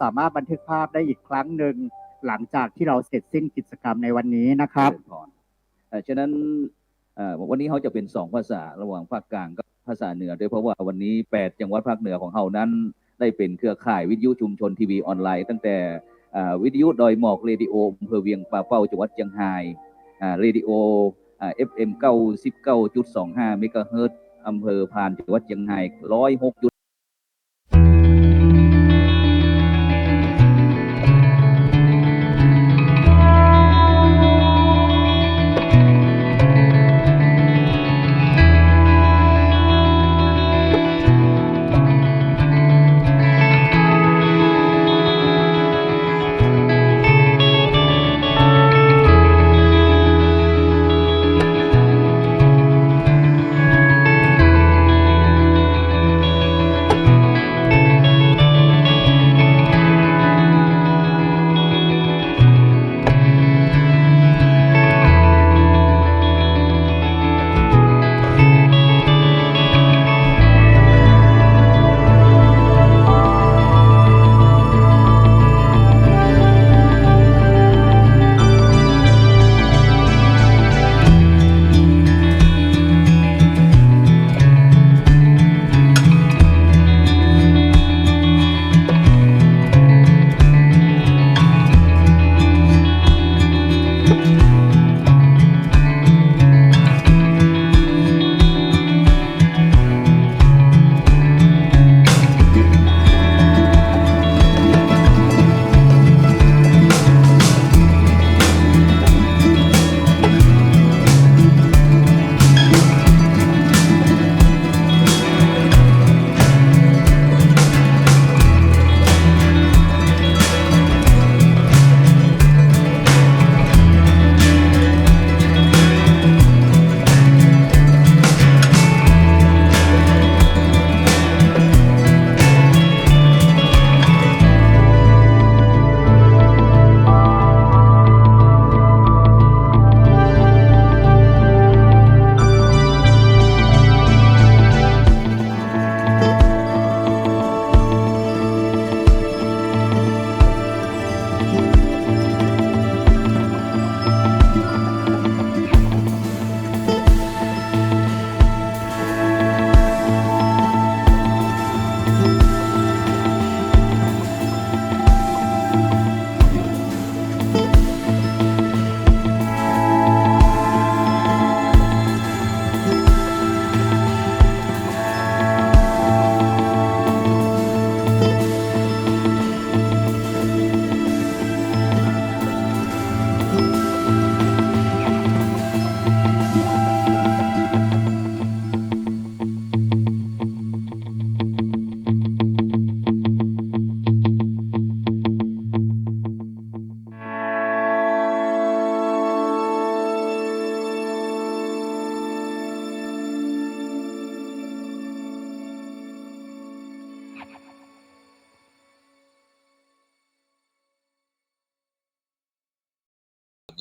สามารถบันทึกภาพได้อีกครั้งหนึ่งหลังจากที่เราเสร็จสิ้นกิจกรรมในวันนี้นะครับฉะนั้นวันนี้เขาจะเป็น2ภาษาระหว่างภาคกลางกับภาษาเหนือด้วยเพราะว่าวันนี้8จังหวัดภาคเหนือของเขานั้นได้เป็นเครือข่ายวิทยุชุมชนทีวีออนไลน์ตั้งแต่วิทยุดอยหมอกเรดิโออำเภอเวียงป่าเป้าจังหวัดเชียงรายเรดิโอFM 99.25เมกะเฮิรตซ์อำเภอพานจังหวัดเชียงราย106เม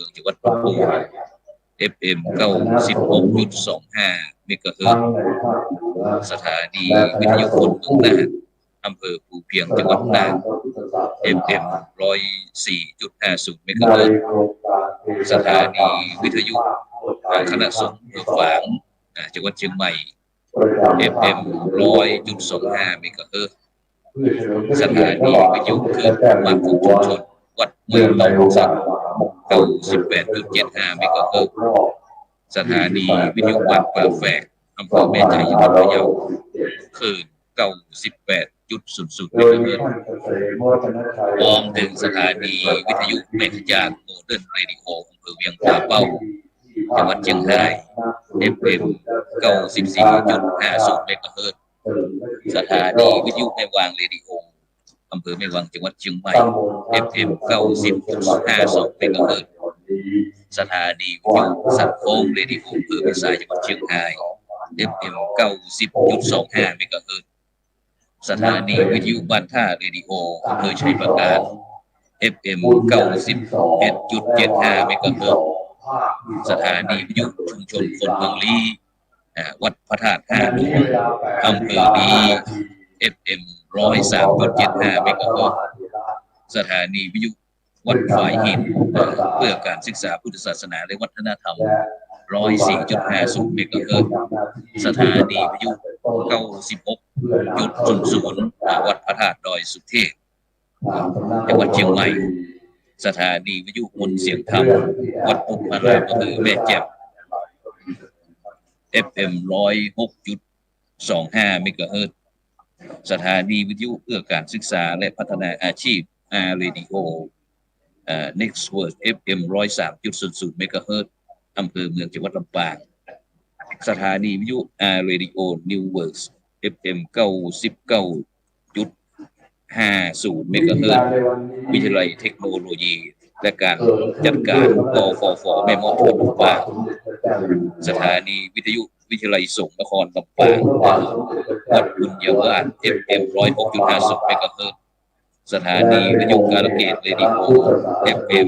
ืองจังหวัดลำพูน FM 96.25เมกะเฮิรตซ์สถานีวิทยุคนเมืองน่านอำเภอภูเพียงจังหวัดน่าน FM 104.50เมกะเฮิรตซ์สถานีวิทยุคณะสงฆ์อำเภอฝางจังหวัดเชียงใหม่ FM 100.25เมกะเฮิรตซ์สถานีวิทยุคลื่นความถี่ชุมชนวัดห้วยเต่าสัก98.75เมกะเฮิรตซ์สถานีวิทยุบ้านป่าแฝกอำเภอแม่ใจจังหวัดพะเยาคลื่น98.00เมกะเฮิรตซ์รวมถึงสถานีวิทยุแม่ขจานโมเดิร์นเรดิโออำเภอเวียงป่าเป้าจังหวัดเชียงราย FM 94.50เมกะเฮิรตซ์สถานีวิทยุแม่วางเรดิโออำเภอแม่วางจังหวัดเชียงใหม่ FM 90.52เมกะเฮิรตซ์สถานีวิทยุสังคมเรดิโออำเภอแม่สายจังหวัดเชียงราย FM 90.25เมกะเฮิรตซ์สถานีวิทยุบ้านท่าเรดิโออำเภอชัยปราการ FM 91.75เมกะเฮิรตซ์สถานีวิทยุชุมชนคนเมืองลี้วัดพระธาตุ5หลวงอำเภอลี้ FM 103.75เมกะเฮิรตซ์ สถานีวิทยุวัดฝายหินเพื่อการศึกษาพุทธศาสนาและวัฒนธรรม 104.50 เมกะเฮิรตซ์สถานีวิทยุ 96.00 วัดพระธาตุดอยสุเทพจังหวัดเชียงใหม่สถานีวิทยุมนต์เสียงธรรมวัดปุพพารามอำเภอแม่แจ่ม FM 106.25 เมกะเฮิรตซ์สถานีวิทยุเพื่อการศึกษาและพัฒนาอาชีพ R Radio Next World FM 103.00 เมกะเฮิรตซ์อำเภอเมืองจังหวัดลำปางสถานีวิทยุ R Radio New Works FM 99.50 เมกะเฮิรตซ์วิทยาลัยเทคโนโลยีและการจัดการกฟฟแม่มอจังหวัดลำปางสถานีวิทยุวิทยาลัยสงฆ์นครลำปางวัดบุญญาวาส FM 106.50 เมกะเฮิรตซ์สถานีวิทยุกาลเกตเรดิโอ FM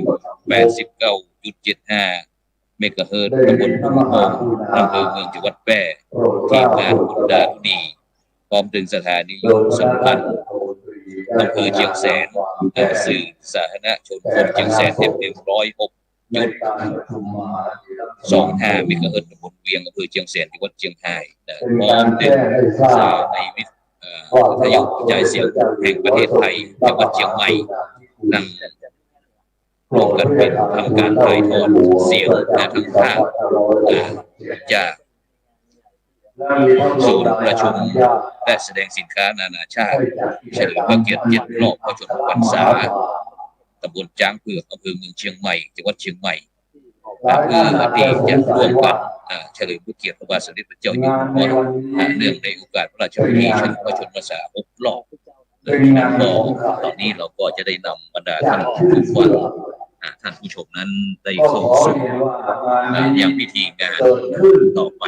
89.75 เมกะเฮิรตซ์ตำบลทุ่งทองอำเภอเมืองจังหวัดแพร่ทีมงานคุณดารุณีพร้อมถึงสถานีวิทยุสัมพันธ์อำเภอเชียงแสนสื่อสาธารณชนคนเชียงแสน FM 106.25 เมกะเฮิรตซ์ตำบลเวียงอำเภอเชียงแสนจังหวัดเชียงรายพร้อมถึงสถานีวิทยุกระจายเสียงแห่งประเทศไทยจังหวัดเชียงใหม่นั่งร่วมกันเป็นทำการถ่ายทอดเสียงทั้งภาพจากศูนย์ประชุมและแสดงสินค้านานาชาติเฉลิมพระเกียรติ7 รอบพระชนมพรรษาตำบลจ้างเผือกอำเภอเมืองเชียงใหม่จังหวัดเชียงใหม่เพื่อที่จะร่วมกันเฉลิมพระเกียรติพระบาทสมเด็จพระเจ้าอยู่หัวเนื่องในโอกาสพระราชพิธีเฉลิมพระชนมพรรษา6 รอบตอนนี้เราก็จะได้นำบรรดาท่านผู้ฟังท่านผู้ชมนั้นได้เข้าสู่ยังพิธีงานต่อไป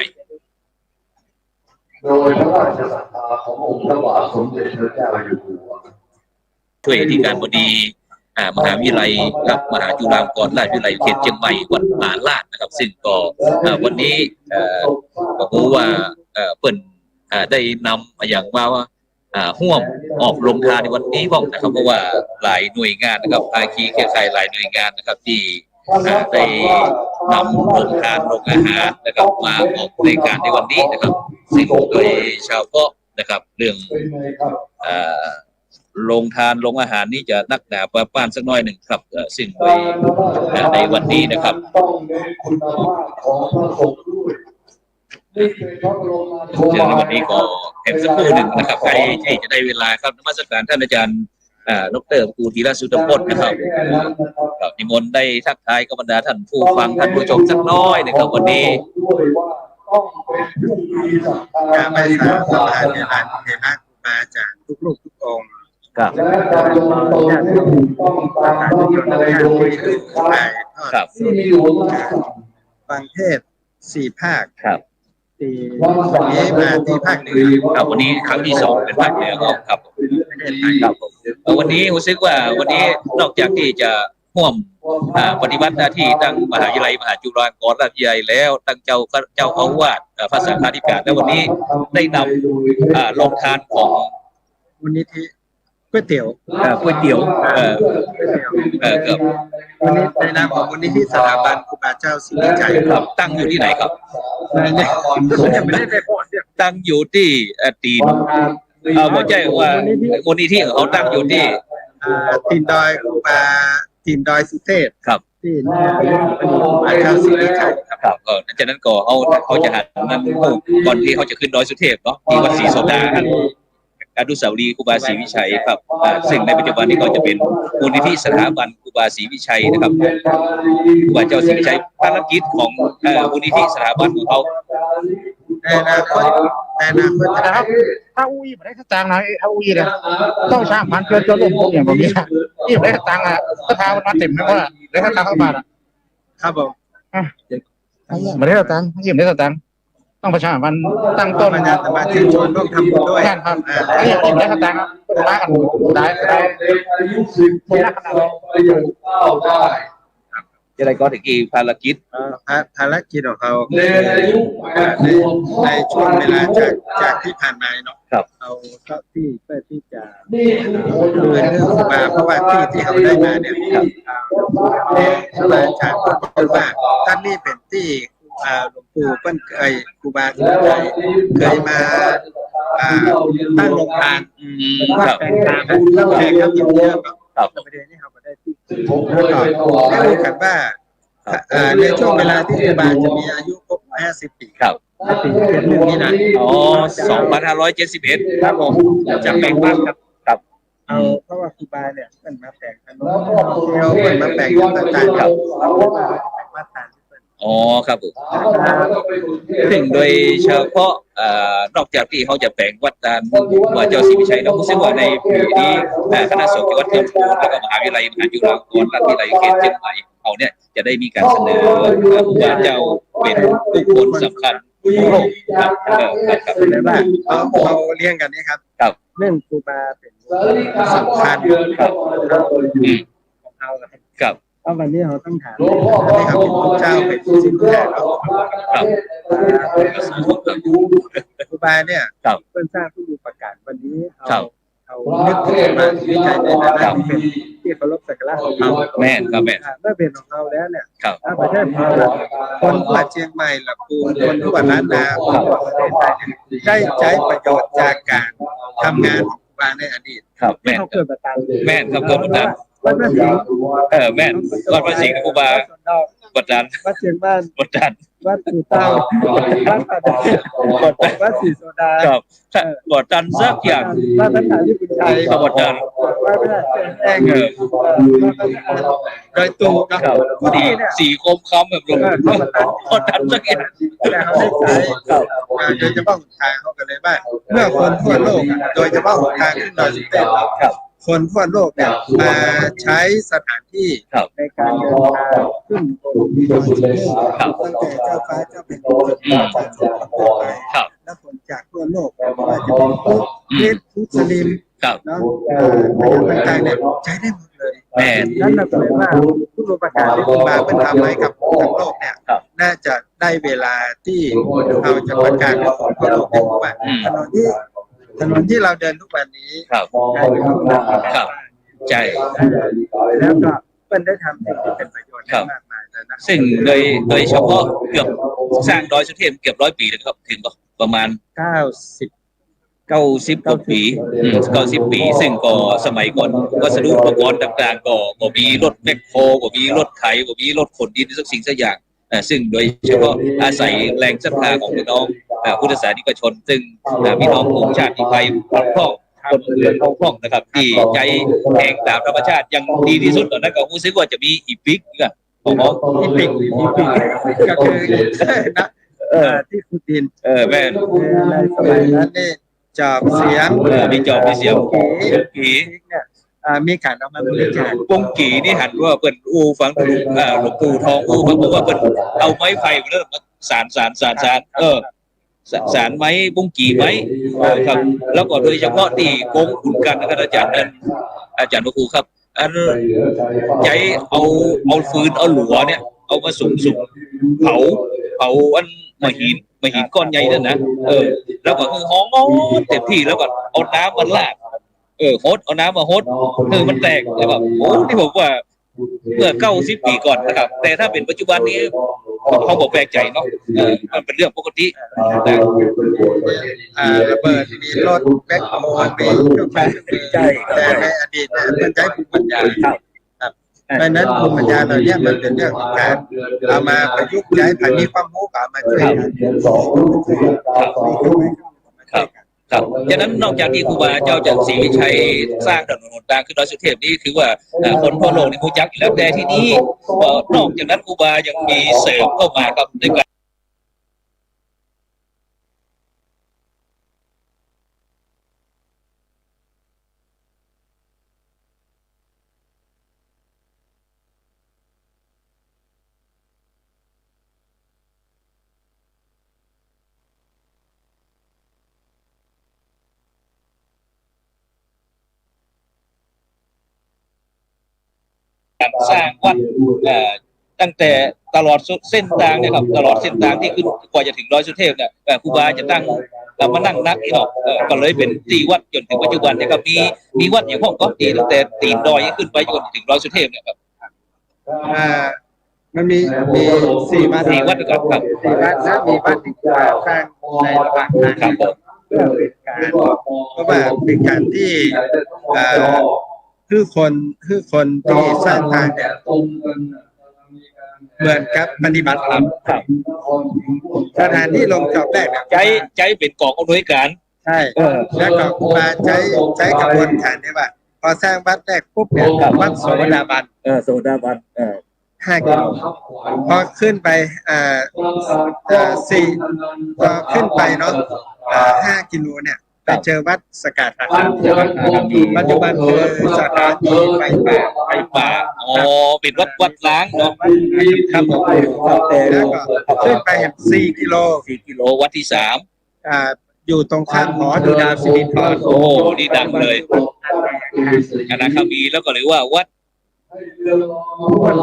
โดยพระราชศรัทธาขององค์พระบาทสมเด็จพระเจ้าอยู่หัวช่วยที่การบดีมหาวิทยาลัยกับมหาจุฬาลงกรณราชวิทยาลัยเขตเชียงใหม่วัดมหาราชนะครับซึ่งก็วันนี้ก็รู้ว่าเปิ้นได้นำอย่างว่าห่วมออกลงทานในวันนี้บ้างนะครับเพราะว่าหลายหน่วยงานนะครับภาคีเครือข่ายหลายหน่วยงานนะครับที่ได้นำลงทานลงอาหารนะครับมาออกในการในวันนี้นะครับซึ่งโดยเฉพาะนะครับเรื่องลงทานลงอาหารนี้จะนักหนาปะป้านสักน้อยหนึ่งครับซึ่งในวันนี้นะครับเรื่องในวันนี้ก็แห่งสักครู่หนึ่งนะครับใครที่จะได้เวลาครับนมัสการท่านอาจารย์ดร.ปูธีรสุตพจน์นะครับนิมนต์ได้ทักทายกับบรรดาท่านผู้ฟังท่านผู้ชมสักน้อยนะครับวันนี้การไปสร้างสถานในร้านเทพะมาจากทุกรูปทุกองค์ครับครับฟังเทศ4 ภาคครับวันนี้มาที่ภาคเหนือครับวันนี้ครั้งที่2เป็นภาคเหนือครับครับวันนี้รู้สึกว่าวันนี้นอกจากที่จะร่วมปฏิบัติหน้าที่ตั้งมหาวิทยาลัยมหาจุฬาลงกรณราชวิทยาลัยแล้วตั้งเจ้าอาวาสพระสังฆาธิการแล้ววันนี้ได้นำลงทานของมูลนิธิก๋วยเตี๋ยวครับวันนี้ในนามของมูลนิธิสถาบันครูบาเจ้าศรีวิชัยครับตั้งอยู่ที่ไหนครับยังไม่ได้ไปบอกเนี่ยตั้งอยู่ที่ตีนหัวใจว่ามูลนิธิของเขาตั้งอยู่ที่ตีนดอยครูบาตีนดอยสุเทพครับที่ครูบาเจ้าศรีวิชัยครับก็จากนั้นก็เขาจะหันนั้นก่อนที่เขาจะขึ้นดอยสุเทพเนาะที่วัดศรีโสดาอนุสาวรีย์ครูบาศรีวิชัยครับซึ่งในปัจจุบันนี้ก็จะเป็นมูลนิธิสถาบันครูบาศรีวิชัยนะครับครูบาเจ้าศรีวิชัยภารกิจของมูลนิธิสถาบันของเขาในอนาคตนะครับถ้าอุ้ยไม่ได้ตังค์นะถ้าอุ้ยเนี่ยต้องสร้างพันเกินจนลงพวกอย่างแบบนี้ที่ไม่ได้ตังค์ก็ทามันมาเต็มนะว่าได้ตังค์เข้ามาครับผมไม่ได้ตังค์ยิ่งไม่ได้ตังค์ต้องประชาชนตั้งต้นนะแต่มาเชิญชวนร่วมทำบุญด้วยครับยิ่งได้ตังค์มากันได้ที่นักขนาดจะได้ก็ถึงกี่ภารกิจของเขาในช่วงเวลาจากที่ผ่านมาเนาะ เอาเท่าที่เพื่อที่จะดูเรื่องครูบาเพราะว่าที่เขาได้มาเนี่ยครูบาอาจารย์ก็คือว่าท่านนี่เป็นที่หลวงปู่เปิ้ลครูบาเคยมาตั้งโรงทานว่าแปลงทางแล้วแขกก็เยอะประเด็นนี้เขาก็ได้ที่ได้รู้กันว่าในช่วงเวลาที่ครูบาจะมีอายุครบ50 ปีเป็นเรื่องนี้นะ2571ครับผมจะแบ่งบ้านครับเอาเพราะว่าครูบาเนี่ยมันมาแบ่งถนนเที่ยวมันมาแบ่งต่างๆครับมาตราอ๋อครับผมซึ่งโดยเฉพาะนอกจากที่เขาจะแบ่งวัดดานว่าเจ้าศรีวิชัยเราซึ่งว่าในปีนี้คณะสงฆ์จังหวัดลำพูนแล้วก็มหาวิทยาลัยมหาจุฬาภรณราชวิทยาลัยเขตเชียงใหม่เขาเนี่ยจะได้มีการเสนอว่าเจ้าเป็นบุคคลสำคัญของโลกครับเลยว่าเราเรียงกันนี่ครับเรื่องครูบาเป็นสำคัญของเราครับเพราะวันนี้เราต้องถามให้เขาเป็นพระเจ้าเป็นผู้สิ้นแท้แล้วครูบาเนี่ยเพื่อนสร้างผู้ดูประกาศวันนี้เอานึกถึงมาวิจัยในฐานะที่เป็นที่เคารพสักการะของเราแม่นครับแม่นเมื่อเป็นของเราแล้วเนี่ยถ้าประเทศเราคนทั่วเชียงใหม่ลำพูนคนทั่วล้านนาคนทั่วประเทศไทยได้ใช้ประโยชน์จากการทำงานของครูบาในอดีตแม่นเขาเกิดประการแม่นครับเกิดประการวัดพระสิงห์แม่นวัดพระสิงห์ครูบาบทดันวัดเชียงบ้านบทดันวัดปู่เต้าวัดป่าแดงวัดศรีโซดาครับบทดันสักอย่างวัดพระธาตุญี่ปุ่นไทยบทดันวัดพระธาตุแดงโดยตูครับผู้ดีสีคมคำแบบนี้บทดันสักอย่างแต่เขาได้ใช้โดยเฉพาะทางเขากันเลยว่าเมื่อคนทั่วโลกโดยเฉพาะทางขึ้นดอยสุเทพคนทั่วโลกเนี่ยมาใช้สถานที่ในการเดินทางขึ้นบนดอยสุเทพตั้งแต่เจ้าฟ้าเจ้าเป็นแล้วคนจากทั่วโลกว่าจะเป็นพุทธคริสต์มุสลิมเนาะต่างๆเนี่ยใช้ได้หมดเลยนั่นเราก็เลยว่าผู้รู้ประกาศที่คุณบาเป็นทำให้กับทั้งโลกเนี่ยน่าจะได้เวลาที่เราจะประกาศกับคนทั่วโลกเพราะว่าถนนที่เราเดินทุกวันนี้ครับใช่แล้วก็เพิ่นได้ทำสิ่งที่เป็นประโยชน์มากมายนะซึ่งโดยเฉพาะเกือบสร้างดอยสุเทพเกือบ100 ปีเลยครับถึงประมาณ90 กว่าปี90 ปีซึ่งก็สมัยก่อนวัสดุอุปกรณ์ต่างๆก็มีรถแมคโครก็มีรถไถก็มีรถขนดินสักสิ่งสักอย่างซึ่งโดยเฉพาะอาศัยแรงศรัทธาของพี่น้องพุทธศาสนิกชนซึ่งพี่น้องกลุ่มชาติไทยพร้อมคนเรือท้องคล่องนะครับที่ใจแห่งตามธรรมชาติยังดีที่สุดตอนนั้นก็รู้สึกว่าจะมีอีพิกของอีพิกก็คือนะที่ขุดดินแม่ในสมัยนั้นนี่จอบเสียงมีจอบมีเสียงกีเนี่ยมีการเอามาบริจาควงกีนี่หันว่าเป็นฟังหลวงปู่ทองฟังบอกว่าเป็นเอาไม้ไผ่มาแล้วสารสารไม้วงกีไม้ครับแล้วก็โดยเฉพาะที่กงขุนกันนะครับอาจารย์พระครูครับอันใจเอาฟืนเอาหลัวเนี่ยเอามาสุ่มเผาอันมาหินก้อนใหญ่นั่นนะแล้วก็คือห้องเต็มที่แล้วก็เอาน้ำมาลาดโฮดเอาน้ำมาโฮดมันแตกแล้วก็โอ้ที่ผมว่าเมื่อ90 ปีก่อนนะครับแต่ถ้าเป็นปัจจุบันนี้เขาบอกแปลกใจเนาะมันเป็นเรื่องปกติระเบิดมีรถแบ็คโฮลมีเครื่องใช้แต่ในอดีตมันใช้ภูมิปัญญาเพราะนั้นภูมิปัญญาเราเนี่ยมันเป็นเรื่องของการเอามาประยุกต์ใช้ผ่านมีความรู้เอามาช่วยกันครับฉะนั้นนอกจากที่ครูบาเจ้าจากศรีวิชัยสร้างถนนต่างขึ้นดอยสุเทพนี่คือว่าคนทั่วโลกนี่รู้จักอยู่แล้วแต่ที่นี้นอกจากนั้นครูบายังมีเสริมเข้ามากับในการสร้างวัดตั้งแต่ตลอดเส้นทางเนี่ยครับตลอดเส้นทางที่ขึ้นกว่าจะถึงดอยสุเทพเนี่ยครูบาจะตั้ง เรามานั่งนักที่เราก็เลยเป็นที่วัดจนถึงปัจจุบันเนี่ยครับมีวัดอย่างพ่องก็ตีตั้งแต่ตีนดอยขึ้นไปจนถึงดอยสุเทพเนี่ยครับ มันมี4 วัด 4 วัดด้วยกันครับ 4 วัดและมีวัดที่สร้างในระหว่างทาง ครับผม เพื่อเป็นการเพราะว่าเป็นการที่คือคนที่สร้างทางเนี่ยเหมือนกับปฏิบัติธรรม ครับ สถานที่ลงจอบแรกเนี่ย ใจเป็นกองอำนวยการ ใช่แล้วก็มาใช้กระบวนการนี้ว่าพอสร้างวัดแรกปุ๊บเนี่ยวัดโสดาบัน โซดาบัน5 กิโลพอขึ้นไป4พอขึ้นไปเนาะ5 กิโลเนี่ยไปเจอวัดสกัดอาคารปัจจุบันคือสถานีไฟป่า อ๋อเป็นวัดล้างเนาะ ครับผมแล้วก็ขึ้นไป4 กิโล วัดที่3อยู่ตรงข้ามหอดูดาวสิริพร โอ้นี่ดังเลยอนาคามีแล้วก็หรือว่าวัด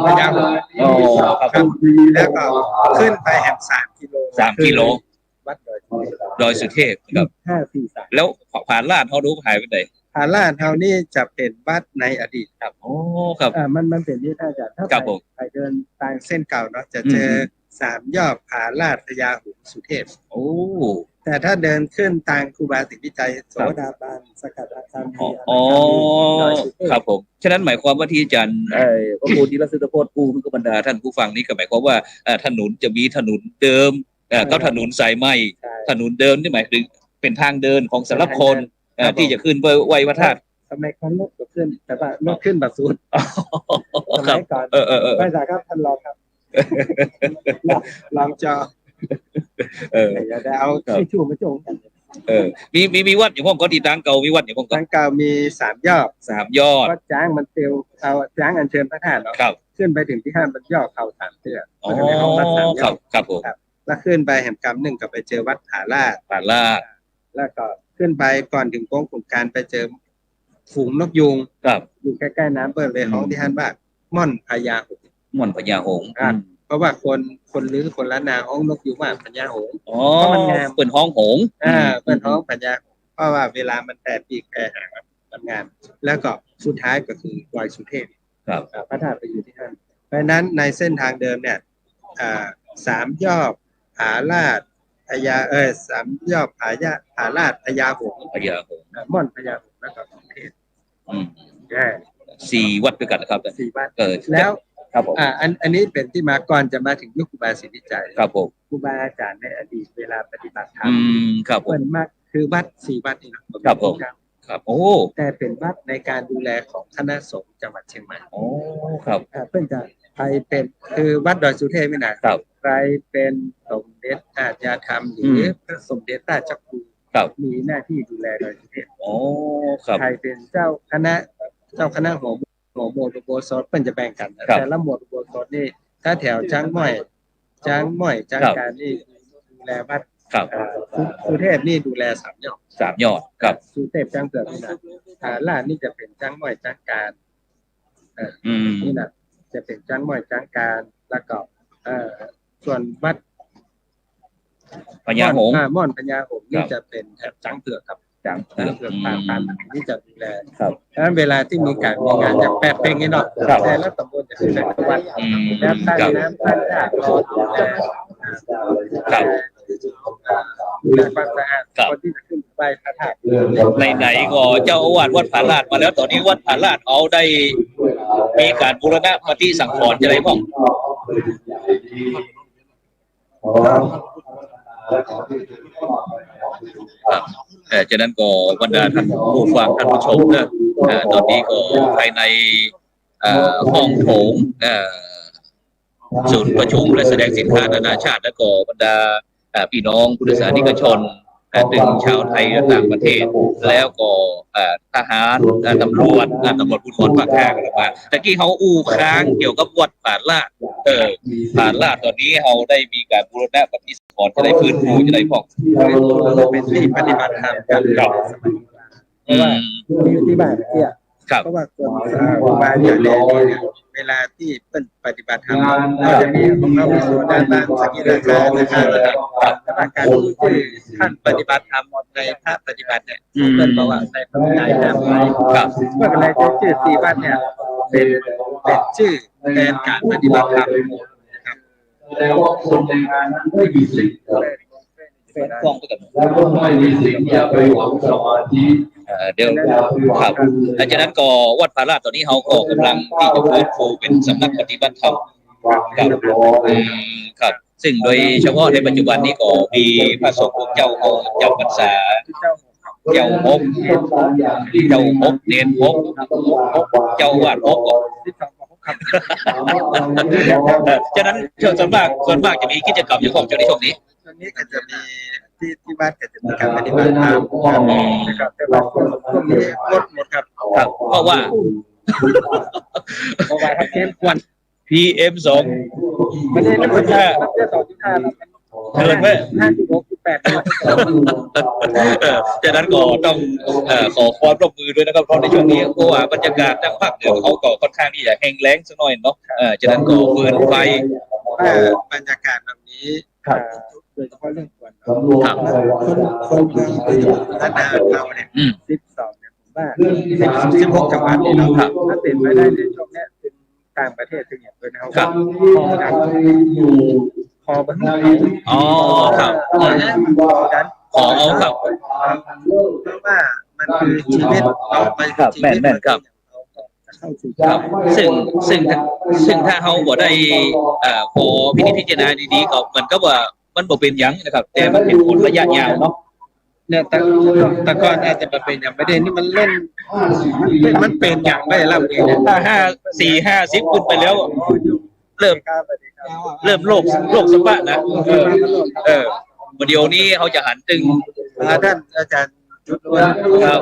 พญาหงส์ อ๋อครับ แล้วก็ขึ้นไป3 กิโล 3 กิโล วัดดอยสุเทพครับ 5 4 3แล้วผ่านลาดเขารู้หายไปไหน ผาลาดเฮานี่จะเป็นวัดในอดีตครับ โอ้ครับ มันเป็นที่ท่านอาจารย์ถ้า ครับผม ไปเดินตามเส้นเก่าเนาะจะเจอ3 ยอดผาลาดพญาหงส์สุเทพ โอ้ แต่ถ้าเดินขึ้นทางครูบาศรีวิจัยโสดาบันสกัดอาคาร อ๋อครับผมฉะนั้นหมายความว่าที่อาจารย์พระครูธีรสุทธโพธิ์ผู้ทุกบรรดาท่านผู้ฟังนี้ก็หมายความว่าถนนจะมีถนนเดิมก็ถนนสายไหมถนนเดิมนี่หมายถึงเป็นทางเดินของสำหรับคนที่จะขึ้นไปไหว้พระธาตุ สมัยก่อนรถก็ขึ้นแต่ว่ารถขึ้นแบบสุดสมัยก่อนไม่ใช่ครับท่านรองครับลองจออย่าได้เอาที่ชูมาจงกันมีวัดอย่างพ่อก็ตีตังเก่ามีวัดอย่างพ่อก็ ทางเก่ามี3 ยอด 3 ยอดก็จ้างมันเตียวเอาจ้างอัญเชิญพระธาตุเนาะขึ้นไปถึงที่5มันยอดเขา3 เทื่อ อ๋อครับผม แล้วขึ้นไปแห่งกำหนึ่งก็ไปเจอวัดผาลาด แล้วก็ขึ้นไปก่อนถึงโค้งขุนการไปเจอฝูงนกยูงอยู่ใกล้ๆน้ำเปิดเลยห้องที่ท่านว่าม่อนพญาหงส์ ม่อนพญาหงส์ เพราะว่าคนหรือคนละนาห้องนกยูงว่าพญาหงส์ เพราะมันงามเปิดห้องหงส์เปิดห้องพญาหงส์เพราะว่าเวลามันแต่ปีกแต่หางมันงามแล้วก็สุดท้ายก็คือดอยสุเทพพระธาตุไปอยู่ที่นั่นเพราะนั้นในเส้นทางเดิมเนี่ย3 ยอดผาลาดพญา3 ยอดผาลาดพญาหงส์ม่อนพญาหงส์แล้วก็สุเทพ4 วัดด้วยกันนะครับ4 วัดแล้วครับผมอันนี้เป็นที่มาก่อนจะมาถึงยุคครูบาศรีวิจัยครับผมครูบาอาจารย์ในอดีตเวลาปฏิบัติธรรมครับผมเป็นมากคือวัด4 วัดนี่นะครับผมครับโอ้แต่เป็นวัดในการดูแลของคณะสงฆ์จังหวัดเชียงใหม่โอ้ครับเพื่อนจะใครเป็นคือวัดดอยสุเทพนี่นะครับใครเป็นสมเด็จอาจารย์ธรรมหรือพระสมเด็จราชครูมีหน้าที่ดูแลดอยสุเทพโอ้ครับใครเป็นเจ้าคณะหัวหมวดอุโบสถเพิ่นจะแบ่งกันแต่ละหมวดอุโบสถนี่ถ้าแถวจ้างม้อยจ้างการนี่ดูแลวัดสุเทพนี่ดูแล3 ยอด3 ยอดครับสุเทพจ้างเกิดนี่นะล่านี่จะเป็นจ้างม้อยจ้างการนี่นะจะเป็นจ้างม้อยจ้างการแล้วก็ส่วนวัดพญาหงส์ม่อนพญาหงส์นี่จะเป็นแถบจ้างเผือกครับจ้างเผือกปานนี่จะดูแลครับฉะนั้นเวลาที่มีการมีงานอย่าง8 เพลงนี่เนาะแต่ละตำบลจะขึ้นในวัดแล้วท่านน้ำท่านญาติรอดูแลดูแลความสะอาดคนที่จะขึ้นไปพระธาตุไหนก็เจ้าอาวาสวัดผาลาดมาแล้วตอนนี้วัดผาลาดเอาได้มีการบูรณะปฏิสังขรณ์จะได้พ่องฉะนั้นก็บรรดาท่านผู้ฟังท่านผู้ชมนะตอนนี้ก็ภายในห้องโถงศูนย์ประชุมและแสดงสินค้านานาชาติและก็บรรดาพี่น้องพุทธศาสนิกชนถึงชาวไทยและต่างประเทศแล้วก็ทหารตำรวจภูธรภาค5กันมาตะกี้เขาอู้ค้างเกี่ยวกับวัดผาลาดผาลาดตอนนี้เขาได้มีการบูรณะปฏิสังขรณ์จะได้ฟื้นฟูจะได้พอกเป็นที่ปฏิบัติธรรมกันเพราะว่าอยู่ที่บ้านเนี่ยเพราะว่าคนครูบาอาจารย์เนี่ยเวลาที่เป็นปฏิบัติธรรมเราจะมีของเรามีส่วนด้านล่างสกิราคาระดับ แต่ว่าการพูดชื่อท่านปฏิบัติธรรมในภาคปฏิบัติเนี่ยเพื่อนบอกว่าในพระวินัยนำไว้ครับเมื่อไรจะชื่อสี่วัดเนี่ยเป็นชื่อแทนการปฏิบัติธรรมนะครับแต่ว่าคนในงานนั้นไม่มีสิ่งแฟนกล้องไปกับ แล้วก็ไม่มีสิ่งอย่าไปหวังสมาธิเดี๋ยวครับดังนั้นก็วัดพาราตอนนี้เขาก็กำลังที่จะฟื้นฟูเป็นสำนักปฏิบัติธรรมครับซึ่งโดยเฉพาะในปัจจุบันนี้ก็มีพระสงฆ์เจ้าพรรษาเจ้าฮกเนนฮกเจ้าวาดฮกฉะนั้นส่วนมากจะมีกิจกรรมอยู่ของเจ้าในช่วงนี้ก็จะมีที่บ้านก็จะมีการปฏิบัติธรรมนะครับแต่ว่าพวกนี้หมดครับเพราะว่าครับเข้มข้นPM2 ไม่ได้มันจะ2.5เกินไหม5.6.8จากนั้นก็ต้องขอความร่วมมือด้วยนะครับเพราะในช่วงนี้เพราะว่าบรรยากาศทางภาคเหนือเขาก็ค่อนข้างที่จะแห้งแล้งสักหน่อยเนาะจากนั้นก็เปิดไฟบรรยากาศแบบนี้โดยเฉพาะเรื่องควรคนพัฒนาเราเนี่ย12เนี่ยผมว่า16จังหวัดนี่เนาะถ้าเป็นไปได้ในช่วงนี้เป็นต่างประเทศถึงอย่างด้วยนะครับพอบันทึกอ๋อครับขอเอาครับเพราะว่ามันคือชีวิตเราไปชีวิตครับซึ่งถ้าเขาบ่ได้พอพิจารณาดีๆก็มันก็ว่ามันบ่เป็นยังนะครับแต่มันเป็นผลระยะยาวเนาะเนี่ยแต่ก่อนอาจจะมาเป็นอย่างประเด็นนี่มันเล่นมันเป็นอย่างไม่รับเองถ้า50ขึ้นไปแล้วเริ่มโรคสมบัตินะวันเดียวนี้เขาจะหันตึงท่านอาจารย์จุดว่าครับ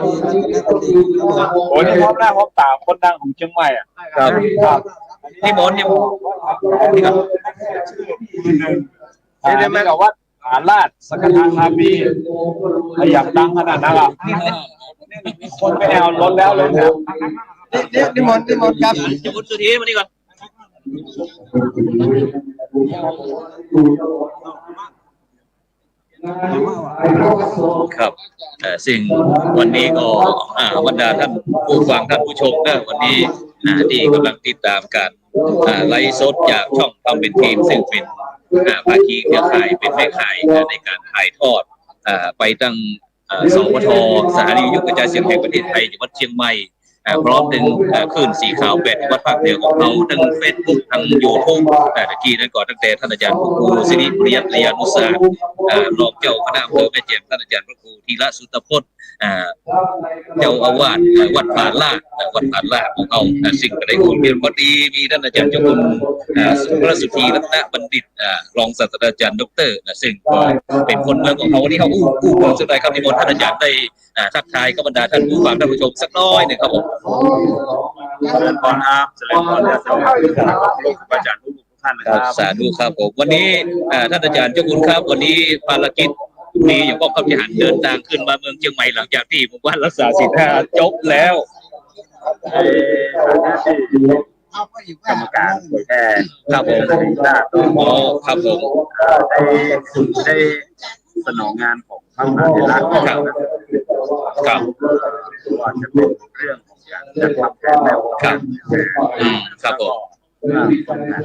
โอ้ยพร้อมหน้าพร้อมตาคนดังของเชียงใหม่อ่ะครับนี่มอนนี่ครับนี่มันกับวัดหาราชสังฆทานคามีขยับดังขนาดนั้นอ่ะคนไม่เอารถแล้วเลยเนี่ยนี่มอนครับจะมุดสุดทีมานี่ก่อนครับสิ่งวันนี้ก็บรรดาท่านผู้ฟังท่านผู้ชมนะวันนี้ที่กำลังติดตามการไลฟ์สดจากช่องทำเป็นทีมซึ่งเป็นภาคีเครือข่ายเป็นแม่ข่ายในการถ่ายทอดไปตั้งสวท.สถานีวิทยุกระจายเสียงแห่งประเทศไทยจังหวัดเชียงใหม่พร้อมถึงขึ้นสีขาว8วัดภาคเหนือของเราทั้งเฟซบุ๊กทั้งยูทูบตะกี้นั้นก่อนตั้งแต่ท่านอาจารย์พระครูสิริปริยัติยานุสาสตร์รองเจ้าคณะอำเภอแม่แจ่มท่านอาจารย์พระครูธีระสุตพจน์เจ้าอาวาสวัดผาลาดของเราสิ่งกระไรคุณเพียรพอดีมีท่านอาจารย์เจ้าคุณพระสุธีรัตนบัณฑิตรองศาสตราจารย์ดร.ซึ่งเป็นคนเมืองของเขาวันนี้เขาอู้เมืองสักหน่อยครับที่มนท่านอาจารย์ได้ทักทายกับบรรดาท่านผู้ฟังท่านผู้ชมสักน้อยหนึ่งครับผมเจริญพรครับเจริญพรและสวัสดีครับอาจารย์ทุกท่านนะครับสาธุครับผมวันนี้ท่านอาจารย์เจ้าคุณครับวันนี้ภารกิจมีอย่างพ่อคำพิหารเดินทางขึ้นมาเมืองเชียงใหม่หลังจากที่หมู่บ้านรักษาศีล5จบแล้วกรรมการแทนครับผมครับผมได้สนองงานของพระมหาเถระครับว่าจะเป็นเรื่องของการจัดทำแผนแนวครับผม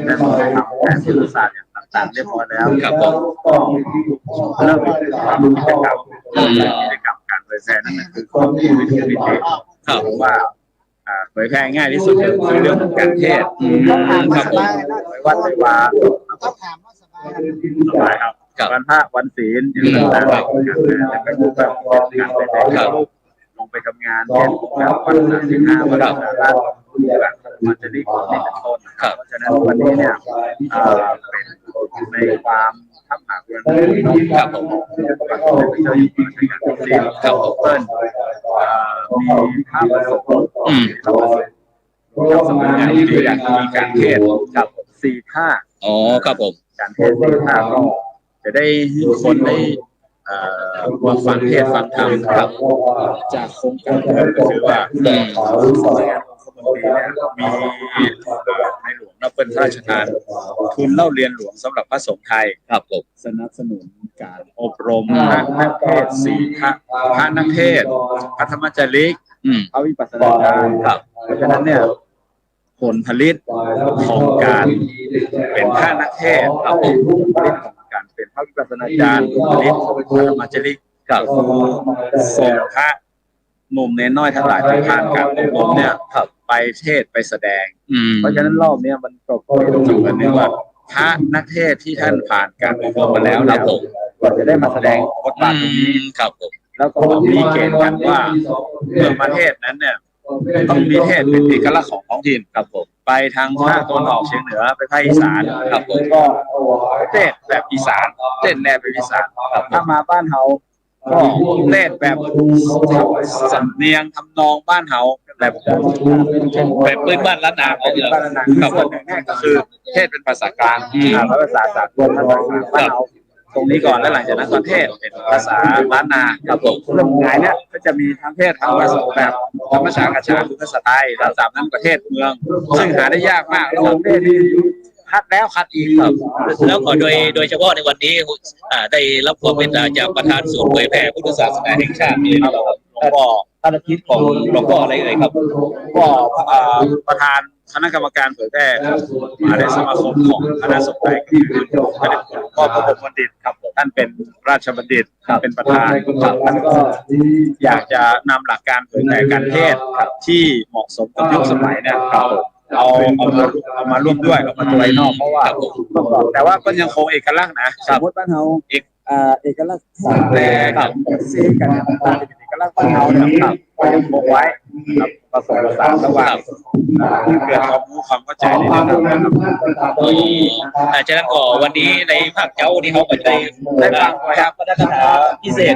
และทำแผนยุทธศาสตร์อย่างต่างๆเรียบร้อยแล้วครับผมก็เริ่มกิจกรรมการเผยแพร่นั่นคือข้อมูลวิทยาศาสตร์ว่าเผยแพร่ง่ายที่สุดคือเรื่องของการเทศครับผมวัดไตรวาสบายครับวันพระวันศีลอย่างต่างๆแล้วก็ดูแบบการไปได้ลงไปทำงานเนี่ยแบบวันศีล5วันละแบบมันจะได้ผลในต้นเพราะฉะนั้นวันนี้เนี่ยเป็นในความทับหาเรื่องครับผมเป็นเจ้าอยู่ในการเป็นเรียนครับผมเปิ้ลมีภาพประสบสมัยงานที่อยากมีการเทศกับ4 ท่าครับผมการเทศ4 ท่าก็จะได้คนได้มาฟังเทศฟังธรรมครับจากโครงการก็คือว่ามีในหลวงเราไป เป็นพระราชทานทุนเล่าเรียนหลวงสำหรับพระสงฆ์ไทย ครับผม สนับสนุนการอบรมนักเทศน์สี่พระนักเทศน์พระธรรมจาริก พระวิปัสสนาจารย์ครับเพราะฉะนั้นเนี่ยผลผลิตของการเป็นพระนักเทศน์ครับผลผลิตของการเป็นพระวิปัสสนาจารย์ผลผลิตของพระธรรมจาริกก็คือส่งพระหนุ่มเน้นน้อยทั้งหลายที่ผ่านการอบรมเนี่ยไปเทศไปแสดงเพราะฉะนั้นรอบนี้มันก็เป็นจุดหนึ่งว่าพระนักเทศที่ท่านผ่านการอบรมมาแล้วนะผมก็จะได้มาแสดงบทบาทตรงนี้ครับผมแล้วก็มีเกณฑ์กันว่าเมื่อประเทศนั้นเนี่ยต้องมีเทศเป็นเอกลักษณ์ของท้องถิ่นครับผมไปทางภาคตะวันออกเฉียงเหนือไปภาคอีสานครับผมก็เทศแบบอีสานเต้นแนวแบบอีสานถ้ามาบ้านเฮาก็เต้นแบบสำเนียงทำนองบ้านเฮาแบบพื้นบ้านล้านนาของบ้านล้านนาครับผมก็คือเทศเป็นภาษากลางภาษาสากลภาษาบ้านเฮาตรงนี้ก่อนแล้วหลังจากนั้นก็เทศเป็นภาษาล้านนาครับผมเรื่องงานเนี่ยก็จะมีทั้งเทศทั้งภาษาแบบธรรมชาติกับชาติภาษาไทยภาษานั้นประเทศเมืองซึ่งหาได้ยากมากระหว่างประเทศนี้คัดแล้วคัดอีกครับแล้วก็โดยเฉพาะในวันนี้ได้รับความเมตตาจากประธานศูนย์เผยแผ่พุทธศาสนาแห่งชาตินี่นะครับก็ภารกิจของหลวงพ่ออะไรเอ่ยครับก็ประธานคณะกรรมการเผยแพร่มหาวิทยาลัยสมาคมของคณะสงฆ์ไทยคือพระเดชคุณพ่อพระบรมบัณฑิตครับท่านเป็นราชบัณฑิตเป็นประธานท่านก็อยากจะนำหลักการเผยแผ่การเทศที่เหมาะสมกับยุคสมัยเนี่ยเอามาร่วมด้วยเอามาตัวไอ้นอกเพราะว่าแต่ว่าก็ยังคงเอกลักษณ์นะสมมติบ้านเราเอกลักษณ์สามแปรกับซีกันต่างๆเป็นเอกลักษณ์บ้านเราเนี่ยก็ยังคงไว้ผสมผสานระหว่างเกิดความรู้ความเข้าใจในเรื่องนั้นฉะนั้นก็วันนี้ในภาคเจ้าที่เขาก็จะได้ฟังจากพระคาถาพิเศษ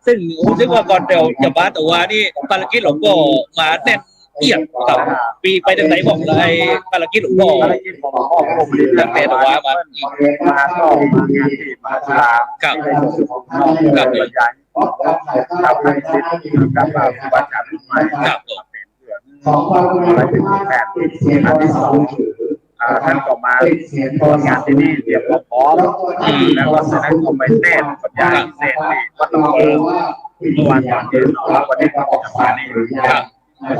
ซึ่งผมคิดว่าก่อนเดียวจะมาแต่ว่านี่ภารกิจหลวงพ่อมาแน่นเอียดครับปีไปทางไหนบอกเลยภารกิจหลวงพ่อภารกิจของหลวงพ่อพระบรมฤทธิ์ตั้งแต่ตัวมาก็มางานที่มหาจุฬากับบรรยายทำให้ศิษย์กับครูบาอาจารย์รุ่นใหม่ครับเป็นเรื่องอะไรเป็นแผนอันที่สองท่านก็มาทำงานที่นี่เตรียมพร้อมแล้วก็แสดงความเป็นเต้นบรรยายพิเศษที่วัดหลวงพ่อเมื่อวานตอนเย็นวันนี้ก็จะมานี่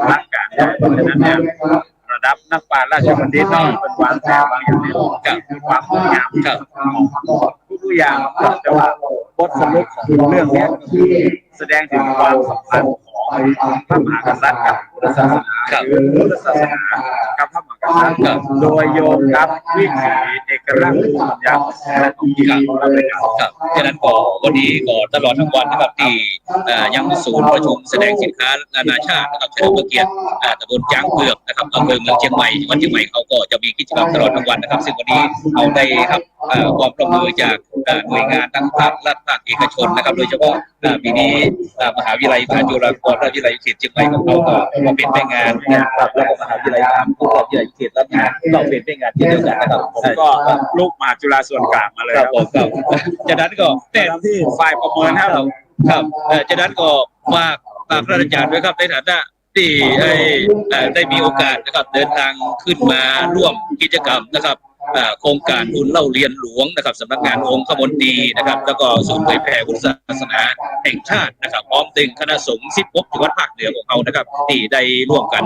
รักกันเพราะฉะนั้นเนี่ยระดับนักปราชญ์ราชบัณฑิตต้องเป็นวางแผนบางอย่างในกับความงดงามทุกอย่างแต่ว่าบทสรุปของเรื่องนี้แสดงถึงความสัมพันธ์ของพระมหากษัตริย์กับพุทธศาสนาพุทธศาสนากับพระมหากษัตริย์โดยโยงกับวิถีเอกลักษณ์ภูมิปัญญาของแต่ละท้องถิ่นครับฉะนั้นก็วันนี้ก็ตลอดทั้งวันนะครับที่ยังศูนย์ประชุมแสดงสินค้านานาชาตินะครับเฉลิมพระเกียรติตำบลจ้างเผือกนะครับอำเภอเมืองเชียงใหม่จังหวัดเชียงใหม่เขาก็จะมีกิจกรรมตลอดทั้งวันนะครับซึ่งวันนี้เอาได้ครับความร่วมมือจากหน่วยงานทั้งภาครัฐภาคเอกชนนะครับโดยเฉพาะปีนี้มหาวิทยาลัยมหาจุฬาภรณราชวิทยาลัยเขตเชียงใหม่ของเขาก็มาเป็นแม่งานนะครับแล้วก็มหาวิทยาลัยผู้วิทยาลัยเขตรับงานก็เป็นแม่งานที่เดียวกันนะครับผมก็ลูกมหาจุฬาส่วนกลางมาเลยครับจากนั้นก็แต่ที่ฝ่ายประเมินให้เราครับจากนั้นก็ฝากพระอาจารย์ด้วยครับในฐานะที่ได้มีโอกาสนะครับเดินทางขึ้นมาร่วมกิจกรรมนะครับโครงการทุนเล่าเรียนหลวงนะครับสำนักงานองค์ขมนตรีนะครับแล้วก็ศูนย์เผยแผ่พุทธศาสนาแห่งชาตินะครับพร้อมดึงคณะสงฆ์16จังหวัดภาคเหนือของเขานะครับที่ได้ร่วมกัน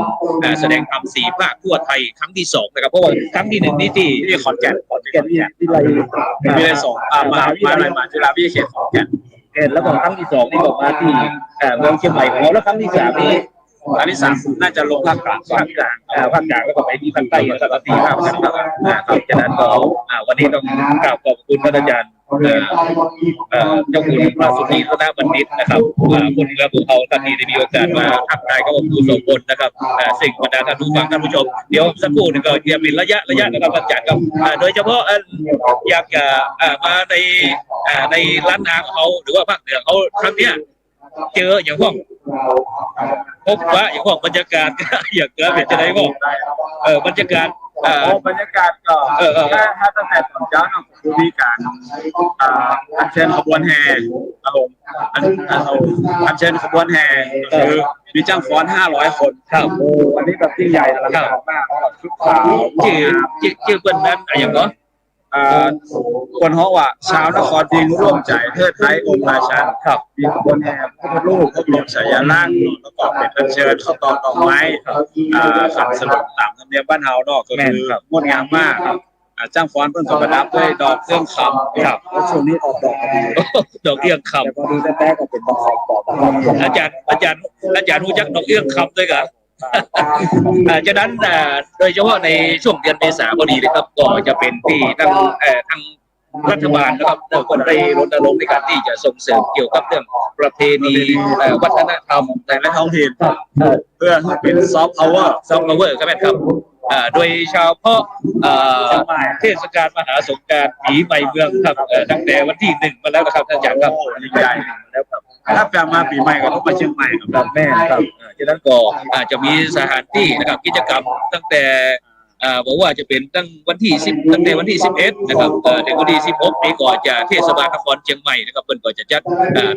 แสดงธรรม4ภาคทั่วไทยครั้งที่2นะครับเพราะว่าครั้งที่1นี้ที่ขอนแก่นวิทยาลัย2มหาวิทยาลัยมหาจุฬาวิทยาเขตขอนแก่นแล้วก็ครั้งที่2นี่ก็มาที่เมืองเชียงใหม่ของเราแล้วครั้งที่3นี้อันที่3น่าจะลงภาคกลางแล้วก็ไปที่ภาคใต้แล้วก็ที่ภาคตะวันออกนะครับฉะนั้นก็วันนี้ต้องกราบขอบคุณท่านอาจารย์เจ้าคุณพระสุนีรัตนบัณฑิตนะครับคนเมืองภูเขาท่านนี้ได้มีโอกาสมาทักทายกับผู้ทรงพลนะครับสิ่งบรรดาท่านผู้ฟังท่านผู้ชมเดี๋ยวสักครู่นึงก็จะเป็นระยะนะครับอาจารย์ครับโดยเฉพาะอยากจะมาในล้านนาของเขาหรือว่าภาคเหนือเขาครั้งเนี้ยเจออย่างพวกพบว่าอย่างพวกบรรยากาศอย่างเกิดเป็นจะได้พวกบรรยากาศบรรยากาศก็ถ้าตั้งแต่ตอนเช้าเนาะมีการอัญเชิญขบวนแห่อัญเชิญขบวนแห่คือมีจ้างฟ้อน500 คนครับวันนี้แบบยิ่งใหญ่อลังการมาก ชุดขาว ชื่อเปิ้นนั้นอย่างก็ คนฮ้องว่าชาวนครพิงค์ร่วมใจเทิดไทยองค์ราชัน ครับ มีขบวนแห่พระพุทธรูปพระบรมฉายาลักษณ์แล้วก็เป็นอัญเชิญเข้าตอนดอกไม้ขันสลุตามธรรมเนียมบ้านเฮาเนาะก็คืองดงามมากจ้างฟ้อนเพิ่นก็ประดับด้วยดอกเครื่องคำครับช่วงนี้ออกดอกดี ดอกเอื้องค แต่พอดีแต้ก็เป็นดอกดอก ำอาจารย์รู้จักดอกเอื้องคำด้วยกันฉะนั้นโดยเฉพาะในช่วงเดือนเมษายนพอดีเลยครับก็จะเป็นที่ทางรัฐบาลนะครับก็ได้รณรงค์ในการที่จะส่งเสริมเกี่ยวกับเรื่องประเพณีวัฒนธรรมแต่ละท้องถิ่นเพื่อให้เป็นซอฟต์พาวเวอร์ครับแม่ครับโดยเฉพาะเทศกาลมหาสงกรานต์ปีใหม่เมืองครับตั้งแต่วันที่1มาแล้วนะครับท่านอาจารย์ครับยิ่งใหญ่แล้วครับถ้าจะมาปีใหม่ก็ต้องมาเชียงใหม่ครับ แม่ครับฉะนั้นก็อาจจะมีสถานที่นะครับกิจกรรมตั้งแต่บอกว่าจะเป็นตั้งแต่วันที่11นะครับถึงวันที่16นี้ก็จะเทศบาลนครเชียงใหม่นะครับเพิ่นก็จะจัด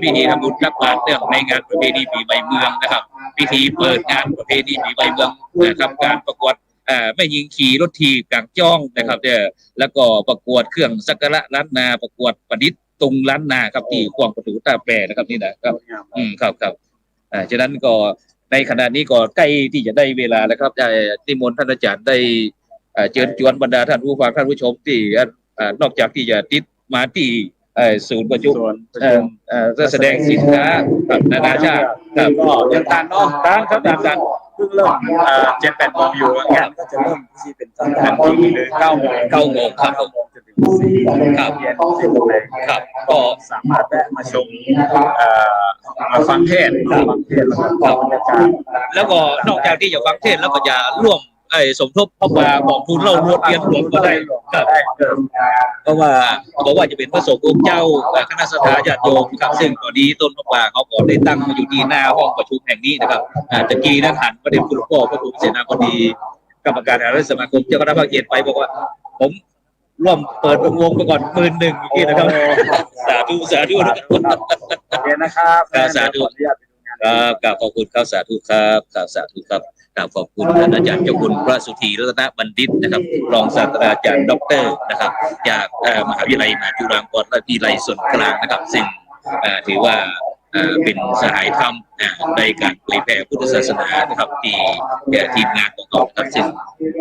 พิธีทำบุญตักบาตรเนื่องในงานประเพณีปีใหม่เมืองนะครับพิธีเปิดงานประเพณีปีใหม่เมืองนะครับการประกวดแม่หญิงขี่รถถีบกลางจ้องนะครับแล้วก็ประกวดเครื่องสักการะล้านนาประกวดประดิษฐ์ตุงล้านนาครับที่ขวางประตูตาแปรนะครับนี่นะครับครับฉะนั้นก็ในขณะนี้ก็ใกล้ที่จะได้เวลาแล้วครับนิมนต์ท่านอาจารย์ได้เชิญชวนบรรดาท่านผู้ฟังท่านผู้ชมที่นอกจากที่จะติดมาที่ศูนย์ประชุมแสดงสินค้านานาชาติก็ยังตันเนาะ ต่างครับต่างเพิ่งเริ่ม7-8 โมงอยู่งานก็จะเริ่มที่เป็นทางการที่เลย9 โมงครับผมจนถึง4ครับเย็น10 โมงครับก็สามารถแวะมาชมมาฟังเทศน์แล้วก็บรรยากาศแล้วก็นอกจากที่จะฟังเทศน์แล้วก็จะร่วมสมทบเข้ามาของทุนเล่าโรงเรียนรวมก็ได้ครับเพราะว่าบอกว่าจะเป็นพระสงฆ์องค์เจ้าคณะสัตยาญาติโยมครับซึ่งตอนนี้ต้นพระป่าเขาก็ได้ตั้งมาอยู่ที่หน้าห้องประชุมแห่งนี้นะครับตะกี้นั้นหันประเด็นคุณพ่อพระครูเสนาบดีกรรมการอาสมาคมเจ้าคณะภาคเกียรติไปบอกว่าผมร่วมเปิดวงไปก่อน11,000อย่างนี้นะครับสาธุนะครับสาธุครับขอบคุณครับสาธุครับสาธุครับขอบคุณท่านอาจารย์เจ้าคุณพระสุธีรัตนบัณฑิตนะครับรองศาสตราจารย์ด็อกเตอร์นะครับจากมหาวิทยาลัยมหาจุฬาลงกรณวิทยาลัยส่วนกลางนะครับซึ่งถือว่าเป็นสหายธรรมในการเผยแผ่พุทธศาสนานะครับที่ทีมงานของเราครับซึ่ง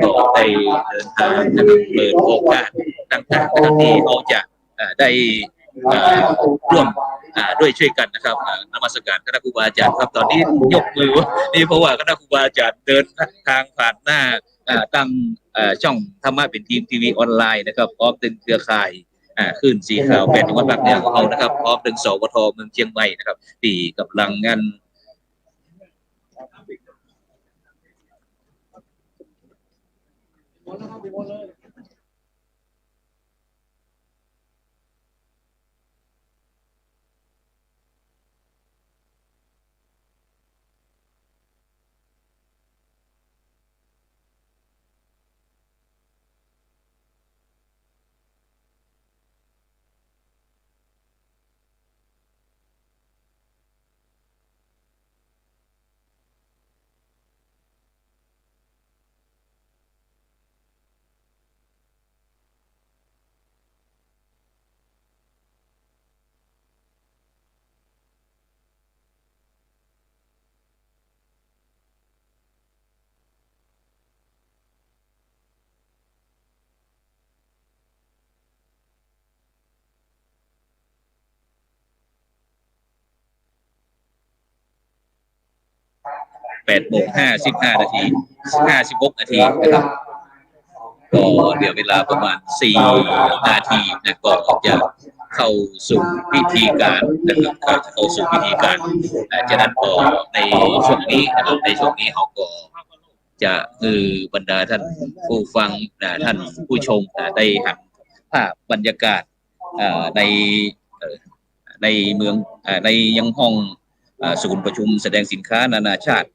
ก็ได้เดินทางนะครับเปิดโอกาสต่างๆนะครับที่เขาจะได้ร่วมด้วยช่วยกันนะครับนมัสการคณะครูบาอาจารย์ครับตอนนี้ยกมือนี่เพราะว่าคณะครูบาอาจารย์เดินทางผ่านหน้าตั้งช่องธรรมะเป็นทีมทีวีออนไลน์นะครับพร้อมดึงเครือข่ายขึ้นสีขาวเป็นจังหวัดภาคเหนือของเขานะครับพร้อมดึงสวทเมืองเชียงใหม่นะครับที่กำลังงาน8:55 นาที56 นาทีนะครับก็เดี๋ยวเวลาประมาณ4 นาทีนะก็จะเข้าสู่พิธีการนะครับเข้าสู่พิธีการฉะนั้นก็ในช่วงนี้นะครับในช่วงนี้เขาก็จะบรรดาท่านผู้ฟังท่านผู้ชมได้หันภาพบรรยากาศในเมืองในยังห้องศูนย์ประชุมแสดงสินค้านานาชาติ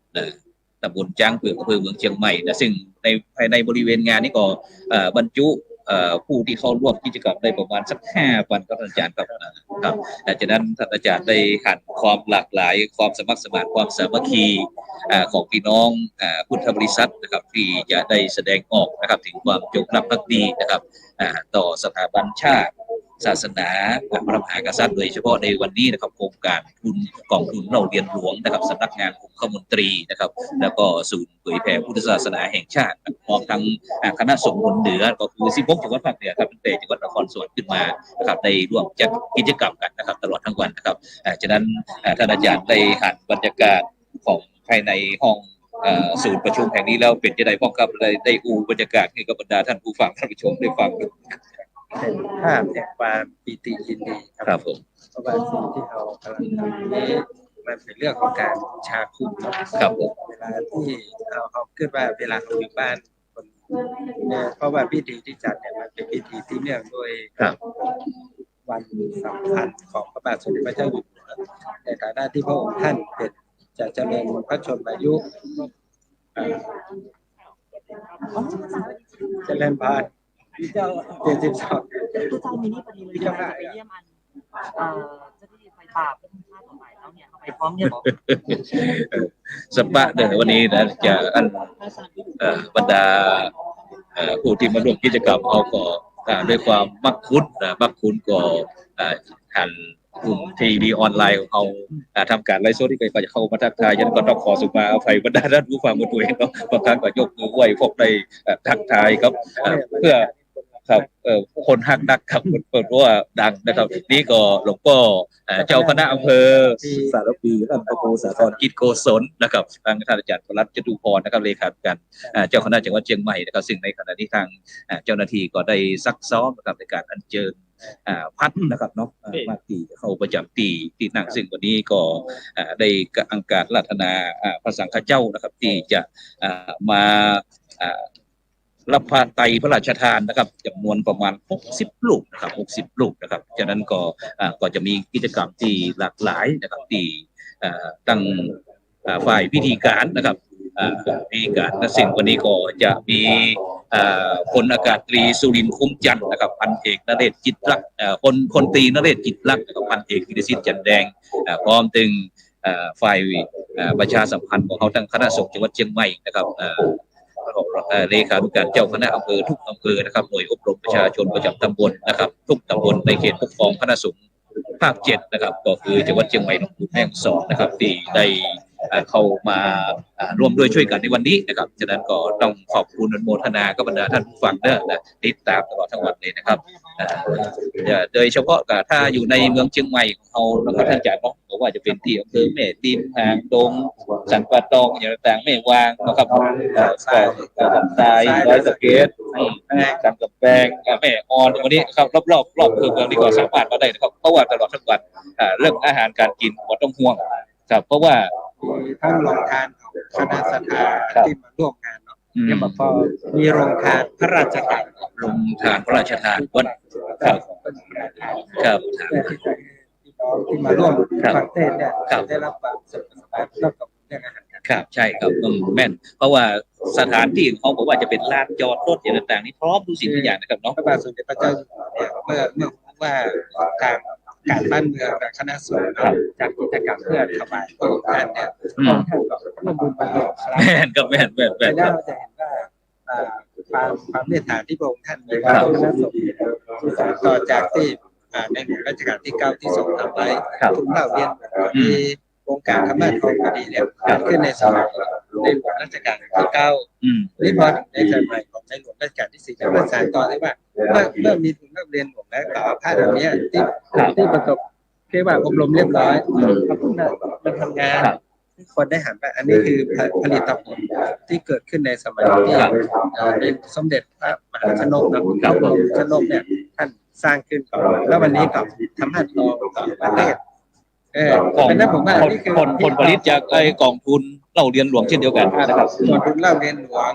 ตำบลจ้างเผือกอำเภอเมืองเชียงใหม่นะซึ่งในภายในบริเวณงานนี้ก็บรรจุ ผู้ที่เข้าร่วมกิจกรรมได้ประมาณสัก5 วันครับท่านอาจารย์ครับครับจากนั้นท่านอาจารย์ได้หันความหลากหลายความสมัครสมานความสามัคคีของพี่น้องพุทธบริษัทนะครับที่จะได้แสดงออกนะครับถึงความจงรักภักดีนะครับต่อสถาบันชาติศาสนาพระมหากษัตริย์โดยเฉพาะในวันนี้นะครับโครงการกองทุนเราเรียนหลวงนะครับสำนักงานองคมนตรีนะครับแล้วก็ศูนย์เผยแผ่พุทธศาสนาแห่งชาติพร้อมทั้งคณะสงฆ์มนเหนือก็คือ16จังหวัดภาคเหนือครับตั้งแต่จังหวัดนครสวรรค์ขึ้นมานะครับได้ร่วมจัดกิจกรรมกันนะครับตลอดทั้งวันนะครับฉะนั้นท่านอาจารย์ได้หันบรรยากาศของภายในห้องศูนย์ประชุมแห่งนี้แล้วเป็นจะได้พ้องครับได้บรรยากาศให้กับบรรดาท่านผู้ฟังท่านผู้ชมได้ฟังเป็นภาพแห่งความปีติยินดีครับผมเพราะว่าสิ่งที่เรากำลังทำนี้มันเป็นเรื่องของการชาคุมครับผมเวลาที่เราคิดว่าเวลาเราอยู่บ้านคนเนี่ยเพราะว่าพิธีที่จัดเนี่ยมันเป็นพิธีที่เนื่องด้วยวันสำคัญของพระบาทสมเด็จพระเจ้าอยู่หัวในฐานะที่พระองค์ท่านเป็นจะเจริญพระชนมายุเจริญพร72คือเจ้ามินิพอดีเลยจะไปเยี่ยมอันจะได้ไฟป่าเพื่อชาติต่อไปแล้วเนี่ยไปพร้อมเนี่ยบอกสปะเดี๋ยววันนี้นะจะบรรดาผู้ที่มาร่วมกิจกรรมเขาก็ด้วยความมักคุ้นก็หันกลุ่มทีวีออนไลน์ของเขาทำการไลฟ์สดที่ก็จะเข้ามาทักทายยันก็ต้องขอสุมาอภัยบรรดาท่านผู้ฟังตัวเองเนาะบางครั้งก็ยกมือไหว้พวกได้ทักทายครับเพื่อครับคนฮักนักครับเปิดว่าดังนะครับนี่ก็หลวงพ่อเจ้าคณะอำเภอสารปีท่านพระครูสาธรกิจโกศลนะครับทางท่านอาจารย์พลัดจตุพรนะครับเลขาธิการเจ้าคณะจังหวัดเชียงใหม่นะครับซึ่งในขณะนี้ทางเจ้าหน้าที่ก็ได้ซักซ้อมนะครับในการอัญเชิญพัดนะครับเนาะมาตีเข้าประจำตีที่นั่งซึ่งวันนี้ก็ได้อังการราธนาพระสังฆเจ้านะครับที่จะมารับผ้าไตรพระราชทานนะครับจำนวนประมาณ60 ลูกนะครับ60 ลูกนะครับจากนั้นก็จะมีกิจกรรมที่หลากหลายนะครับที่ตั้งฝ่ายพิธีการนะครับพิธีการและสิ่งวันนี้ก็จะมีพลอากาศตรีสุรินทร์คุ้มจันทร์นะครับพันเอกนเรศจิตรักษ์พลตรีนเรศจิตรักษ์นะครับพันเอกธีรศิษฐ์จันแดงพร้อมถึงฝ่ายประชาสัมพันธ์ของเขาทั้งคณะสงฆ์จังหวัดเชียงใหม่นะครับเลขาธิการเจ้าคณะอำเภอทุกอำเภอนะครับหน่วยอบรมประชาชนประจำตำบลนะครับทุกตำบลในเขตปกครองคณะสงฆ์ภาค7นะครับก็คือจังหวัดเชียงใหม่หนองบัวแม่ฮ่องสอนนะครับที่ได้เข้ามาร่วมด้วยช่วยกันในวันนี้นะครับฉะนั้นก็ต้องขอบคุณอนุโมทนากับบรรดาท่านผู้ฟังนะติดตามตลอดทั้งวันเลยนะครับโดยเฉพาะถ้าอยู่ในเมืองเชียงใหม่ของเรานะครับท่านอาจารย์บอกว่าจะเป็นที่อำเภอแม่ติมหางดงสันป่าตองอย่างต่างๆแม่วางนะครับทรายร้อยสะเก็ดจำกับแปงแม่ออนวันนี้ครับรอบเมืองนี้ก็สามารถมาได้นะครับเพราะว่าตลอดทั้งวันเรื่องอาหารการกินไม่ต้องห่วงครับเพราะว่าทั้งโรงทานของคณะสถาที่มาร่วมงานเนาะยังพอมีโรงทานพระราชทานโรงทานพระราชทานวันครับที่มาร่วมฟังเทศเนี่ยได้รับความสุขแล้วก็เรื่องอาหารครับใช่ครับแม่นเพราะว่าสถานที่ของเขาบอกว่าจะเป็นลานจอดรถอย่างต่างๆนี่พร้อมทุกสิ่งทุกอย่างนะครับเนาะพระบาทสมเด็จพระเจ้าอยู่หัวเนี่ยเมื่อว่าการบ้านเมืองและคณะสงฆ์จัดกิจกรรมเพื่อถวายพระองค์ท่านเนี่ยท่านก็ร่วมบุญมาตลอดแม่นก็แม่นแล้วเราจะเห็นว่าความเมตตาที่พระองค์ท่านมีต่อคณะสงฆ์ต่อจากที่ในหลวงรัชกาลที่9ที่ทรงทำไว้ทุนเล่าเรียนมีโครงการธรรมะทองคดีเนี่ยเกิดขึ้นในสมัยในหลวงรัชกาลที่9นี่พอในสมัยของในหลวงรัชกาลที่4จะประสานต่อได้ว่าเมื่อมีทุนเล่าเรียนหลวงแล้วต่อผ้าเหล่านี้ที่ประสบเรียกว่าอบรมเรียบร้อยพระพุทธมาทำงานคนได้หันไปอันนี้คือผลิตผลที่เกิดขึ้นในสมัยที่สมเด็จพระมหาชนกนะครับชนกเนี่ยท่านสร้างขึ้นก่อนแล้ววันนี้กับธรรมะทองประเทศเป็นนั้นผมว่านี่คือผลผลิตจากกองทุนเล่าเรียนหลวงเช่นเดียวกันนะครับกองทุนเล่าเรียนหลวง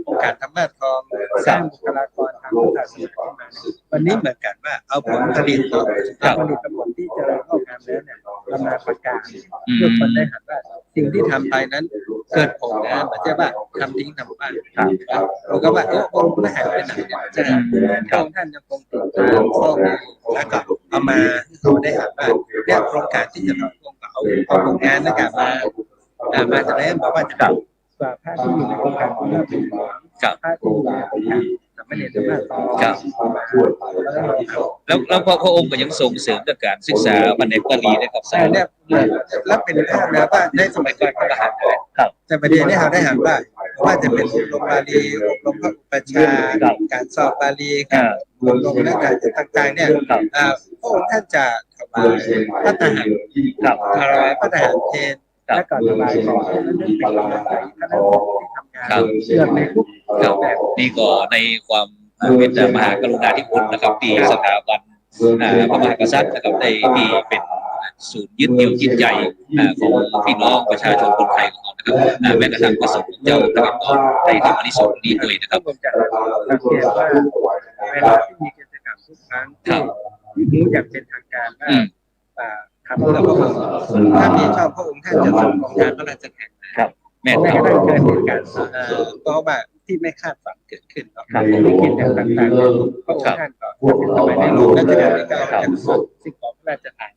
โอกาสธรรมะทองสร้างบุคลากรทางศาสนาขึ้นมาวันนี้เหมือนกันว่าเอาผลผลิตผลที่เจริญงอกงามแล้วเนี่ย เรามาประกาศเพื่อคนได้เห็นว่าสิ่งที่ทำไปนั้นเกิดผลนะไม่ใช่ว่าทำทิ้งทำไปเราก็ว่าองค์พระหายไปไหนเนี่ยใช่ไหมองค์ท่านยังคงติดตามข้อมูลแล้วก็เอามาเขาได้เห็นว่าเนี่ยโครงการที่จะทำเอาผลงานนะครับมาแสดงบอกว่าจะเป็นภาพที่อยู่ในโครงการของเราเป็นภาพที่อยู่ในโครงการแต่ไม่ได้จะมาแล้วพระองค์ก็ยังส่งเสริมด้านการศึกษาแผนกบาลีนะครับ ใช่เนี่ยแล้วเป็นภาพนะว่าในสมัยก่อนเขาหันแต่ประเด็นนี้เราได้หันว่าจะเป็นอบรมบาลีอบรมพระอุปชาการสอบบาลีการอบรมนักการต่างๆเนี่ยพระองค์ท่านจะถวายพระทหารถวายพระทหารเพลและก่อนถวายของนั้นเป็นคณะที่ทำงานเชื่อในทุกแบบนี่ก็ในความเป็นมหากรุณาธิคุณนะครับที่สถาบันพระมหากษัตริย์นะครับได้ที่เป็นศูนย์ยึดเหนี่ยวจิตใจของพี่น้องประชาชนคนไทยของเรานะครับแม้กระทั่งพระสงฆ์เจ้านะครับก็ได้ทำอานิสงส์นี้ด้วยนะครับผมจะสังเกตว่าเวลาที่มีกิจกรรมทุกครั้งที่รู้อย่างเป็นทางการว่าทำเพื่อพระองค์ถ้ามีชอบพระองค์ท่านจะส่งของการพระราชทานแม้กระทั่งเกิดเหตุการณ์เพราะว่าที่ไม่คาดฝันเกิดขึ้นวิกฤตต่างๆพระองค์ท่านก็เป็นสมัยในหลวงรัชกาลที่ 9จะส่งสิ่งของพระราชทาน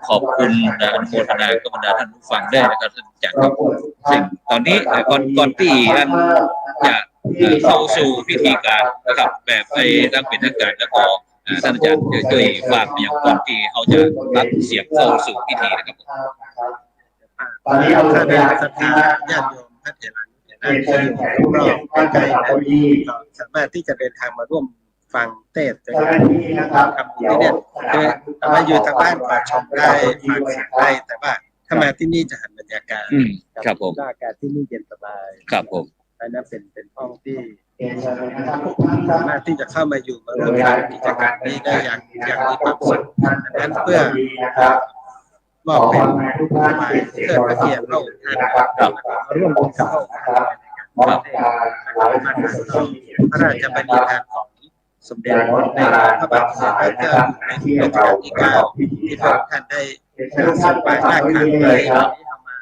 ขอบคุณอนุโมทนากับบรรดาท่านผู้ฟังได้นะครับท่านอาจารย์ครับซึ่งตอนนี้ก่อนที่ท่านจะเข้าสู่พิธีการนะครับแบบไปตั้งเป็นทางการแล้วก็ท่านอาจารย์จะช่วยฝากอย่างก่อนที่เขาจะรับเสียงเข้าสู่พิธีนะครับตอนนี้เราท่านในศรัทธาญาติโยมพระเถรก็ใกล้ๆแล้วก็สามารถที่จะเดินทางมาร่วมฟังเทศน์จะทำที่เนี่ยคือมาอยู่ทางบ้านฝากชมได้ฟังเสียงได้แต่ว่าถ้ามาที่นี่จะหันบรรยากาศครับผมอากาศที่นี่เย็นสบายครับผมอันนั้นเป็นห้องที่สามารถที่จะเข้ามาอยู่มาร่วมทำกิจกรรมนี้ได้อย่างมีความสุขนั้นเพื่อมอบเป็นถวายเทิดพระเกียรติพระองค์ท่านร่วมกับพระองค์ท่านพระราชบัญญัติของสมเด็จในพระบาทสมเด็จพระเจ้าอยู่หัวรัชกาลที่ 9ที่พระองค์ท่านได้ส่งไปหน้าขันเลยเอามา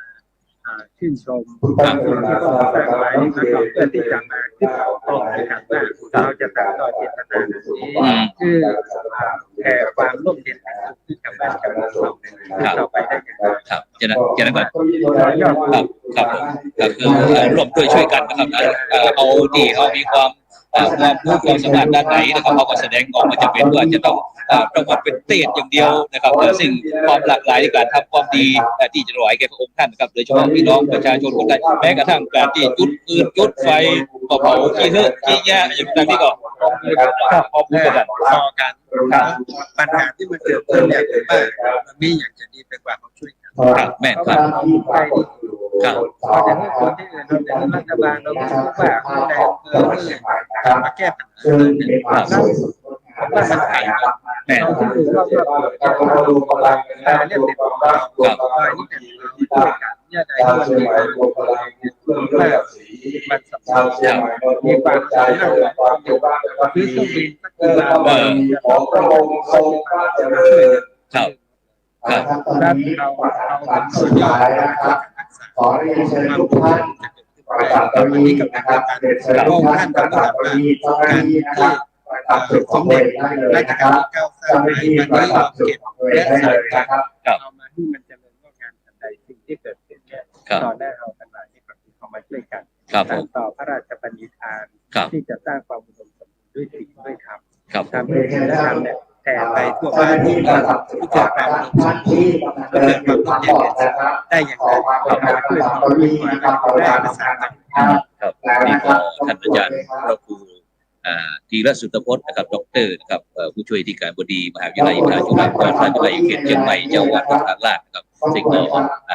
ชื่นชมที่พระองค์สร้างไว้เพื่อที่จะมาขึ้นต่อในการว่าเราจะตั้งต่อเจตนานี้คือแผ่ความร่วมเย็นเป็นสุขที่กับบ้านกับเมืองต่อไปได้อย่างไรครับจะนั้นก็ครับก็คือร่วมด้วยช่วยกันนะครับเอาที่เขามีความรู้ความสามารถด้านไหนนะครับเขาก็แสดงออกมาจะเป็นว่าจะต้องประวัติเป็นเทศอย่างเดียวนะครับซึ่งความหลากหลายในการทำความดีที่จะถวายแก่พระองค์ท่านนะครับโดยเฉพาะพี่น้องประชาชนคนไทยแม้กระทั่งการที่จุดปืนจุดไฟเผาขี้เถอะขี้แย่อย่างต่างที่ก็พร้อมกันต่อกันปัญหาที่มันเกิดขึ้นเนี่ยคือว่ามีอย่างจะดีไปกว่าเขาช่วยกันแม่ครับ ครับ เราจะให้คนที่อื่นเราจะให้รัฐบาลเราไม่รู้ว่าผู้ใดมาแก้ปัญหาแล้วผมว่ามันไกลแม่เราที่อื่นเราก็แต่เรื่องเด็กของเราว่านี่เป็นที่ช่วยกันเนี่ยใดควรมีความรู้ว่ามันสำคัญมีความสำคัญคือต้องมีสักกีฬาจะต้องครับครับ ถ้าเราส่วนใหญ่ขอเรียนเชิญทุกท่านประกาศตอนนี้กับนะครับเด็กเชิญทุกท่านประกาศตอนนี้ตอนนี้นะครับประกาศจุดของเด็กได้เลยนะครับเจ้าหน้าที่ประกาศจุดของเด็กได้เลยนะครับ เอามาให้มันเจริญงอกงามทันใดสิ่งที่เกิดขึ้นเนี่ยต่อหน้าเราทั้งหลายที่เขามาช่วยกันต่อพระราชปณิธานที่จะสร้างความอุดมสมบูรณ์ด้วยศีลด้วยธรรมทำให้ศีลและธรรมเนี่ยแผ่ไปทั่วบ้านที่เราที่จะทำท่านที่ดำเนินความร่วมมือได้อย่างไรเรามาช่วยกันดีกว่าได้ประสานกัน ครับนี่ก็ท่านอาจารย์พระครูธีรสุตพจน์นะครับดรนะครับผู้ช่วยที่การบดีมหาวิทยาลัยจุฬาภรณ์ราชวิทยาลัยเขตเชียงใหม่เจ้าวัดพระธาตุลาดนะครับซึ่งก็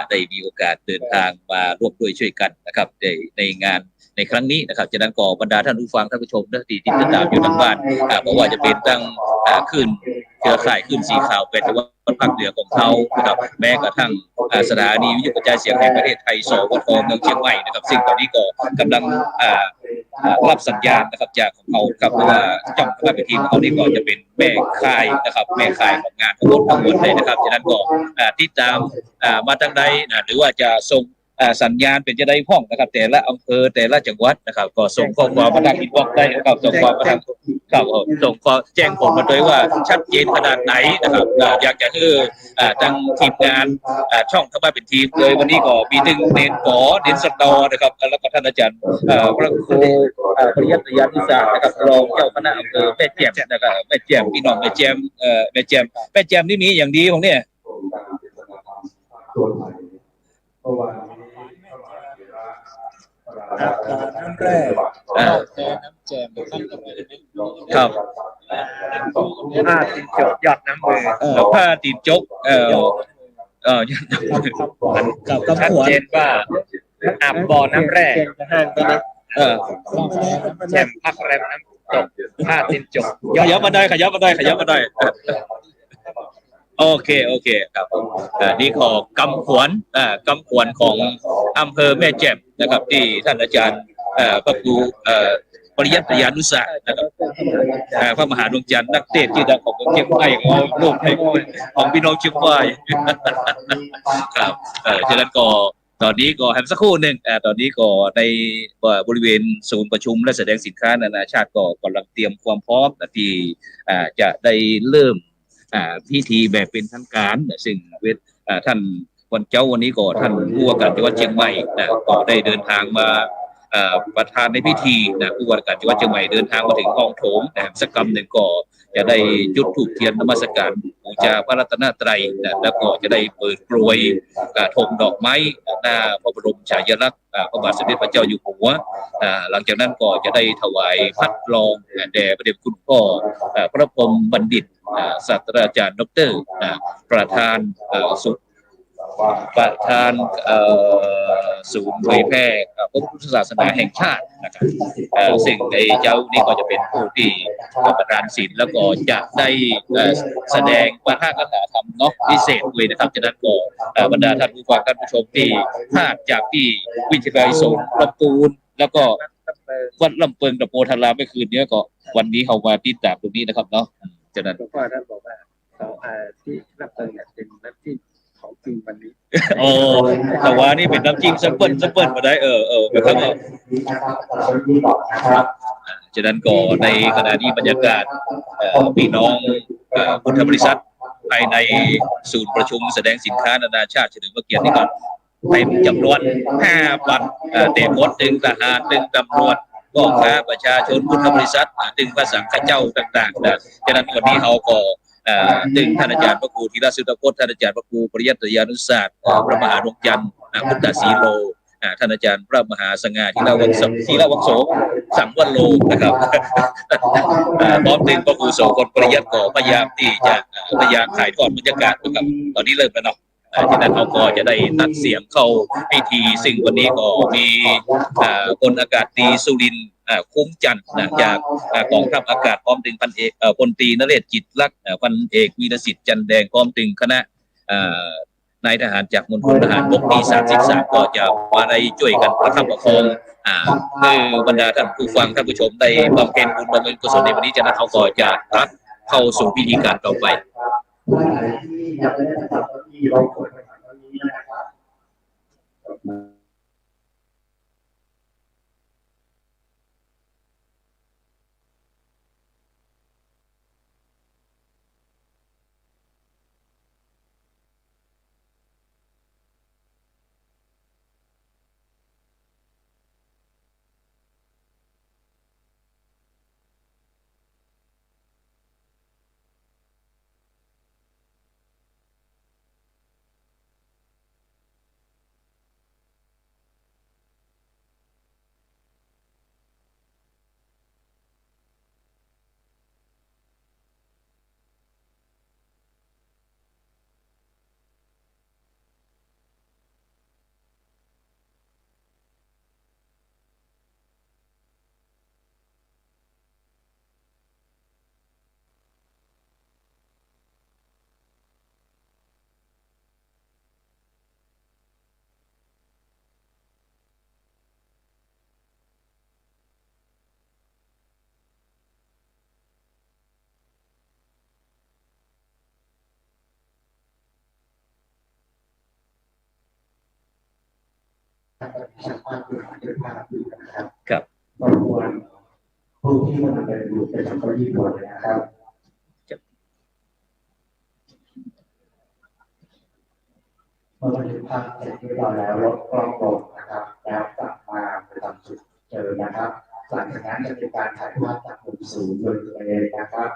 ได้มีโอกาสเดินทางมาร่วมด้วยช่วยกันนะครับในงานในครั้งนี้นะครับฉะนั้นก็บรรดาท่านผู้ฟังท่านผู้ชมที่ติดตามอยู่ทางบ้านบอกว่าจะเป็นตั้งขึ้นเครือข่ายขึ้นสีขาวเป็นแต่ว่าภาคเหนือของเขานะครับแม้กระทั่งสถานีวิทยุกระจายเสียงแห่งประเทศไทยสวทเมืองเชียงใหม่นะครับซึ่งตอนนี้ก็กำลังรับสัญญาณนะครับจากของเขาครับว่าจ้องทำพิธีของเขานี่ก็จะเป็นแม่ค่ายนะครับแม่ค่ายของงานทั้งหมดเลยนะครับฉะนั้นก็ติดตามมาทางใดหรือว่าจะส่งสัญญาณเป็นจะได้ห้องนะครับแต่ละอำเภอแต่ละจังหวัดนะครับก็ส่งข้อความมาทางอินบ็อกซ์ได้นะครับส่งความมาทางครับส่งข้อแจ้งผลมาด้วยว่าชัดเจนขนาดไหนนะครับอยากจะให้ทางทีมงานช่องทั้งบ้านเป็นทีมเลยวันนี้ก็มีถึงเน้นปอเน้นสตอนะครับแล้วก็ท่านอาจารย์พระครูปริยัติยานุศาสตร์นะครับรองเจ้าคณะอำเภอแม่แจ่มนะครับแม่แจ่มพี่น้องแม่แจ่มแม่แจ่มนี่มีอย่างดีของเนี่ยน้ำแร่น้ำแจมครับผ้าตินจกยอดน้ำมือผ้าตินจกชัดเจนว่าอาบบ่อน้ำแร่แจมพักแรมน้ำตกผ้าตินจกขยับมาได้โอเคครับนี่ขอกำขวัญของอำเภอแม่แจ่มนะครับที่ท่านอาจารย์พระครูปริยัติยานุศาสตร์นะครับพระมหาดวงจันทร์นักเทศที่ดังของเชียงใหม่ของโลกของพี่น้องเชียงใหม่ครับฉะนั้นก็ตอนนี้ก็แฮมสักครู่หนึ่งตอนนี้ก็ในบริเวณศูนย์ประชุมและแสดงสินค้านานาชาติก็กำลังเตรียมความพร้อมที่จะได้เริ่มพิธีแบบเป็นทางการซึ่งท่านวันนี้ก็ท่านผู้ว่าการจังหวัดเชียงใหม่ก็ได้เดินทางมาประธานในพิธีผู้ว่าการจังหวัดเชียงใหม่เดินทางมาถึงห้องโถงสักกรรมหนึ่งก็จะได้จุดธูปเทียนนมัสการบูชาพระรัตนตรัยแล้วก็จะได้เปิดกลวยธงดอกไม้หน้าพระบรมฉายาลักษณ์พระบาทสมเด็จพระเจ้าอยู่หัวหลังจากนั้นก็จะได้ถวายพัดลองแด่พระเดชคุณพ่อพระพรหมบัณฑิตศาสตราจารย์ดร.ประธานศูนย์เผยแพร่พระพุทธศาสนาแห่งชาตินะครับซึ่งในเจ้านี่ก็จะเป็นผู้ที่ประธานศีลแล้วก็จะได้แสดงวาทกถาธรรมเนาะพิเศษด้วยนะครับฉะนั้นก็บรรดาท่านผู้ฟังท่านผู้ชมที่พลาดจากที่วิทยาลัยสงฆ์ลำพูนแล้วก็วัดลำเปิงตะโพธารามเมื่อคืนนี้ก็วันนี้เขามาติดตามตรงนี้นะครับเนาะฉะนั้นหลวงพ่อท่านบอกว่าที่ลำเปิงเนี่ยเป็นน้ำจิ้มของจริงวันนี้แต่ว่านี่เป็นน้ำจิ้มซัมเปิลมาได้นะครับฉะนั้นก็ในขณะนี้บรรยากาศพี่น้องพุทธบริษัทภายในศูนย์ประชุมแสดงสินค้านานาชาติเฉลิมพระเกียรตินี่ก็เป็นจำนวน 5,000 แต่หมดถึงทหารถึงตำรวจก็ค้าประชาชนพุทธบริษัทถึงพระสังฆเจ้าต่างๆฉะนั้นวันนี้เขาก็ถึงท่านอาจารย์พระครูธีรสุตพจน์ท่านอาจารย์พระครูปริยัติยานุศาสตร์พระมหาดวงจันทร์พุทธศรีโลท่านอาจารย์พระมหาสง่าธีรวังโสสังวโรนะครับพร้อมถึงพระครูโสพลปริยัติก็พยายามที่จะพยายามถ่ายทอดบรรยากาศนะครับตอนนี้เริ่มแล้วเนาะ ฉะนั้นเขาก็จะได้ตัดเสียงเข้าพิธีซึ่งวันนี้ก็มีพลอากาศตรีสุรินทร์คุ้มจันทร์จากกองทัพอากาศพร้อมถึงพันเอกพลตรีนเรศจิตลักษณ์พันเอกวีรสิทธิ์จันแดงพร้อมถึงคณะนายทหารจากมณฑลทหารบกที่33ก็จะมาได้ช่วยกันประคับประคองคือบรรดาท่านผู้ฟังท่านผู้ชมได้บำเพ็ญบุญบำเพ็ญกุศลในวันนี้จากนั้นเขาก็จะตัดเข้าสู่พิธีการต่อไปท่านไหนที่ยังไม่ได้ประจำที่เราควรไปทำตรงนี้นะครับครับผู้ที่มันเป็นอยู่ในสังคมญี่ปุ่นนะครับเมื่อบันทึกภาพเสร็จเรียบร้อยแล้วลดกล้องลงนะครับแล้วกลับมาประจำจุดเจอนะครับหลังจากนั้นจะเป็นการถ่ายภาพจากมุมสูงโดยตัวเองนะครับ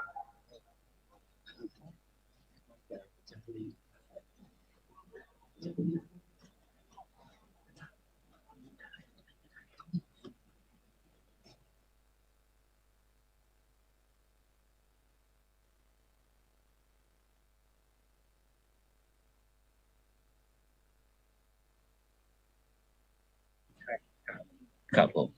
ครับผม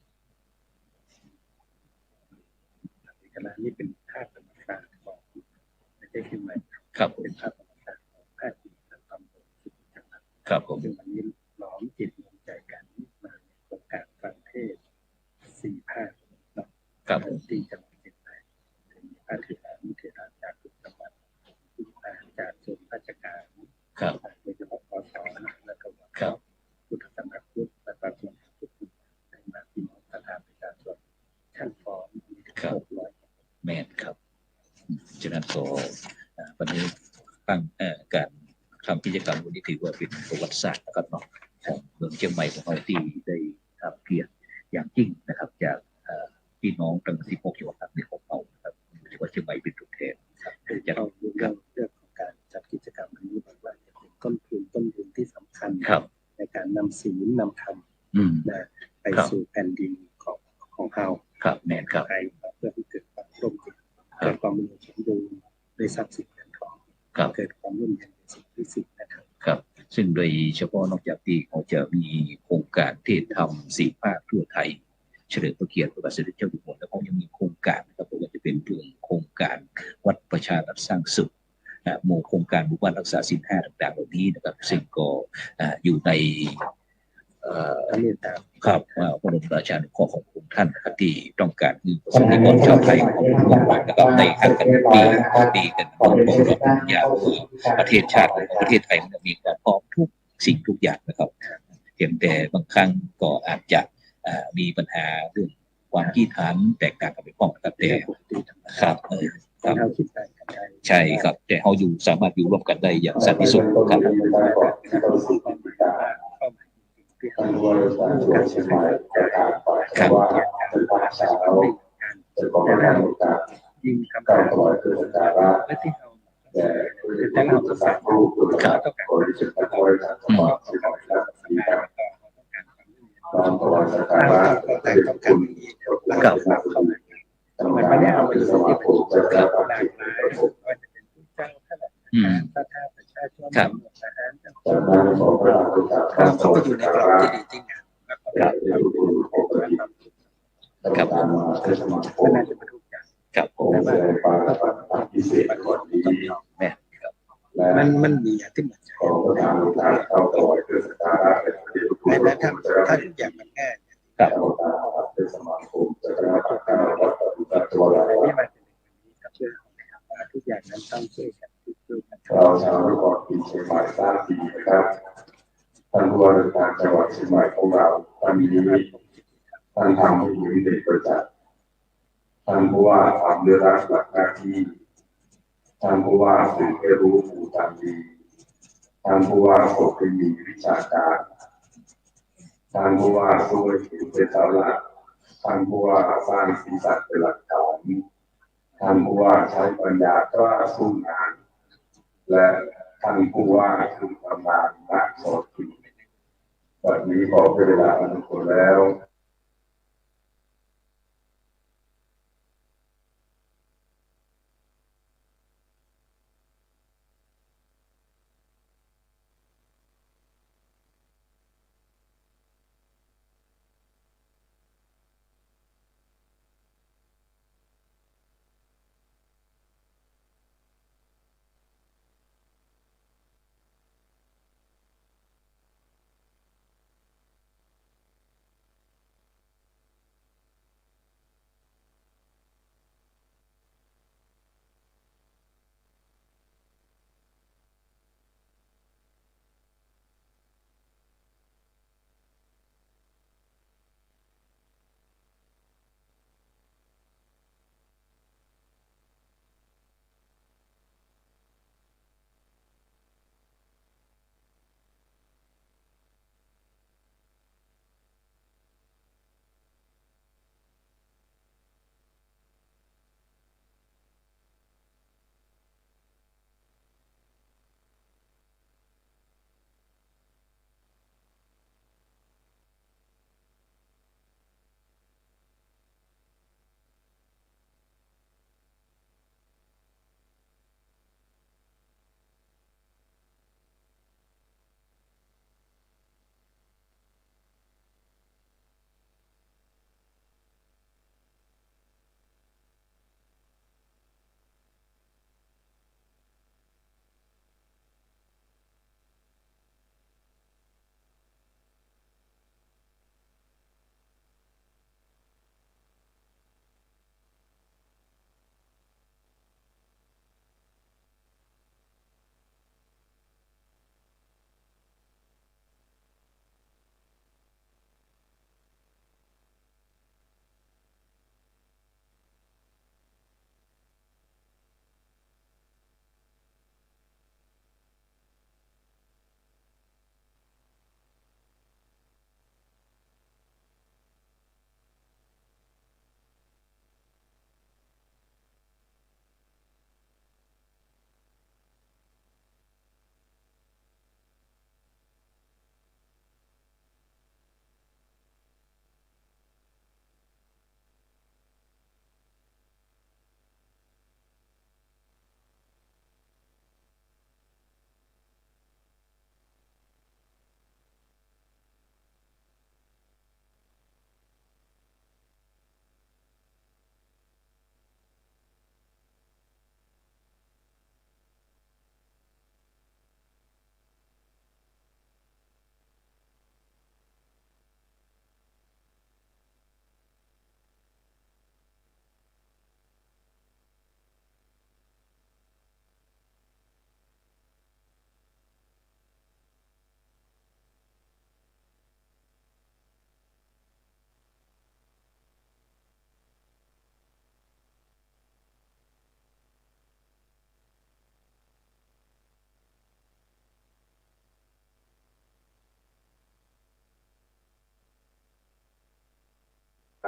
ขณะนี้เป็นภาพธรรมชาติของไม่ใช่ขึ้นมาครับเป็นภาพธรรมชาติของแพทย์และตำรวจจังหวัดครับผมซึ่งวันนี้หลอมจิตรวมใจกันมาโครงการฟังเทศ4 ภาคครับที่จังหวัดเชียงรายถึงภาคเทศนิเทศจากทุกจังหวัดจากส่วนราชการครับโดยเฉพาะปสและก็ครับพุทธสำนักพุทธและประชาชนทุกกลุ่มในมาที่มองสถานประชาชนชั้นฟ้อง600แม่นครับฉะนั้นก็วันนี้ตั้งการทำกิจกรรมวันนี้ถือว่าเป็นประวัติศาสตร์นะครับเนาะของเมืองเชียงใหม่ของเราที่ได้ทำเกียรติอย่างยิ่งนะครับจากพี่น้องทั้ง16จังหวัดในของเราครับจังหวัดเชียงใหม่เป็นตัวแทนจะเอาเรื่องของการจัดกิจกรรมนี้บอกว่าจะเป็นต้นทุนที่สำคัญในการนำศีลนำธรรมไปสู่แผ่นดินของเราครับแม่นครับเพื่อให้เกิดความร่วมมือเกิดความร่วมมือดูในทรัพย์สินเงินทองเกิดความร่วมมือในสิ่งที่สิ่งนะครับครับซึ่งโดยเฉพาะนอกจากที่เขาจะมีโครงการเทศธรรม4 ภาคทั่วไทยเฉลิมพระเกียรติพระบาทสมเด็จเจ้าอยู่หัวแล้วเขายังมีโครงการนะครับว่าจะเป็นเรื่องโครงการวัดประชารัฐสร้างสุขโครงการหมู่บ้านรักษาศีล5ต่างๆเหล่านี้นะครับซึ่งก็อยู่ในครับพระบรมราชานุเคราะห์ของพระองค์ท่านนะครับที่ต้องการมีประสบนิกรชาวไทยของพระองค์นะครับในทางการดีกันของเราอย่างประเทศชาติของประเทศไทยมันมีการพร้อมทุกสิ่งทุกอย่างนะครับเพียงแต่บางครั้งก็อาจจะมีปัญหาเรื่องความขี้ฐานแตกต่างกันไปบ้างนะครับแต่ครับใช่ครับแต่เขาอยู่สามารถอยู่ร่วมกันได้อย่างสันติสุขครับครับยิ่งคำถามและที่เราแต่เราภาษาต้องการต้องการวันนี้เอาไปสู่ที่เป็นหลากหลายว่าจะเป็นผู้เจ้าท่านพระธาตุประชาชนทหารทั้งค จากนั้นขอพระราชทาน เขาก็อยู่ในกรอบที่ดีที่งามแล้วก็ ครับผม ก็น่าจะมาทุกอย่าง ครับผม แต่ว่า พิเศษก่อนนี้ แม่ครับ มันมีอย่างที่เหมือนกัน ขอประทานโอกาสเข้าต่อเพื่อสักการะเป็นพระเดชพระคุณ และถ้าทุกอย่างมันง่าย ครับ เป็นสมาคมจักรพรรดิวัดปฏิบัติตัวเรา ที่มาถึงวันนี้กับเชื่อทุกอย่างนั้นต้องช่วยกันช่วยกัน เราชาวนครศรีเชียงใหม่ทราบดีนะครับท่านผู้ว่าราชการจังหวัดเชียงใหม่ของเราท่านนี้ท่านทำให้เห็นเด็กประจักษ์ท่านผู้ว่าทำด้วยรักหลักหน้าที่ท่านผู้ว่าสืบให้รู้ผู้ทำดีท่านผู้ว่าฝึกให้มีวิชาการท่านผู้ว่าช่วยเห็นเป็นเสาหลักท่านผู้ว่าสร้างสีสันเป็นหลักฐานท่านผู้ว่าใช้ปัญญากล้าสู้งานและท่านผู้ว่าคือทำงานหนักสดจริงวันนี้ขอเวลาอันควรแล้ว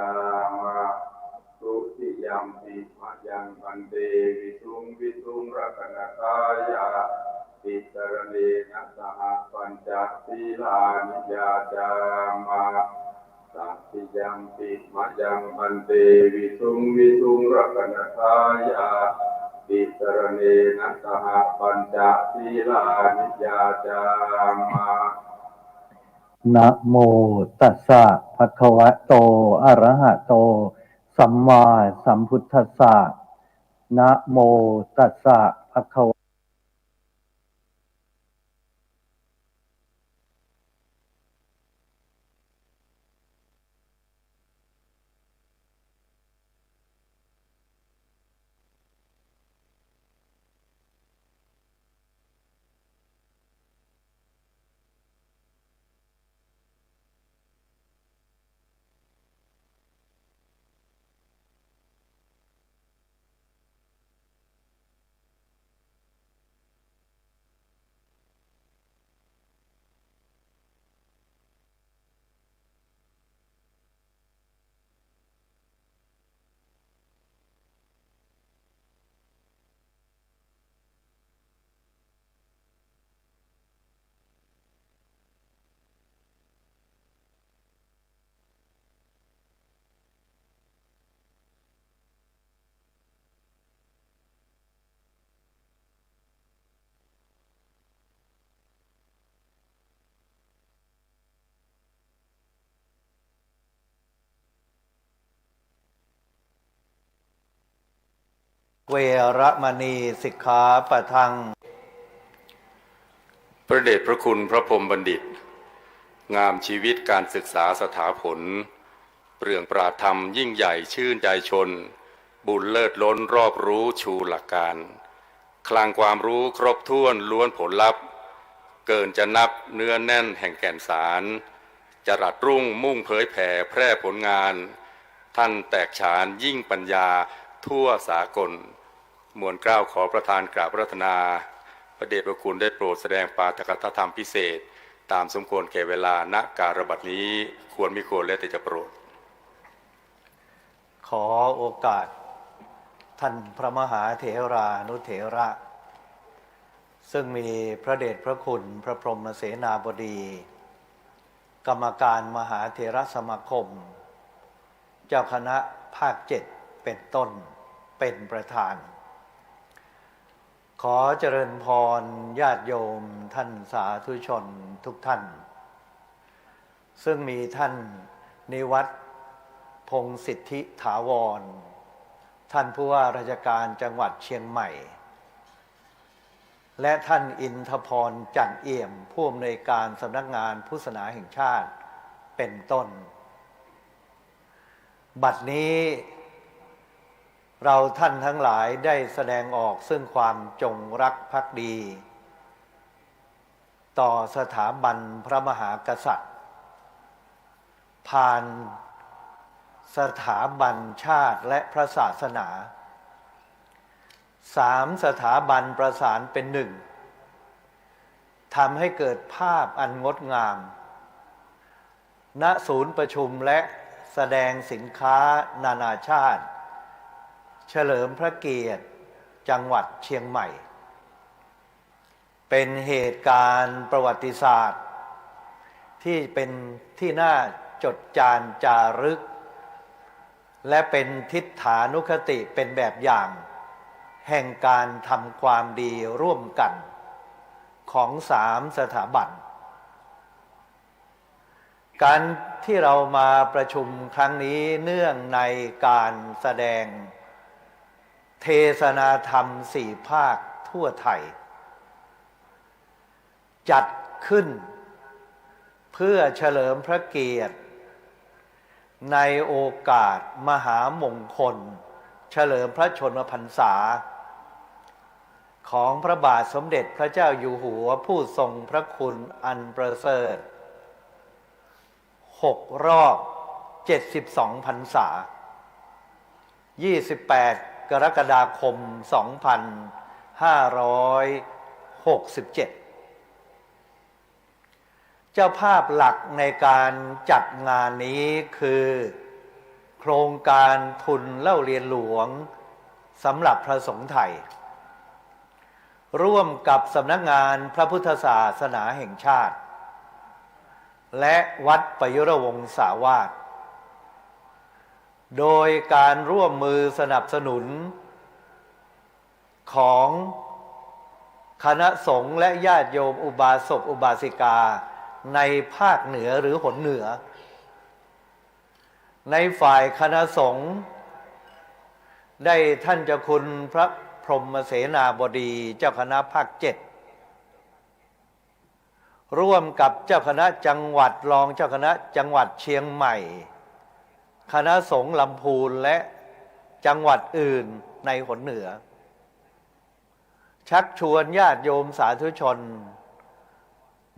กามาสุติยัมปิมะยังพันเตวิสุงวิสุงรักนัตายาติสรเนนะสหปัญจศีลานิยาจามาสัพพิยัมปิมะยังพันเตวิสุงวิสุงรักนัตายาติ ติสรเนนะสหปัญจศีลานิยาจามะ นะโมตัสสะภะคะวะโตอะระหะโตสัมมาสัมพุทธัสสะนะโมตัสสะภะคะวะเวรมณีสิกขาปะทัง พระเดชพระคุณพระพรหมบัณฑิตงามชีวิตการศึกษาสถาผลเปลืองปราดธรรมยิ่งใหญ่ชื่นใจชนบุญเลิศล้นรอบรู้ชูหลักการคลังความรู้ครบถ้วนล้วนผลลัพธ์เกินจะนับเนื้อแน่นแห่งแก่นสารจรัสรุ่งมุ่งเผยแผ่แพร่ผลงานท่านแตกฉานยิ่งปัญญาทั่วสากลมวลเกล้าขอประทานกราบพระรัตนาพระเดชพระคุณได้โปรดแสดงปาฐกถธรรมพิเศษตามสมควรแก่เวลาณการบัดนี้ควรมิควรและแต่จะโปรดขอโอกาสท่านพระมหาเถรานุเถระซึ่งมีพระเดชพระคุณพระพรหมเสนาบดีกรรมการมหาเถรสมาคมเจ้าคณะภาค7เป็นต้นเป็นประธานขอเจริญพรญาติโยมท่านสาธุชนทุกท่านซึ่งมีท่านนิวัฒน์พงษ์สิทธิถาวรท่านผู้ว่าราชการจังหวัดเชียงใหม่และท่านอินทพรจันเอี่ยมผู้อำนวยการสำนักงานพุทธศาสนาแห่งชาติเป็นต้นบัดนี้เราท่านทั้งหลายได้แสดงออกซึ่งความจงรักภักดีต่อสถาบันพระมหากษัตริย์ผ่านสถาบันชาติและพระศาสนา3สถาบันประสานเป็นหนึ่งทำให้เกิดภาพอันงดงามณศูนย์ประชุมและแสดงสินค้านานาชาติเฉลิมพระเกียรติจังหวัดเชียงใหม่เป็นเหตุการณ์ประวัติศาสตร์ที่เป็นที่น่าจดจารึกและเป็นทิฏฐานุคติเป็นแบบอย่างแห่งการทำความดีร่วมกันของ3สถาบันการที่เรามาประชุมครั้งนี้เนื่องในการแสดงเทศนาธรรม4ภาคทั่วไทยจัดขึ้นเพื่อเฉลิมพระเกียรติในโอกาสมหามงคลเฉลิมพระชนมพรรษาของพระบาทสมเด็จพระเจ้าอยู่หัวผู้ทรงพระคุณอันประเสริฐ6 รอบ72 พรรษา28 กรกฎาคม 2567เจ้าภาพหลักในการจัดงานนี้คือโครงการทุนเล่าเรียนหลวงสำหรับพระสงฆ์ไทยร่วมกับสำนักงานพระพุทธศาสนาแห่งชาติและวัดประยุรวงศาวาสโดยการร่วมมือสนับสนุน ของคณะสงฆ์และญาติโยมอุบาสกอุบาสิกาในภาคเหนือหรือหนเหนือในฝ่ายคณะสงฆ์ได้ท่านเจ้าคุณพระพรหมเสนาบดีเจ้าคณะภาค7ร่วมกับเจ้าคณะจังหวัดรองเจ้าคณะจังหวัดเชียงใหม่คณะสงฆ์ลำพูนและจังหวัดอื่นในหนเหนือชักชวนญาติโยมสาธุชน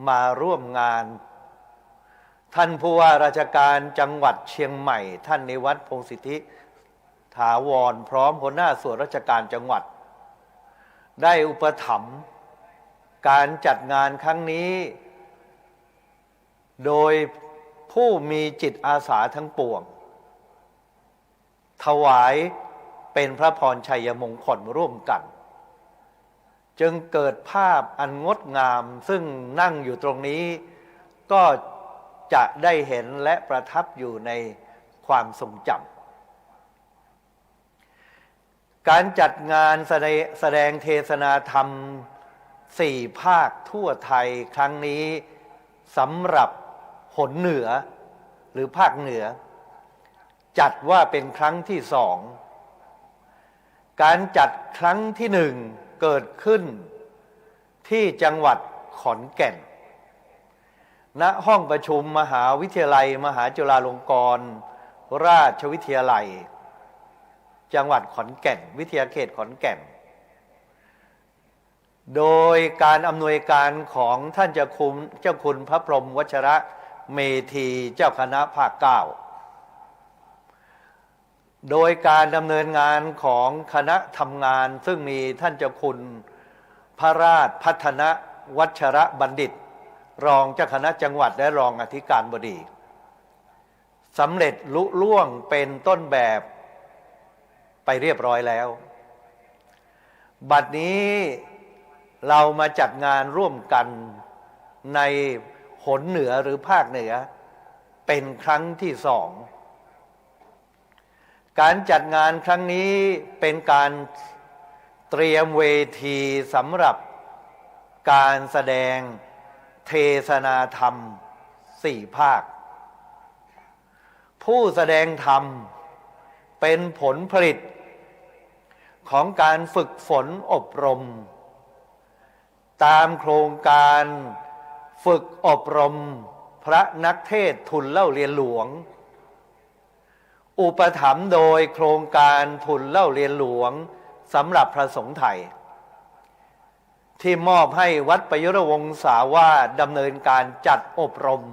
มาร่วมงานท่านผู้ว่าราชการจังหวัดเชียงใหม่ท่านนิวัฒน์พงษ์สิทธิถาวรพร้อมหัวหน้าส่วนราชการจังหวัดได้อุปถัมภ์การจัดงานครั้งนี้โดยผู้มีจิตอาสาทั้งปวงถวายเป็นพระพรชัยมงคลร่วมกันจึงเกิดภาพอันงดงามซึ่งนั่งอยู่ตรงนี้ก็จะได้เห็นและประทับอยู่ในความทรงจำการจัดงานแสดงเทศนาธรรม4 ภาคทั่วไทยครั้งนี้สำหรับหนเหนือหรือภาคเหนือจัดว่าเป็นครั้งที่2การจัดครั้งที่1เกิดขึ้นที่จังหวัดขอนแก่นณห้องประชุมมหาวิทยาลัยมหาจุฬาลงกรณราชวิทยาลัยจังหวัดขอนแก่นวิทยาเขตขอนแก่นโดยการอำนวยการของท่านเจ้าคุณพระพรหมวชระเมธีเจ้าคณะภาค9โดยการดำเนินงานของคณะทำงานซึ่งมีท่านเจ้าคุณพระราชพัฒนวัชระบัณฑิตรองเจ้าคณะจังหวัดและรองอธิการบดีสำเร็จลุล่วงเป็นต้นแบบไปเรียบร้อยแล้วบัดนี้เรามาจัดงานร่วมกันในหนเหนือหรือภาคเหนือเป็นครั้งที่2การจัดงานครั้งนี้เป็นการเตรียมเวทีสำหรับการแสดงเทศนาธรรม4 ภาคผู้แสดงธรรมเป็นผลผลิตของการฝึกฝนอบรมตามโครงการฝึกอบรมพระนักเทศน์ทุนเล่าเรียนหลวงอุปถัมภ์โดยโครงการทุนเล่าเรียนหลวงสำหรับพระสงฆ์ไทยที่มอบให้วัดประยุรวงศาวาสดำเนินการจัดอบรม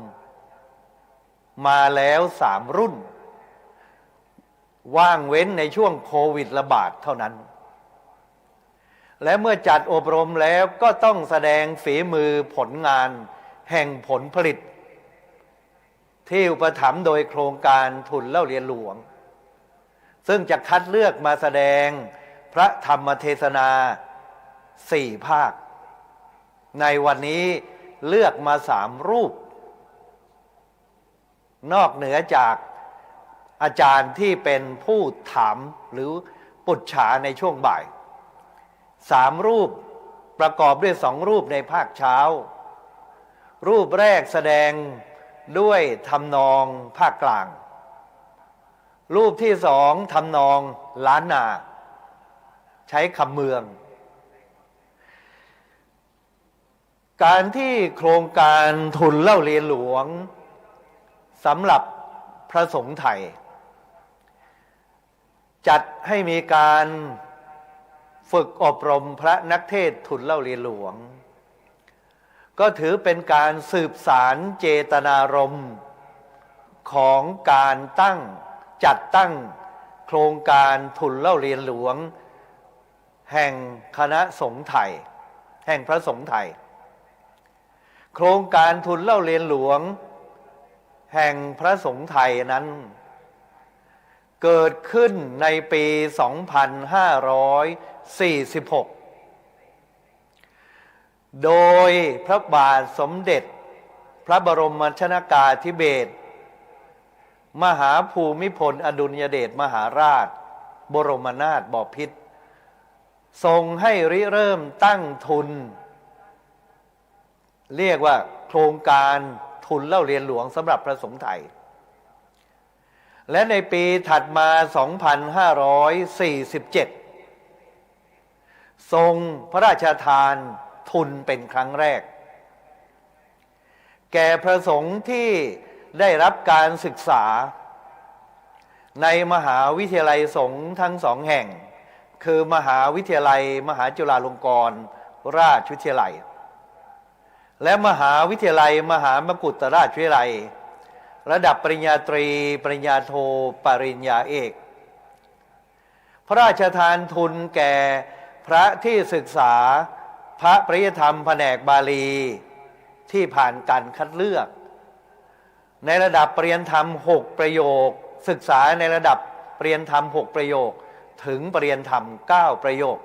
มาแล้ว3 รุ่นว่างเว้นในช่วงโควิดระบาดเท่านั้นและเมื่อจัดอบรมแล้วก็ต้องแสดงฝีมือผลงานแห่งผลผลิตที่อุปถัมภ์โดยโครงการทุนเล่าเรียนหลวงซึ่งจะคัดเลือกมาแสดงพระธรรมเทศนา4 ภาคในวันนี้เลือกมา3 รูปนอกเหนือจากอาจารย์ที่เป็นผู้ถามหรือปุจฉาในช่วงบ่าย3 รูปประกอบด้วย2 รูปในภาคเช้ารูปแรกแสดงด้วยทำนองภาคกลางรูปที่2ทำนองล้านนาใช้คำเมืองการที่โครงการทุนเล่าเรียนหลวงสำหรับพระสงฆ์ไทยจัดให้มีการฝึกอบรมพระนักเทศน์ทุนเล่าเรียนหลวงก็ถือเป็นการสืบสารเจตนารมณ์ของการจัดตั้งโครงการทุนเล่าเรียนหลวงแห่งคณะสงฆ์ไทยแห่งพระสงฆ์ไทยโครงการทุนเล่าเรียนหลวงแห่งพระสงฆ์ไทยนั้นเกิดขึ้นในปี 2546 โดยพระบาทสมเด็จพระบรมชนกาธิเบศรมหาภูมิพลอดุลยเดชมหาราชบรมนาถบพิตร ทรงให้ริเริ่มตั้งทุนเรียกว่าโครงการทุนเล่าเรียนหลวงสำหรับพระสงฆ์ไทยและในปีถัดมา 2547 ทรงพระราชทานทุนเป็นครั้งแรกแก่พระสงฆ์ที่ได้รับการศึกษาในมหาวิทยาลัยสงฆ์ทั้งสองแห่งคือมหาวิทยาลัยมหาจุฬาลงกรณราชวิทยาลัยและมหาวิทยาลัยมหามกุฏราชวิทยาลัยระดับปริญญาตรีปริญญาโทปริญญาเอกพระราชทานทุนแก่พระที่ศึกษาพระปริยธรรมแผนกบาลีที่ผ่านการคัดเลือกในระดับปริญญาธรรม6ประโยคศึกษาในระดับปริญญาธรรม6ประโยคถึงปริญญาธรรม9ประโยค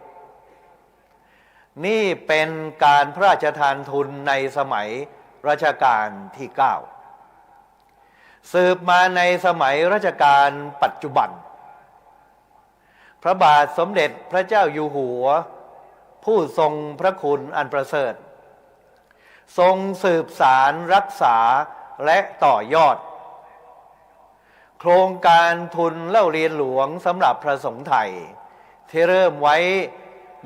นี่เป็นการพระราชทานทุนในสมัยรัชกาลที่9สืบมาในสมัยรัชกาลปัจจุบันพระบาทสมเด็จพระเจ้าอยู่หัวผู้ทรงพระคุณอันประเสริฐทรงสืบสารรักษาและต่อยอดโครงการทุนเล่าเรียนหลวงสำหรับพระสงฆ์ไทยที่เริ่มไว้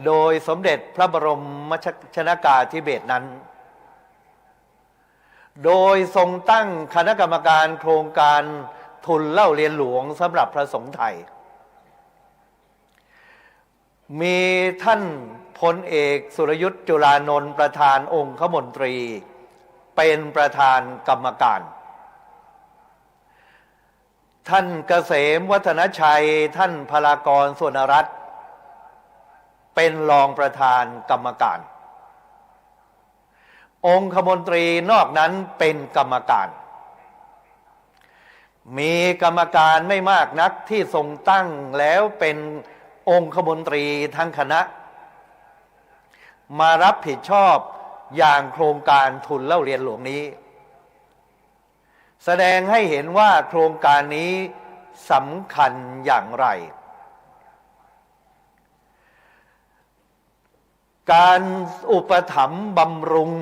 โดยสมเด็จพระบรมชนกาธิเบศรนั้นโดยทรงตั้งคณะกรรมการโครงการทุนเล่าเรียนหลวงสำหรับพระสงฆ์ไทยมีท่านพลเอกสุรยุทธ์จุลานนท์ประธานองคมนตรีเป็นประธานกรรมการท่านเกษมวัฒนชัยท่านพลากรสุนรัตน์เป็นรองประธานกรรมการองคมนตรีนอกนั้นเป็นกรรมการมีกรรมการไม่มากนักที่ทรงตั้งแล้วเป็นองคมนตรีทั้งคณะมารับผิดชอบอย่างโครงการทุนเล่าเรียนหลวงนี้แสดงให้เห็นว่าโครงการนี้สำคัญอย่างไรการอุปถัมภ์บำรุง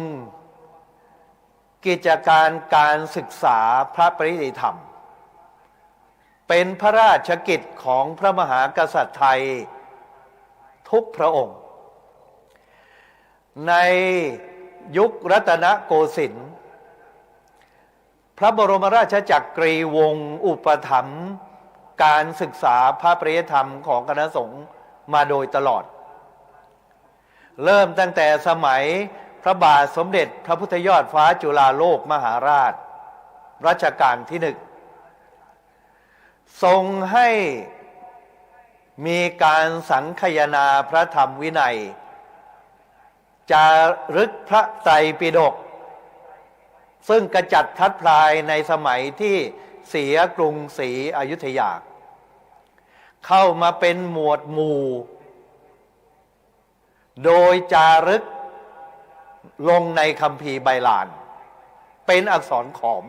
กิจการการศึกษาพระปริยธรรมเป็นพระราชกิจของพระมหากษัตริย์ไทยทุกพระองค์ในยุครัตนโกสินทร์พระบรมราชจักรีวงศ์อุปถัมภ์การศึกษาพระปริยธรรมของคณะสงฆ์มาโดยตลอดเริ่มตั้งแต่สมัยพระบาทสมเด็จพระพุทธยอดฟ้าจุฬาโลกมหาราชรัชกาลที่1ทรงให้มีการสังคายนาพระธรรมวินัยจารึกพระไตรปิฎกซึ่งกระจัดทัดพลายในสมัยที่เสียกรุงศรีอยุธยาเข้ามาเป็นหมวดหมู่โดยจารึกลงในคัมภีร์ไบลานเป็นอักษรขอม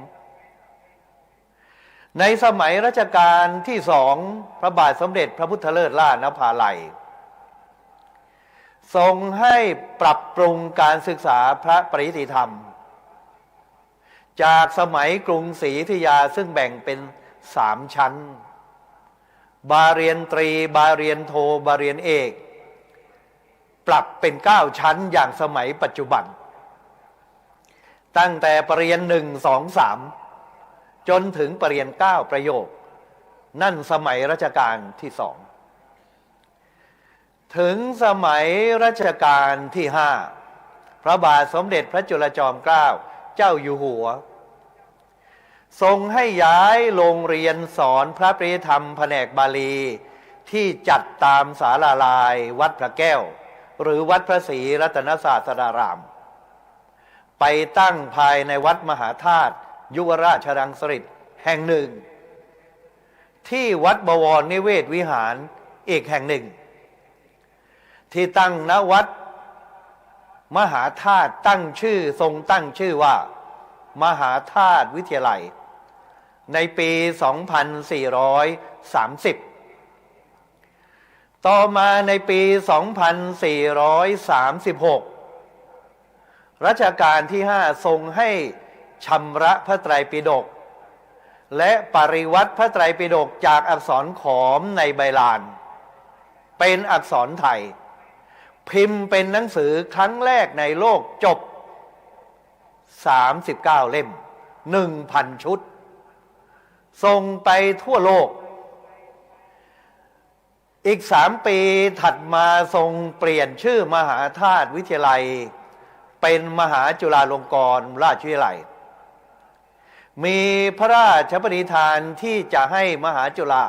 ในสมัยรัชกาลที่2พระบาทสมเด็จพระพุทธเลิศล่านภาลัยทรงให้ปรับปรุงการศึกษาพระปริยธรรมจากสมัยกรุงศรีอยุธยาซึ่งแบ่งเป็น3ชั้นบาเรียนตรีบาเรียนโทบาเรียนเอกปรับเป็น9ชั้นอย่างสมัยปัจจุบันตั้งแต่ปริญญา1 2 3จนถึงปริญญา9ประโยคนั่นสมัยรัชกาลที่2ถึงสมัยรัชกาลที่5พระบาทสมเด็จพระจุลจอมเกล้าเจ้าอยู่หัวทรงให้ย้ายโรงเรียนสอนพระปริยธรรมแผนกบาลีที่จัดตามศาลาลายวัดพระแก้วหรือวัดพระศรีรัตนศาสดารามไปตั้งภายในวัดมหาธาตุยุวราชรังสฤษฎ์แห่งหนึ่งที่วัดบวรนิเวศวิหารอีกแห่งหนึ่งที่ตั้งณวัดมหาธาตุทรงตั้งชื่อว่ามหาธาตุวิทยาลัยในปี 2430 ต่อมาในปี 2436 รัชกาลที่ 5 ทรงให้ชำระพระไตรปิฎกและปริวัติพระไตรปิฎกจากอักษรขอมในใบลานเป็นอักษรไทยพิมพ์เป็นหนังสือครั้งแรกในโลกจบ39 เล่ม 1,000 ชุดส่งไปทั่วโลกอีก3 ปีถัดมาทรงเปลี่ยนชื่อมหาธาตุวิทยาลัยเป็นมหาจุฬาลงกรณราชวิทยาลัยมีพระราชปณิธานที่จะให้มหาจุฬา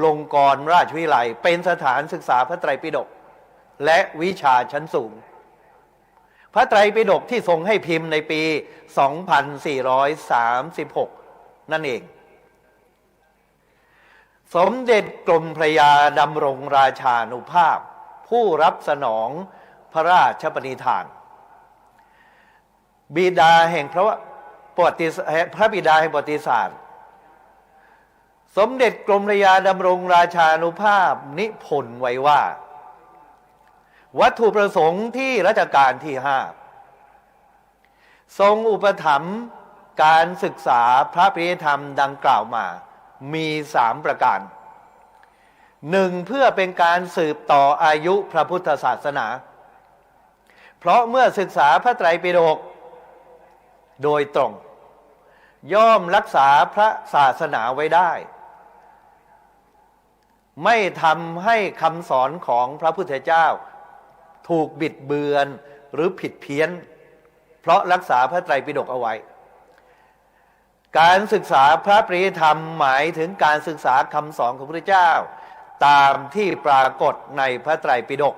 ลงกรณราชวิทยาลัยเป็นสถานศึกษาพระไตรปิฎกและวิชาชั้นสูงพระไตรปิฎกที่ทรงให้พิมพ์ในปี 2436 นั่นเองสมเด็จกรมพระยาดำรงราชานุภาพผู้รับสนองพระราชปณิธานบิดาแห่งพระบิดาแห่งประวัติศาสตร์สมเด็จกรมพระยาดำรงราชานุภาพนิพนธ์ไว้ว่าวัตถุประสงค์ที่รัชกาลที่ 5ทรงอุปถัมภ์การศึกษาพระปริยธรรมดังกล่าวมามี3 ประการ 1. เพื่อเป็นการสืบต่ออายุพระพุทธศาสนาเพราะเมื่อศึกษาพระไตรปิฎกโดยตรงย่อมรักษาพระศาสนาไว้ได้ไม่ทำให้คำสอนของพระพุทธเจ้าถูกบิดเบือนหรือผิดเพี้ยนเพราะรักษาพระไตรปิฎกเอาไว้การศึกษาพระปริยธรรมหมายถึงการศึกษาคำสอนของพระพุทธเจ้าตามที่ปรากฏในพระไตรปิฎก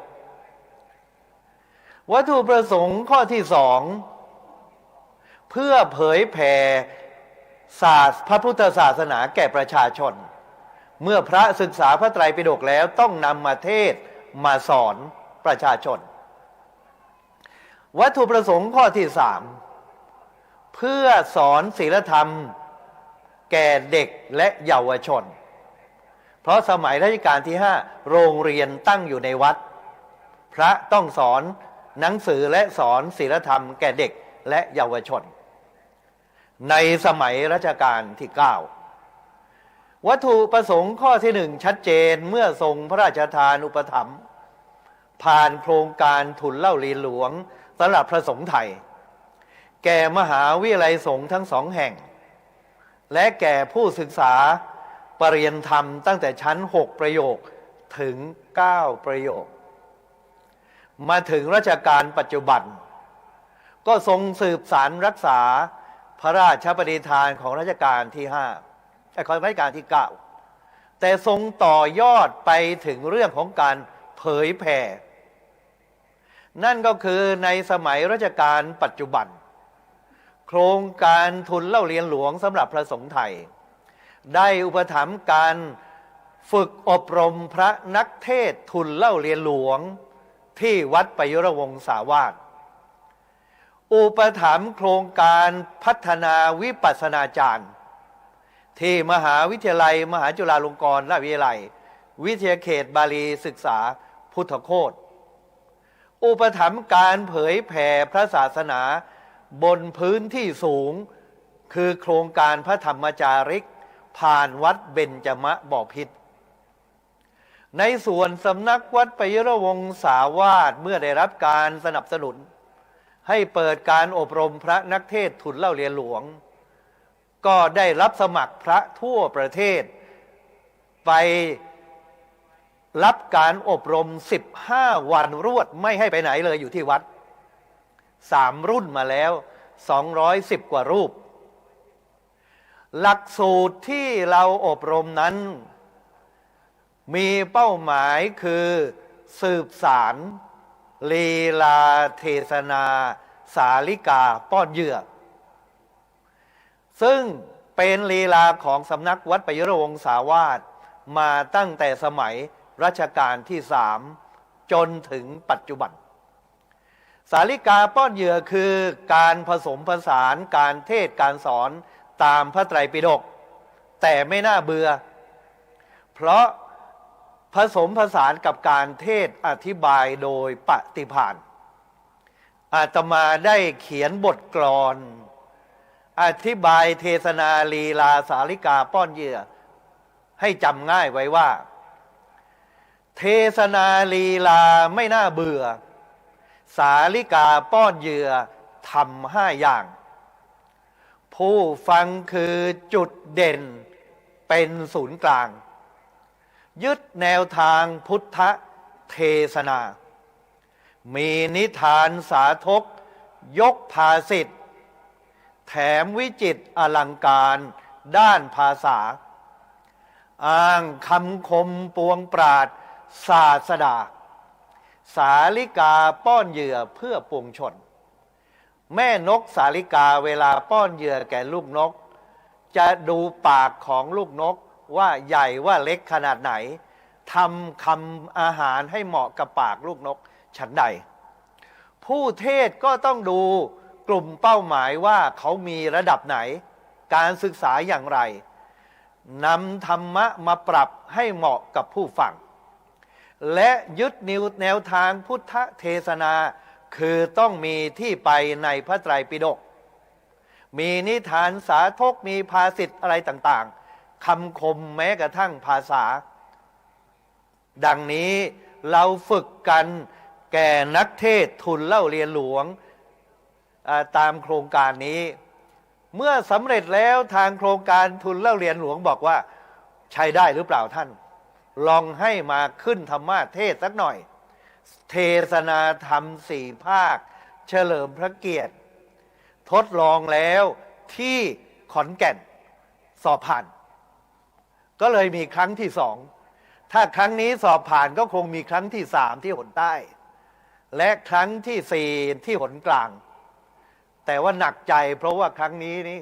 วัตถุประสงค์ข้อที่ 2เพื่อเผยแผ่ศาสตร์พระพุทธศาสนาแก่ประชาชนเมื่อพระศึกษาพระไตรปิฎกแล้วต้องนำมาเทศมาสอนประชาชนวัตถุประสงค์ข้อที่ 3เพื่อสอนศีลธรรมแก่เด็กและเยาวชนเพราะสมัยรัชกาลที่ 5โรงเรียนตั้งอยู่ในวัดพระต้องสอนหนังสือและสอนศีลธรรมแก่เด็กและเยาวชนในสมัยรัชกาลที่ 9วัตถุประสงค์ข้อที่ 1ชัดเจนเมื่อทรงพระราชทานอุปถัมภ์ผ่านโครงการทุนเล่าเรียนหลวงสำหรับพระสงฆ์ไทยแก่มหาวิทยาลัยสงฆ์ทั้ง2 แห่งและแก่ผู้ศึกษาปริญญาธรรมตั้งแต่ชั้น6 ประโยคถึง9 ประโยคมาถึงรัชกาลปัจจุบันก็ทรงสืบสานรักษาพระราชปณิธานของรัชกาลที่ 5ของรัชกาลที่ 9แต่ทรงต่อยอดไปถึงเรื่องของการเผยแผ่นั่นก็คือในสมัยรัชกาลปัจจุบันโครงการทุนเล่าเรียนหลวงสำหรับพระสงฆ์ไทยได้อุปถัมภ์การฝึกอบรมพระนักเทศทุนเล่าเรียนหลวงที่วัดประยุรวงศาวาสอุปถัมภ์โครงการพัฒนาวิปัสสนาจารย์ที่มหาวิทยาลัยมหาจุฬาลงกรณราชวิทยาลัยวิทยาเขตบาลีศึกษาพุทธโคตอุปถัมภ์การเผยแผ่พระศาสนาบนพื้นที่สูงคือโครงการพระธรรมจาริกผ่านวัดเบญจมบพิตรในส่วนสำนักวัดประยุรวงศาวาสเมื่อได้รับการสนับสนุนให้เปิดการอบรมพระนักเทศทุนเล่าเรียนหลวงก็ได้รับสมัครพระทั่วประเทศไปรับการอบรม15 วันรวดไม่ให้ไปไหนเลยอยู่ที่วัด3 รุ่นมาแล้ว210 กว่ารูปหลักสูตรที่เราอบรมนั้นมีเป้าหมายคือสืบสารลีลาเทศนาสาลิกาป้อนเหยื่อซึ่งเป็นลีลาของสำนักวัดประยุรวงศาวาสมาตั้งแต่สมัยรัชกาลที่ 3จนถึงปัจจุบันสาลิกาป้อนเหยื่อคือการผสมผสานการเทศการสอนตามพระไตรปิฎกแต่ไม่น่าเบื่อเพราะ ผสมผสานกับการเทศอธิบายโดยปฏิภาณอาตมาได้เขียนบทกลอนอธิบายเทศนาลีลาสาลิกาป้อนเหยื่อให้จำง่ายไว้ว่าเทศนาลีลาไม่น่าเบื่อสาลิกาป้อนเหยื่อทำ5 อย่างผู้ฟังคือจุดเด่นเป็นศูนย์กลางยึดแนวทางพุทธเทศนามีนิทานสาธกยกภาษิตแถมวิจิตรอลังการด้านภาษาอ้างคำคมปวงปราดศาสดาสาลิกาป้อนเหยื่อเพื่อปวงชนแม่นกสาลิกาเวลาป้อนเหยื่อแก่ลูกนกจะดูปากของลูกนกว่าใหญ่ว่าเล็กขนาดไหนทำคำอาหารให้เหมาะกับปากลูกนกฉันใดผู้เทศก็ต้องดูกลุ่มเป้าหมายว่าเขามีระดับไหนการศึกษาอย่างไรนำธรรมะมาปรับให้เหมาะกับผู้ฟังและยึดแนวทางพุทธเทศนาคือต้องมีที่ไปในพระไตรปิฎกมีนิทานสาธกมีภาษิตอะไรต่างๆคำคมแม้กระทั่งภาษาดังนี้เราฝึกกันแก่นักเทศทุนเล่าเรียนหลวงตามโครงการนี้เมื่อสำเร็จแล้วทางโครงการทุนเล่าเรียนหลวงบอกว่าใช้ได้หรือเปล่าท่านลองให้มาขึ้นธรรมเทศสักหน่อยเทศนาธรรม4 ภาคเฉลิมพระเกียรติทดลองแล้วที่ขอนแก่นสอบผ่านก็เลยมีครั้งที่2ถ้าครั้งนี้สอบผ่านก็คงมีครั้งที่3ที่หนใต้และครั้งที่4ที่หนกลางแต่ว่าหนักใจเพราะว่าครั้งนี้นี่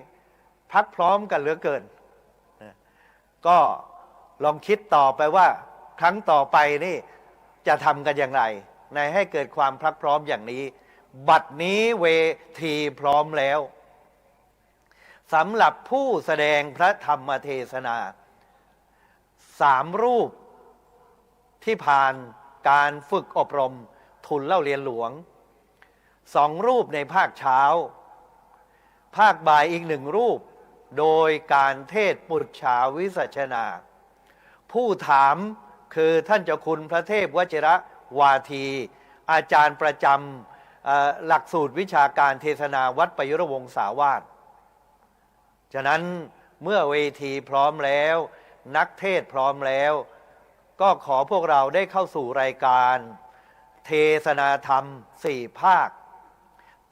พักพร้อมกันเหลือเกินก็ลองคิดต่อไปว่าครั้งต่อไปนี่จะทำกันอย่างไรในให้เกิดความพรักพร้อมอย่างนี้บัดนี้เวทีพร้อมแล้วสำหรับผู้แสดงพระธรรมเทศนา3 รูปที่ผ่านการฝึกอบรมทุนเล่าเรียนหลวง2 รูปในภาคเช้าภาคบ่ายอีก1 รูปโดยการเทศปุจฉาวิสัชนาผู้ถามคือท่านเจ้าคุณพระเทพวชิระวาทีอาจารย์ประจำหลักสูตรวิชาการเทศนาวัดประยุรวงศาวาสฉะนั้นเมื่อเวทีพร้อมแล้วนักเทศพร้อมแล้วก็ขอพวกเราได้เข้าสู่รายการเทศนาธรรม4 ภาค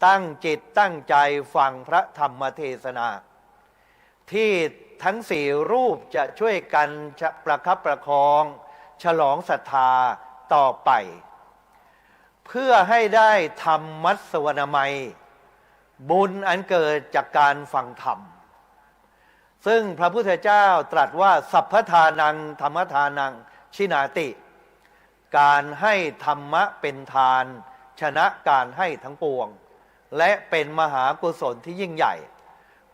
ตั้งจิตตั้งใจฟังพระธรรมเทศนาที่ทั้ง4 รูปจะช่วยกันประคับประคองฉลองศรัทธาต่อไปเพื่อให้ได้ธรรมมัสวนามัยบุญอันเกิดจากการฟังธรรมซึ่งพระพุทธเจ้าตรัสว่าสัพพทานังธรรมทานังชินาติการให้ธรรมะเป็นทานชนะการให้ทั้งปวงและเป็นมหากุศลที่ยิ่งใหญ่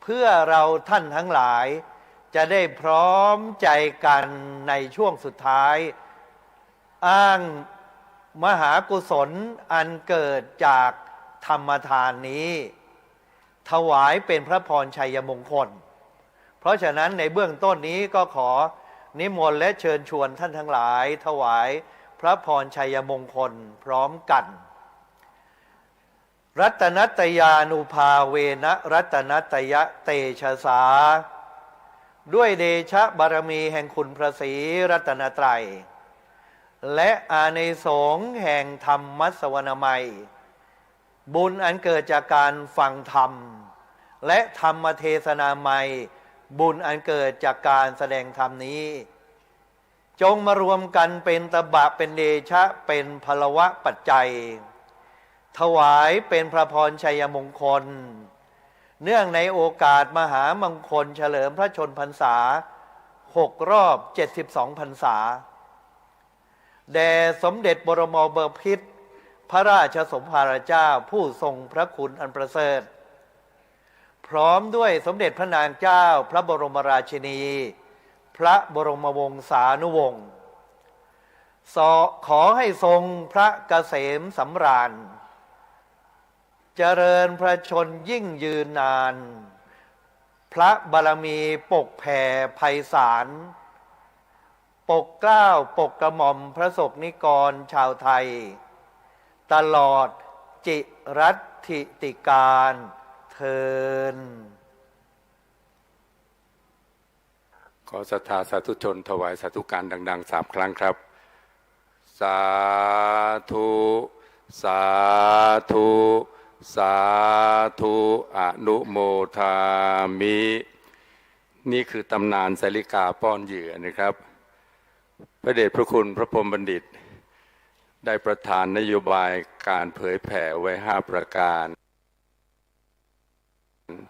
เพื่อเราท่านทั้งหลายจะได้พร้อมใจกันในช่วงสุดท้ายอ้างมหากุศลอันเกิดจากธรรมทานนี้ถวายเป็นพระพรชัยมงคลเพราะฉะนั้นในเบื้องต้นนี้ก็ขอนิมนต์และเชิญชวนท่านทั้งหลายถวายพระพรชัยมงคลพร้อมกันรัตนัตยานุภาเวนะรัตนัตยะเตชะสาด้วยเดชะบารมีแห่งคุณพระศรีรัตนตรัยและอานิสงส์แห่งธรรมมัสวนามัยบุญอันเกิดจากการฟังธรรมและธรรมเทศนาใหม่บุญอันเกิดจากการแสดงธรรมนี้จงมารวมกันเป็นตบะเป็นเดชะเป็นพลวะปัจจัยถวายเป็นพระพรชัยมงคลเนื่องในโอกาสมหามงคลเฉลิมพระชนพรรษา6 รอบ72 พรรษาแด่สมเด็จบรมบพิตรพระราชสมภารเจ้าผู้ทรงพระคุณอันประเสริฐพร้อมด้วยสมเด็จพระนางเจ้าพระบรมราชินีพระบรมวงศานุวงศ์ ขอให้ทรงพระเกษมสำราญเจริญพระชนยิ่งยืนนานพระบารมีปกแผ่ไพศาลปกเกล้าปกกระหม่อมพระศกนิกรชาวไทยตลอดจิรัติติการเทินขอศรัทธาสาธุชนถวายสาธุการดังๆ3 ครั้งครับสาธุสาธุสาธุอนุโมทามินี่คือตำนานสาริกาป้อนเหยื่อนะครับพระเดชพระคุณพระพรหมบัณฑิตได้ประทานนโยบายการเผยแผ่ไว้5 ประการ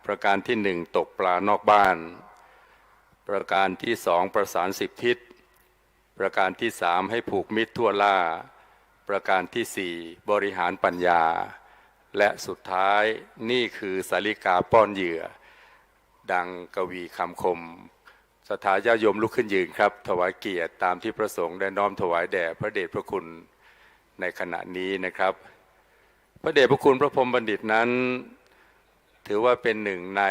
ประการที่1ตกปลานอกบ้านประการที่2ประสาน10 ทิศประการที่3ให้ผูกมิตรทั่วล่าประการที่4บริหารปัญญาและสุดท้ายนี่คือสาริกาป้อนเหยื่อดังกวีคำคมศรัทธาญาติโยมลุกขึ้นยืนครับถวายเกียรติตามที่พระสงฆ์ได้น้อมถวายแด่พระเดชพระคุณในขณะนี้นะครับพระเดชพระคุณพระพรหมบัณฑิตนั้นถือว่าเป็นหนึ่งใน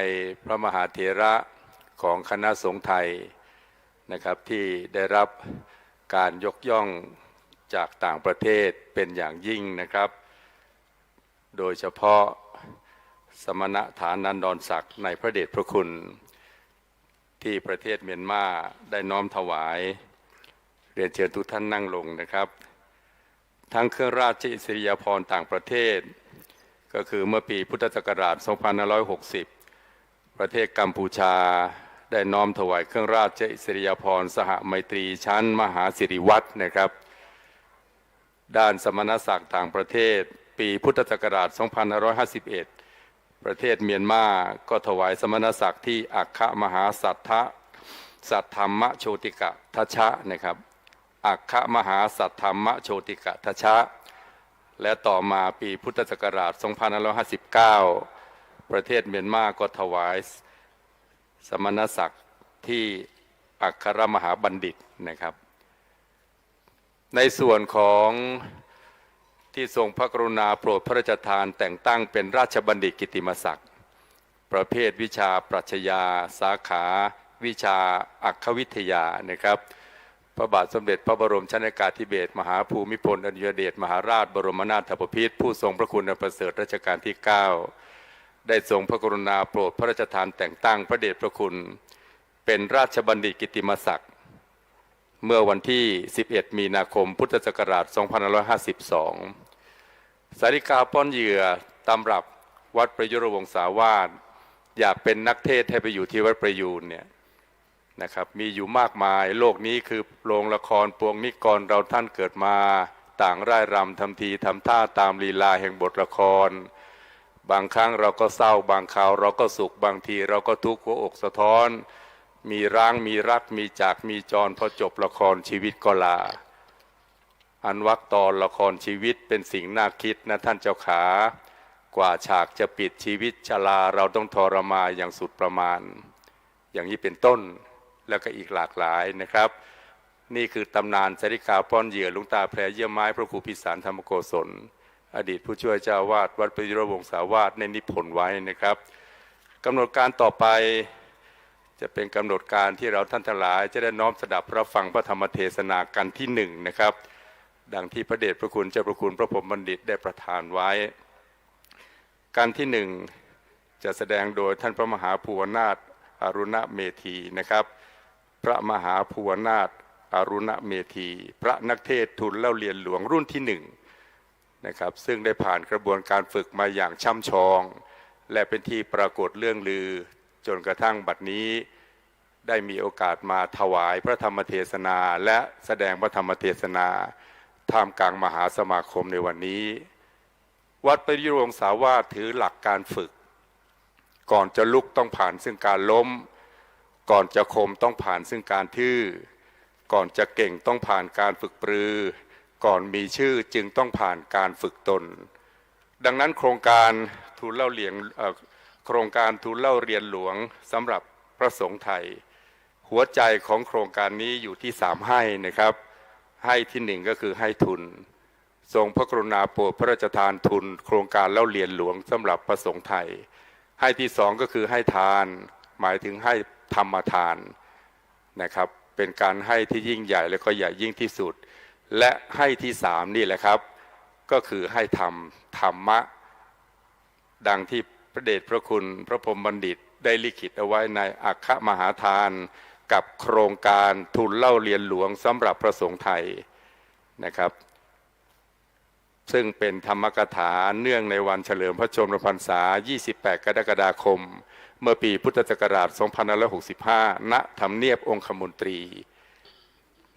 พระมหาเถระของคณะสงฆ์ไทยนะครับที่ได้รับการยกย่องจากต่างประเทศเป็นอย่างยิ่งนะครับโดยเฉพาะสมณฐานันดรศักดิ์ในพระเดชพระคุณที่ประเทศเมียนมาได้น้อมถวายเรียนเชิญทุกท่านนั่งลงนะครับทั้งเครื่องราชอิสริยาภรณ์ต่างประเทศก็คือเมื่อปีพุทธศักราช 2560 ประเทศกัมพูชาได้น้อมถวายเครื่องราชอิสริยาภรณ์สหไมตรีชั้นมหาสิริวัฒน์นะครับด้านสมณศักดิ์ต่างประเทศปีพุทธศักราช 2551 ประเทศเมียนมาก็ถวายสมณศักดิ์ที่อัคคมหาสัทธรรมโชติกะทัชชะนะครับอัคคมหาสัทธรรมโชติกะทัชชะและต่อมาปีพุทธศักราช 2559 ประเทศเมียนมาก็ถวายสมณศักดิ์ที่อัครมหาบัณฑิตนะครับในส่วนของที่ทรงพระกรุณาโปรดพระราชทานแต่งตั้งเป็นราชบัณฑิตกิตติมศักดิ์ประเภทวิชาปรัชญาสาขาวิชาอักขวิทยานะครับพระบาทสมเด็จพระบรมชนกาธิเบศรมหาภูมิพลอดุลยเดชมหาราชบรมนาถบพิตรผู้ทรงพระคุณอันประเสริฐรัชกาลที่ 9ได้ทรงพระกรุณาโปรดพระราชทานแต่งตั้งพระเดชพระคุณเป็นราชบัณฑิตกิตติมศักดิ์เมื่อวันที่ 11 มีนาคม พุทธศักราช 2552 สาริกาป้อนเหยื่อตำรับวัดประยุรวงศาวาสอยากเป็นนักเทศให้ไปอยู่ที่วัดประยูรเนี่ยนะครับมีอยู่มากมายโลกนี้คือโรงละครปวงนิกรเราท่านเกิดมาต่างร่ายรำทำทีทำท่าตามลีลาแห่งบทละครบางครั้งเราก็เศร้าบางคราวเราก็สุขบางทีเราก็ทุกข์หัวอกสะท้อนมีร้างมีรักมีจากมีจรพอจบละครชีวิตก็ลาอันวรรคตอนละครชีวิตเป็นสิ่งน่าคิดนะท่านเจ้าขากว่าฉากจะปิดชีวิตชราเราต้องทรมานอย่างสุดประมาณอย่างนี้เป็นต้นแล้วก็อีกหลากหลายนะครับนี่คือตำนานสาริกาป้อนเหยื่อหลวงตาแพรเยี่ยมไม้พระครูพิสารธรรมโกศลอดีตผู้ช่วยเจ้าวาดวัดประยุรวงศาวาสในนิพนธ์ไว้นะครับกำหนดการต่อไปจะเป็นกำหนดการที่เราท่านทั้งหลายจะได้น้อมสดับรับฟังพระธรรมเทศนากันที่1นะครับดังที่พระเดชพระคุณเจ้าพระคุณพระพรหมบัณฑิตได้ประทานไว้การที่1จะแสดงโดยท่านพระมหาภูวนาถอรุณเมธีนะครับพระมหาภูวนาถอรุณเมธีพระนักเทศทุนเล่าเรียนหลวงรุ่นที่1นะครับซึ่งได้ผ่านกระบวนการฝึกมาอย่างช่ำชองและเป็นที่ปรากฏเรื่องลือจนกระทั่งบัดนี้ได้มีโอกาสมาถวายพระธรรมเทศนาและแสดงพระธรรมเทศนาท่ามกลางมหาสมาคมในวันนี้วัดประยุรวงศาวาสถือหลักการฝึกก่อนจะลุกต้องผ่านซึ่งการล้มก่อนจะคมต้องผ่านซึ่งการทื่อก่อนจะเก่งต้องผ่านการฝึกปรือก่อนมีชื่อจึงต้องผ่านการฝึกตนดังนั้นโครงการทูลเล่าเรียนหลวงสำหรับพระสงฆ์ไทยหัวใจของโครงการนี้อยู่ที่3ให้นะครับ ให้ที่หนึ่งก็คือให้ทุนทรงพระกรุณาโปรดพระราชทานทุนโครงการเล่าเรียนหลวงสำหรับพระสงฆ์ไทยให้ที่สองก็คือให้ทานหมายถึงให้ธรรมทานนะครับเป็นการให้ที่ยิ่งใหญ่และก็ใหญ่ยิ่งที่สุดและให้ที่สามนี่แหละครับก็คือให้ธรรมะดังที่พระเดชพระคุณพระพรหมบัณฑิตได้ลิขิตเอาไว้ในอัคคมหาทานกับโครงการทุนเล่าเรียนหลวงสำหรับพระสงฆ์ไทยนะครับซึ่งเป็นธรรมกถาเนื่องในวันเฉลิมพระชนมพรรษา 28 กรกฎาคมเมื่อปีพุทธศักราช 2565 ณ ทำเนียบองคมนตรี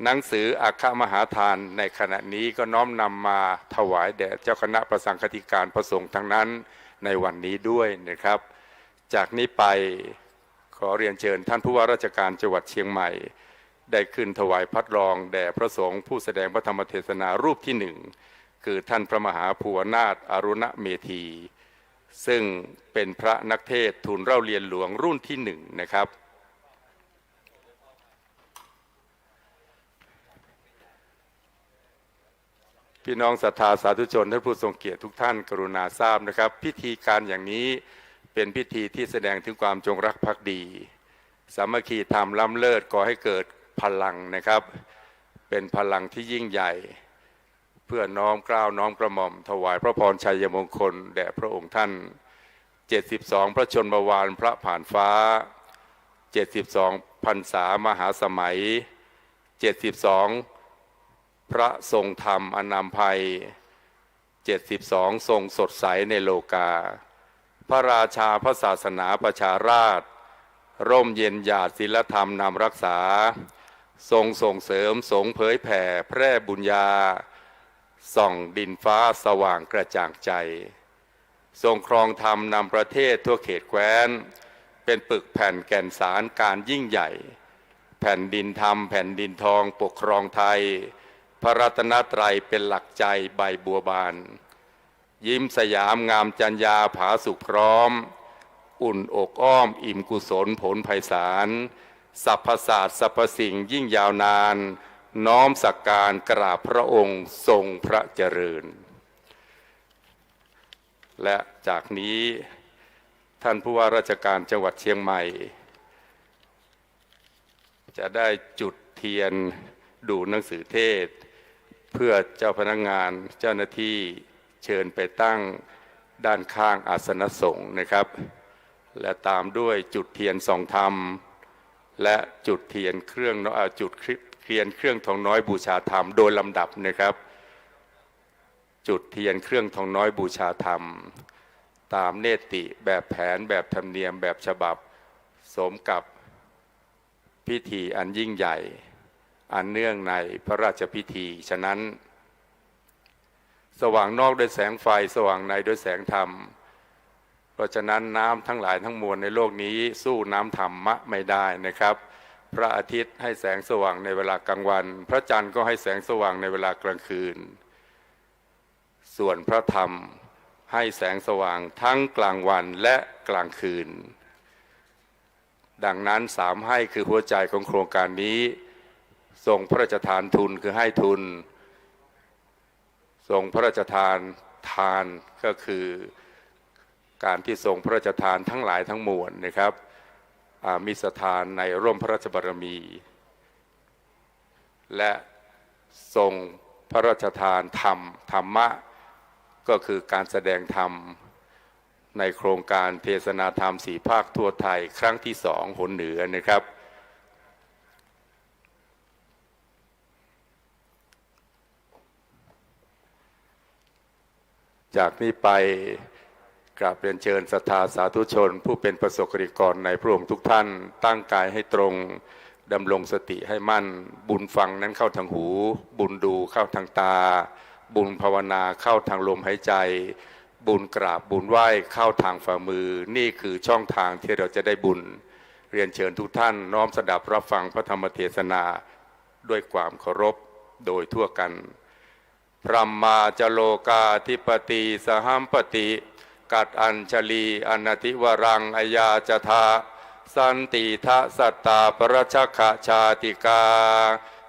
หนังสืออัคคมหาทานในขณะนี้ก็น้อมนำมาถวายแด่เจ้าคณะประสังฆาธิการพระสงฆ์ทั้งนั้นในวันนี้ด้วยนะครับจากนี้ไปขอเรียนเชิญท่านผู้ว่าราชการจังหวัดเชียงใหม่ได้ขึ้นถวายพัดรองแด่พระสงฆ์ผู้แสดงพระธรรมเทศนารูปที่หนึ่งคือท่านพระมหาภูวนาถอรุณเมธีซึ่งเป็นพระนักเทศน์ทูลเล่าเรียนหลวงรุ่นที่หนึ่งนะครับพี่น้องศรัทธาสาธุชนท่านผู้ทรงเกียรติทุกท่านกรุณาทราบนะครับพิธีการอย่างนี้เป็นพิธีที่แสดงถึงความจงรักภักดีสามัคคีธรรมล้ำเลิศก่อให้เกิดพลังนะครับเป็นพลังที่ยิ่งใหญ่เพื่อน้อมเกล้าน้อมกระหม่อมถวายพระพรชัยมงคลแด่พระองค์ท่าน72พระชนมวาลพระผ่านฟ้า72พรรษามหาสมัย72พระทรงธรรมอนามภัย72ทรงสดใสในโลกาพระราชาพระศาสนาประชาราษฎร์ร่มเย็นหยาดศีลธรรมนำรักษาทรงส่งเสริมสงเผยแผ่แพร่บุญญาส่องดินฟ้าสว่างกระจ่างใจทรงครองธรรมนำประเทศทั่วเขตแคว้นเป็นปึกแผ่นแก่นสารการยิ่งใหญ่แผ่นดินธรรมแผ่นดินทองปกครองไทยพระรัตนตรัยเป็นหลักใจใบบัวบานยิ้มสยามงามจัญญาผาสุขพร้อมอุ่นอกอ้อมอิ่มกุศลผลไพศาลสรรพศาสตร์สรรพสิ่งยิ่งยาวนานน้อมสักการกราบพระองค์ทรงพระเจริญและจากนี้ท่านผู้ว่าราชการจังหวัดเชียงใหม่จะได้จุดเทียนดูหนังสือเทศเพื่อเจ้าพนักงานเจ้าหน้าที่เชิญไปตั้งด้านข้างอาสนสงฆ์นะครับและตามด้วยจุดเทียนส่องธรรมและจุดเทียนเครื่องจุดเทียนเครื่องทองน้อยบูชาธรรมโดยลำดับนะครับจุดเทียนเครื่องทองน้อยบูชาธรรมตามเนติแบบแผนแบบธรรมเนียมแบบฉบับสมกับพิธีอันยิ่งใหญ่อันเนื่องในพระราชพิธีฉะนั้นสว่างนอกด้วยแสงไฟสว่างในด้วยแสงธรรมเพราะฉะนั้นน้ำทั้งหลายทั้งมวลในโลกนี้สู้น้ำธรรมะไม่ได้นะครับพระอาทิตย์ให้แสงสว่างในเวลากลางวันพระจันทร์ก็ให้แสงสว่างในเวลากลางคืนส่วนพระธรรมให้แสงสว่างทั้งกลางวันและกลางคืนดังนั้นสามให้คือหัวใจของโครงการนี้ทรงพระราชทานทุนคือให้ทุนทรงพระราชทานทานก็คือการที่ทรงพระราชทานทั้งหลายทั้งมวลนะครับมีสถานในร่มพระราชบารมีและทรงพระราชทานธรรมะก็คือการแสดงธรรมในโครงการเทศนาธรรม4 ภาคทั่วไทยครั้งที่2หนเหนือนะครับจากนี้ไปกราบเรียนเชิญศรัทธาสาธุชนผู้เป็นประสบนิกรในพระองค์ทุกท่านตั้งกายให้ตรงดำรงสติให้มั่นบุญฟังนั้นเข้าทางหูบุญดูเข้าทางตาบุญภาวนาเข้าทางลมหายใจบุญกราบบุญไหว้เข้าทางฝ่ามือนี่คือช่องทางที่เราจะได้บุญเรียนเชิญทุกท่านน้อมสดับรับฟังพระธรรมเทศนาด้วยความเคารพโดยทั่วกันพรัมมาจโลกาธิปติสหัมปติกัดอัญชลีอนัติวรังอายาจทาสันติทะสัตตาปรชขชาติกา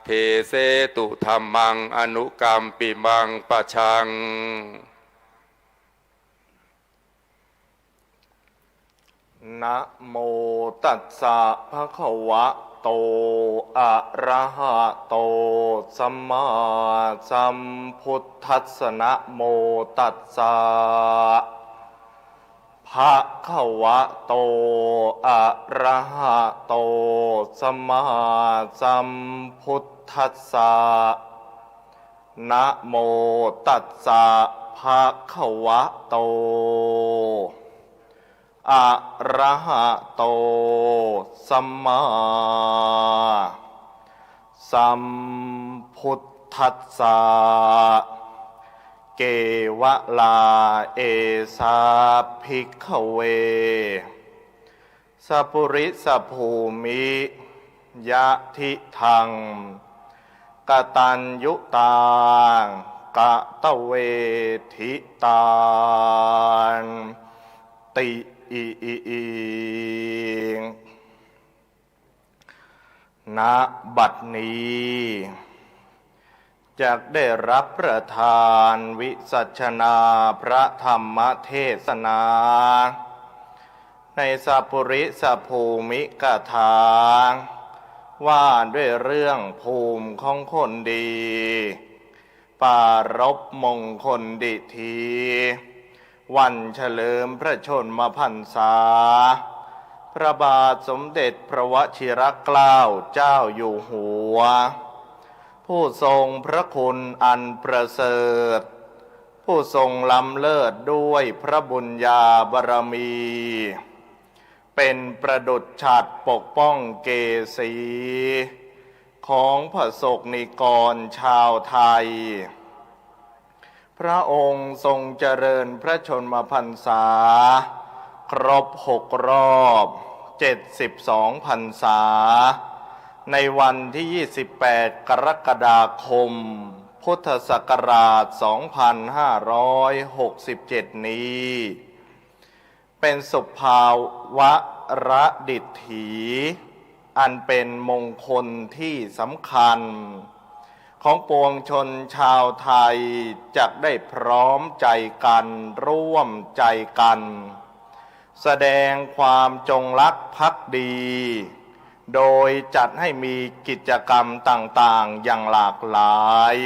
เท เทเสตุธัมมังอนุกรรมปิมังปะชังนะโมตัสสะภะคะวะโตอะระหะโตสัมมาสัมพุทธัสสะนะโมตัสสะภะคะวะโตอะระหะโตสัมมาสัมพุทธัสสะนะโมตัสสะภะคะวะโตอะระหะโตสัมมาสัมพุทธัสสะเกวะลาเอสาภิกขเวสัพพุริสภูมิยะทิทังกตัญยุตังกะตะเวทิตังติณบัดนี้จะได้รับประทานวิสัชนาพระธรรมเทศนาในสัพพุริสภูมิกถาว่าด้วยเรื่องภูมิของคนดีปรารภมงคลดิธีวันเฉลิมพระชนมพรรษาพระบาทสมเด็จพระวชิรเกล้าเจ้าอยู่หัวผู้ทรงพระคุณอันประเสริฐผู้ทรงล้ำเลิศด้วยพระบุญญาบารมีเป็นประดุจฉัตรปกป้องเกษีของพระสกนิกรชาวไทยพระองค์ทรงเจริญพระชนมพรรษาครบ6 รอบ72 พรรษาในวันที่28 กรกฎาคมพุทธศักราช 2567 นี้เป็นสุภาวะระดิษฐีอันเป็นมงคลที่สำคัญของปวงชนชาวไทยจักได้พร้อมใจกันร่วมใจกันแสดงความจงรักภักดีโดยจัดให้มีกิจกรรมต่างๆอย่างหลากหลาย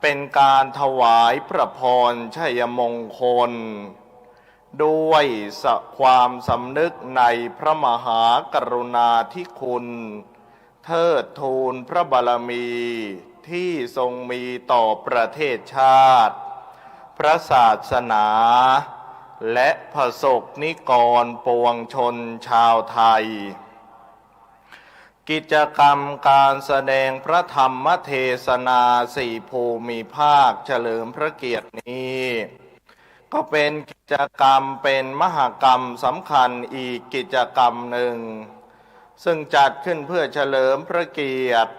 เป็นการถวายพระพรชัยมงคลด้วยความสำนึกในพระมหากรุณาธิคุณเทิดทูนพระบารมีที่ทรงมีต่อประเทศชาติพระศาสนาและพระสกนิกรปวงชนชาวไทยกิจกรรมการแสดงพระธรรมเทศนา4 ภูมิภาคเฉลิมพระเกียรตินี้ก็เป็นกิจกรรมเป็นมหกรรมสำคัญอีกกิจกรรมหนึ่งซึ่งจัดขึ้นเพื่อเฉลิมพระเกียรติ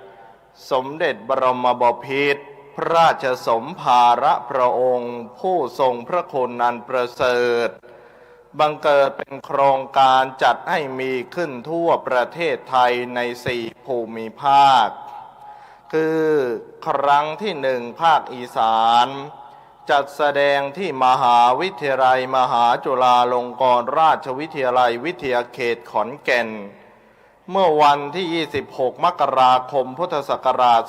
สมเด็จบรมบพิตรพระราชสมภารพระองค์ผู้ทรงพระคุณอันประเสริฐบังเกิดเป็นโครงการจัดให้มีขึ้นทั่วประเทศไทยใน4 ภูมิภาคคือครั้งที่1 ภาคอีสานจัดแสดงที่มหาวิทยาลัยมหาจุฬาลงกรณราชวิทยาลัยวิทยาเขตขอนแก่นเมื่อวันที่26 มกราคมพุทธศักราช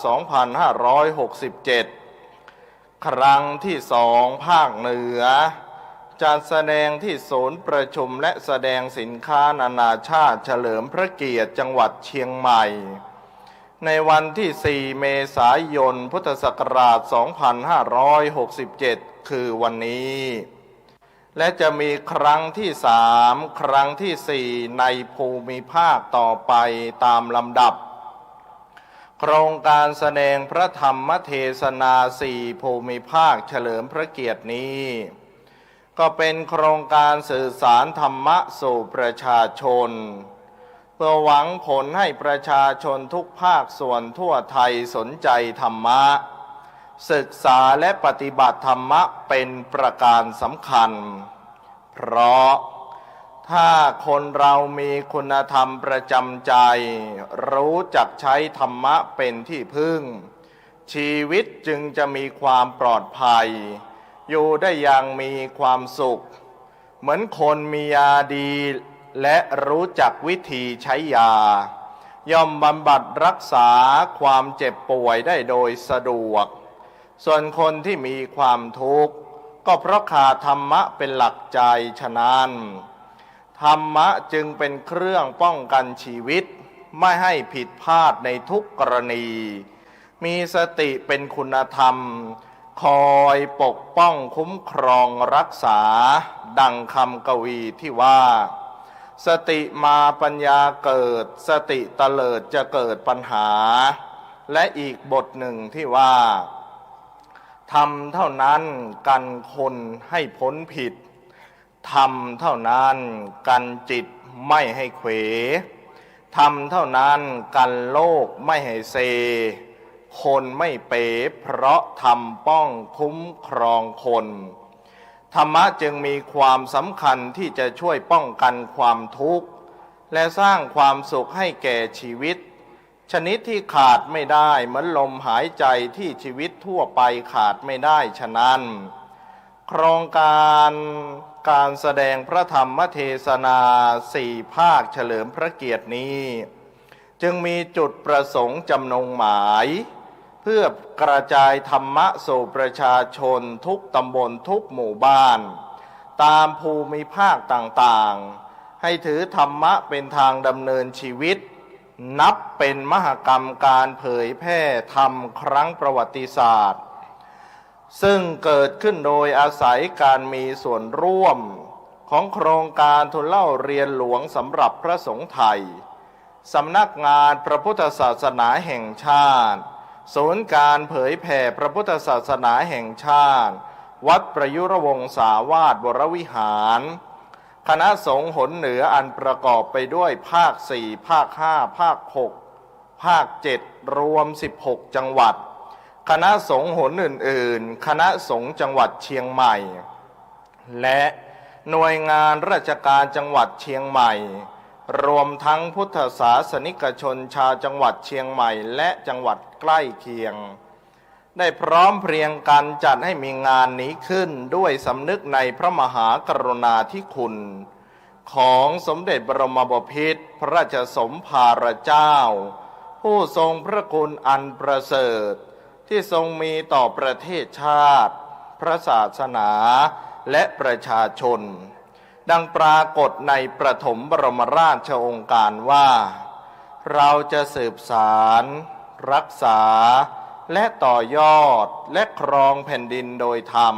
2567 ครั้งที่2 ภาคเหนือจัดแสดงที่ศูนย์ประชุมและแสดงสินค้านานาชาติเฉลิมพระเกียรติจังหวัดเชียงใหม่ในวันที่ 4 เมษายน พุทธศักราช 2567 คือวันนี้และจะมีครั้งที่ 3 ครั้งที่ 4 ในภูมิภาคต่อไปตามลำดับโครงการแสดงพระธรรมเทศนา4 ภูมิภาคเฉลิมพระเกียรตินี้ก็เป็นโครงการสื่อสารธรรมะสู่ประชาชนเพื่อหวังผลให้ประชาชนทุกภาคส่วนทั่วไทยสนใจธรรมะศึกษาและปฏิบัติธรรมะเป็นประการสำคัญเพราะ ถ้าคนเรามีคุณธรรมประจำใจรู้จักใช้ธรรมะเป็นที่พึ่งชีวิตจึงจะมีความปลอดภัยอยู่ได้อย่างมีความสุขเหมือนคนมียาดีและรู้จักวิธีใช้ยาย่อมบำบัดรักษาความเจ็บป่วยได้โดยสะดวกส่วนคนที่มีความทุกข์ก็เพราะขาดธรรมะเป็นหลักใจฉะนั้นธรรมะจึงเป็นเครื่องป้องกันชีวิตไม่ให้ผิดพลาดในทุกกรณีมีสติเป็นคุณธรรมคอยปกป้องคุ้มครองรักษาดังคำกวีที่ว่าสติมาปัญญาเกิดสติเตลิดจะเกิดปัญหาและอีกบทหนึ่งที่ว่าทำเท่านั้นกันคนให้พ้นผิดทำเท่านั้นกันจิตไม่ให้เขวทำเท่านั้นกันโลกไม่ให้เซคนไม่เป๋เพราะทำป้องคุ้มครองคนธรรมะจึงมีความสำคัญที่จะช่วยป้องกันความทุกข์และสร้างความสุขให้แก่ชีวิตชนิดที่ขาดไม่ได้เหมือนลมหายใจที่ชีวิตทั่วไปขาดไม่ได้ฉะนั้นโครงการแสดงพระธรรมเทศนา4 ภาคเฉลิมพระเกียรตินี้จึงมีจุดประสงค์จำนงหมายเพื่อกระจายธรรมะสู่ประชาชนทุกตำบลทุกหมู่บ้านตามภูมิภาคต่างๆให้ถือธรรมะเป็นทางดำเนินชีวิตนับเป็นมหกรรมการเผยแพร่ธรรมครั้งประวัติศาสตร์ซึ่งเกิดขึ้นโดยอาศัยการมีส่วนร่วมของโครงการทุนเล่าเรียนหลวงสำหรับพระสงฆ์ไทยสำนักงานพระพุทธศาสนาแห่งชาติศูนย์การเผยแผ่พระพุทธศาสนาแห่งชาติวัดประยุรวงศาวาสวรวิหารคณะสงฆ์หนเหนืออันประกอบไปด้วยภาค 4 ภาค 5 ภาค 6 ภาค 7 รวม 16 จังหวัดคณะสงฆ์หนอื่นๆคณะสงฆ์จังหวัดเชียงใหม่และหน่วยงานราชการจังหวัดเชียงใหม่รวมทั้งพุทธศาสนิกชนชาวจังหวัดเชียงใหม่และจังหวัดใกล้เคียงได้พร้อมเพรียงกันจัดให้มีงานนี้ขึ้นด้วยสำนึกในพระมหากรุณาธิคุณของสมเด็จบรมบพิตรพระราชสมภารเจ้าผู้ทรงพระคุณอันประเสริฐที่ทรงมีต่อประเทศชาติพระศาสนาและประชาชนดังปรากฏในประถมบรมราชโองการว่าเราจะสืบสารรักษาและต่อยอดและครองแผ่นดินโดยธรรม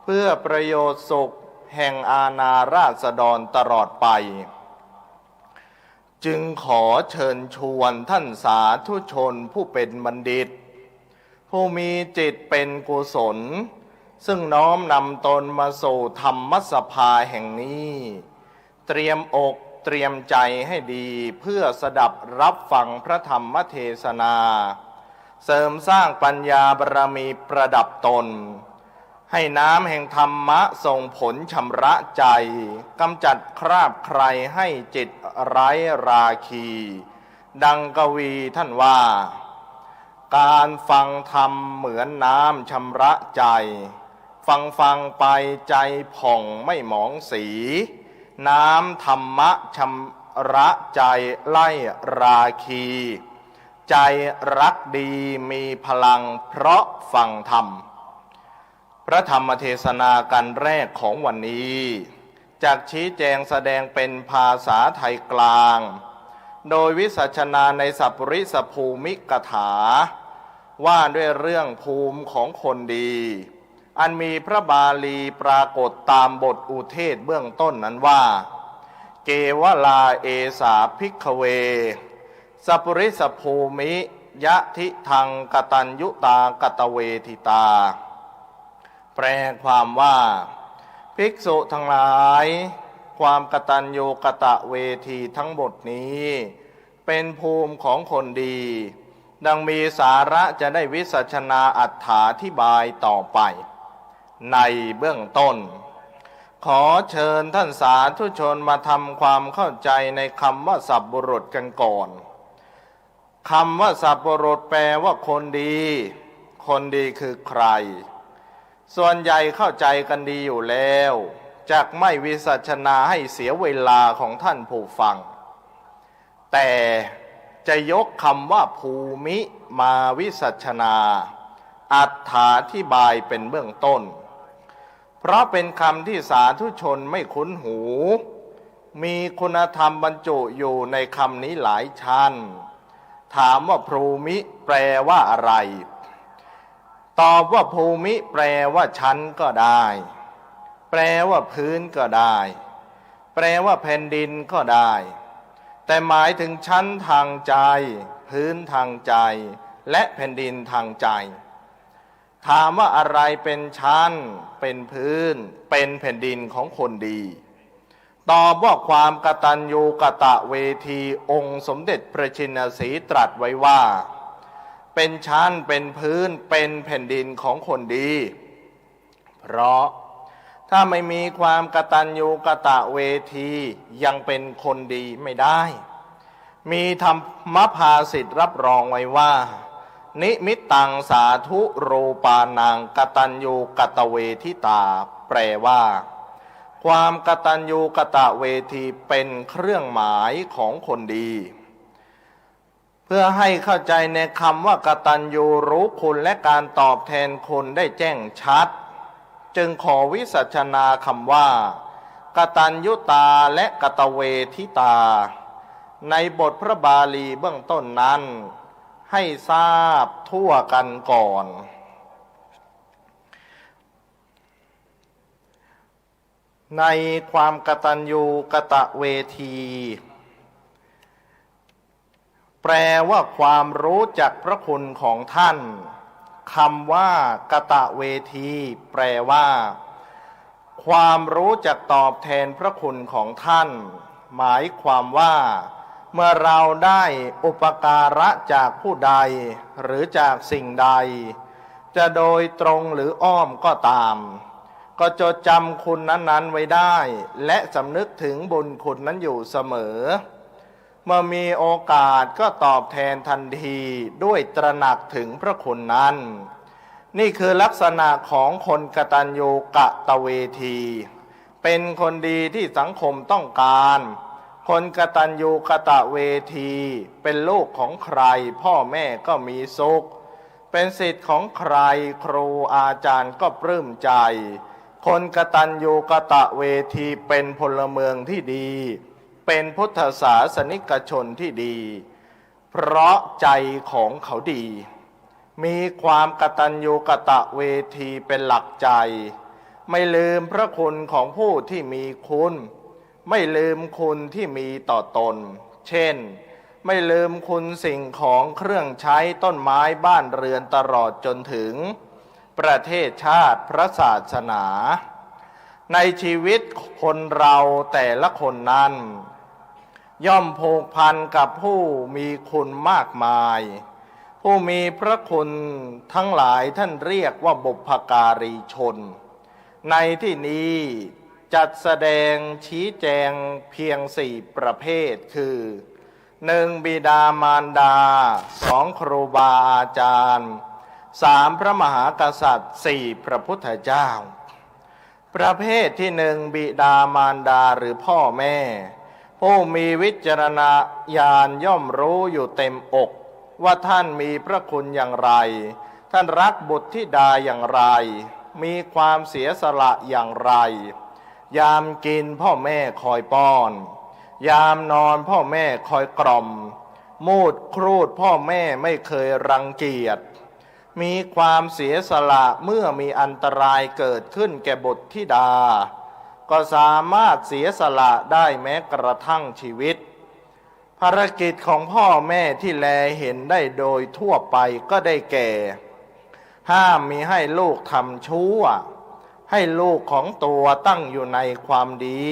เพื่อประโยชน์สุขแห่งอาณาราษฎรตลอดไปจึงขอเชิญชวนท่านสาธุชนผู้เป็นบัณฑิตผู้มีจิตเป็นกุศลซึ่งน้อมนำตนมาสู่ธรรมสภาแห่งนี้เตรียมอกเตรียมใจให้ดีเพื่อสดับรับฟังพระธรรมเทศนาเสริมสร้างปัญญาบารมีประดับตนให้น้ำแห่งธรรมะส่งผลชำระใจกำจัดคราบใครให้จิตไร้ราคีดังกวีท่านว่าการฟังธรรมเหมือนน้ำชำระใจฟังไปใจผ่องไม่หมองสีน้ำธรรมะชำระใจไล่ราคีใจรักดีมีพลังเพราะฟังธรรมพระธรรมเทศนากันแรกของวันนี้จากชี้แจงแสดงเป็นภาษาไทยกลางโดยวิสัชนาในสัพปริสภูมิกถาว่าด้วยเรื่องภูมิของคนดีอันมีพระบาลีปรากฏตามบทอุเทศเบื้องต้นนั้นว่าเกวลาเอสาภิกขเวสัพปริสภูมิยะทิทังกตัญยุตากตเวทิตาแปลความว่าภิกษุทั้งหลายความกตัญญูกตเวทีทั้งหมดนี้เป็นภูมิของคนดีดังมีสาระจะได้วิสัชนาอรรถาธิบายต่อไปในเบื้องต้น ขอเชิญท่านสาธุชนมาทำความเข้าใจในคำว่าสัพบุรุษกันก่อนคำว่าสัพบุรุษแปลว่าคนดีคนดีคือใครส่วนใหญ่เข้าใจกันดีอยู่แล้วจักไม่วิสัชนาให้เสียเวลาของท่านผู้ฟังแต่จะยกคำว่าภูมิมาวิสัชนาอธิบายเป็นเบื้องต้นเพราะเป็นคำที่สาธุชนไม่คุ้นหูมีคุณธรรมบรรจุอยู่ในคำนี้หลายชั้นถามว่าภูมิแปลว่าอะไรตอบว่าภูมิแปลว่าชั้นก็ได้แปลว่าพื้นก็ได้แปลว่าแผ่นดินก็ได้แต่หมายถึงชั้นทางใจพื้นทางใจและแผ่นดินทางใจถามว่าอะไรเป็นชั้นเป็นพื้นเป็นแผ่นดินของคนดีตอบว่าความกตัญญูกตเวทีองค์สมเด็จพระชินสีห์ตรัสไว้ว่าเป็นชั้นเป็นพื้นเป็นแผ่นดินของคนดีเพราะถ้าไม่มีความกตัญญูกตเวทียังเป็นคนดีไม่ได้มีธรรมภาษิตรับรองไว้ว่านิมิตตังสาธุโรปานังกตัญญูกตเวทิตาแปลว่าความกตัญญูกตเวทีเป็นเครื่องหมายของคนดีเพื่อให้เข้าใจในคำว่ากตัญญูรู้คุณและการตอบแทนคุณได้แจ้งชัดจึงขอวิสัชนาคำว่ากตัญญูตาและกตเวทิตาในบทพระบาลีเบื้องต้นนั้นให้ทราบทั่วกันก่อนในความกตัญญูกตเวทีแปลว่าความรู้จักพระคุณของท่านคำว่ากตเวทีแปลว่าความรู้จักตอบแทนพระคุณของท่านหมายความว่าเมื่อเราได้อุปการะจากผู้ใดหรือจากสิ่งใดจะโดยตรงหรืออ้อมก็ตามก็จดจำคุณนั้นๆไว้ได้และสำนึกถึงบุญคุณนั้นอยู่เสมอเมื่อมีโอกาสก็ตอบแทนทันทีด้วยตระหนักถึงพระคุณนั้นนี่คือลักษณะของคนกตัญญูกตเวทีเป็นคนดีที่สังคมต้องการคนกตัญญูกตเวทีเป็นลูกของใครพ่อแม่ก็มีสุขเป็นศิษย์ของใครครูอาจารย์ก็ปลื้มใจคนกตัญญูกตเวทีเป็นพลเมืองที่ดีเป็นพุทธศาสนิกชนที่ดีเพราะใจของเขาดีมีความกตัญญูกตเวทีเป็นหลักใจไม่ลืมพระคุณของผู้ที่มีคุณไม่ลืมคุณที่มีต่อตนเช่นไม่ลืมคุณสิ่งของเครื่องใช้ต้นไม้บ้านเรือนตลอดจนถึงประเทศชาติพระศาสนาในชีวิตคนเราแต่ละคนนั้นย่อมผูกพันกับผู้มีคุณมากมายผู้มีพระคุณทั้งหลายท่านเรียกว่าบุพการีชนในที่นี้จัดแสดงชี้แจงเพียง4ประเภทคือ1บิดามารดา2ครูบาอาจารย์3พระมหากษัตริย์4พระพุทธเจ้าประเภทที่1บิดามารดาหรือพ่อแม่ผู้มีวิจารณญาณย่อมรู้อยู่เต็มอกว่าท่านมีพระคุณอย่างไรท่านรักบุตรธิดาอย่างไรมีความเสียสละอย่างไรยามกินพ่อแม่คอยป้อนยามนอนพ่อแม่คอยกล่อมมูดครูดพ่อแม่ไม่เคยรังเกียจมีความเสียสละเมื่อมีอันตรายเกิดขึ้นแก่บุตรธิดาก็สามารถเสียสละได้แม้กระทั่งชีวิตภารกิจของพ่อแม่ที่แลเห็นได้โดยทั่วไปก็ได้แก่ห้ามมิให้ลูกทำชั่วให้ลูกของตัวตั้งอยู่ในความดี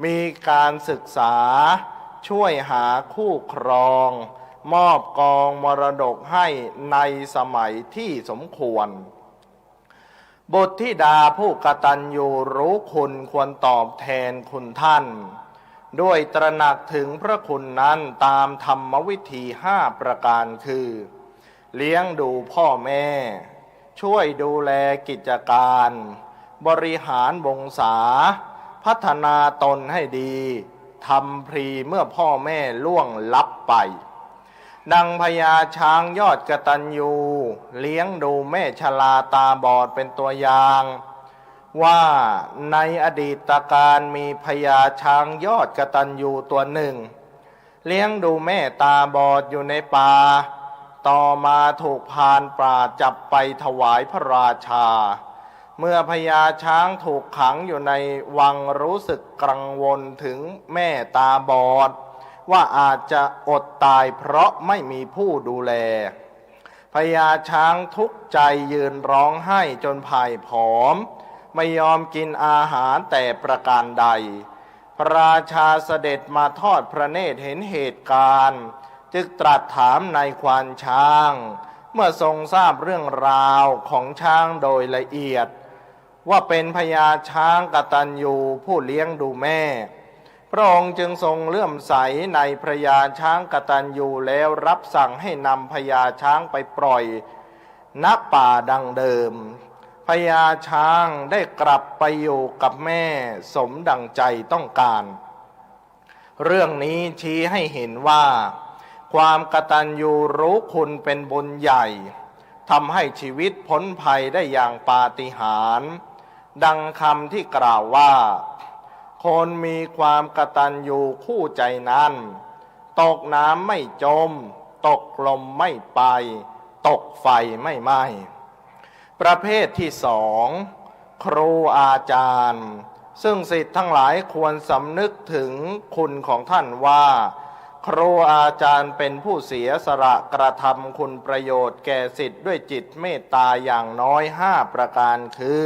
มีการศึกษาช่วยหาคู่ครองมอบกองมรดกให้ในสมัยที่สมควร บุตรธิดาผู้กตัญญูรู้คุณควรตอบแทนคุณท่านด้วยตระหนักถึงพระคุณนั้นตามธรรมวิธี5ประการคือเลี้ยงดูพ่อแม่ช่วยดูแลกิจการบริหารวงศาพัฒนาตนให้ดีทำพรีเมื่อพ่อแม่ล่วงลับไปดังพญาช้างยอดกตัญญูเลี้ยงดูแม่ชราตาบอดเป็นตัวอย่างว่าในอดีตการมีพญาช้างยอดกตัญญูตัวหนึ่งเลี้ยงดูแม่ตาบอดอยู่ในป่าต่อมาถูกพรานป่าจับไปถวายพระราชาเมื่อพญาช้างถูกขังอยู่ในวังรู้สึกกังวลถึงแม่ตาบอดว่าอาจจะอดตายเพราะไม่มีผู้ดูแลพญาช้างทุกข์ใจยืนร้องไห้จนพ่ายผอมไม่ยอมกินอาหารแต่ประการใดพระราชาเสด็จมาทอดพระเนตรเห็นเหตุการณ์จึงตรัสถามนายควานช้างเมื่อทรงทราบเรื่องราวของช้างโดยละเอียดว่าเป็นพญาช้างกตัญญูผู้เลี้ยงดูแม่พระองค์จึงทรงเลื่อมใสในพญาช้างกตัญญูแล้วรับสั่งให้นำพญาช้างไปปล่อยณป่าดังเดิมพญาช้างได้กลับไปอยู่กับแม่สมดังใจต้องการเรื่องนี้ชี้ให้เห็นว่าความกตัญญูรู้คุณเป็นบุญใหญ่ทำให้ชีวิตพ้นภัยได้อย่างปาฏิหาริย์ดังคำที่กล่าวว่าคนมีความกตัญญูคู่ใจนั้นตกน้ำไม่จมตกลมไม่ไปตกไฟไม่ไหม้ประเภทที่2ครูอาจารย์ซึ่งศิษย์ทั้งหลายควรสำนึกถึงคุณของท่านว่าครูอาจารย์เป็นผู้เสียสละกระทำคุณประโยชน์แก่ศิษย์ด้วยจิตเมตตาอย่างน้อย5ประการคือ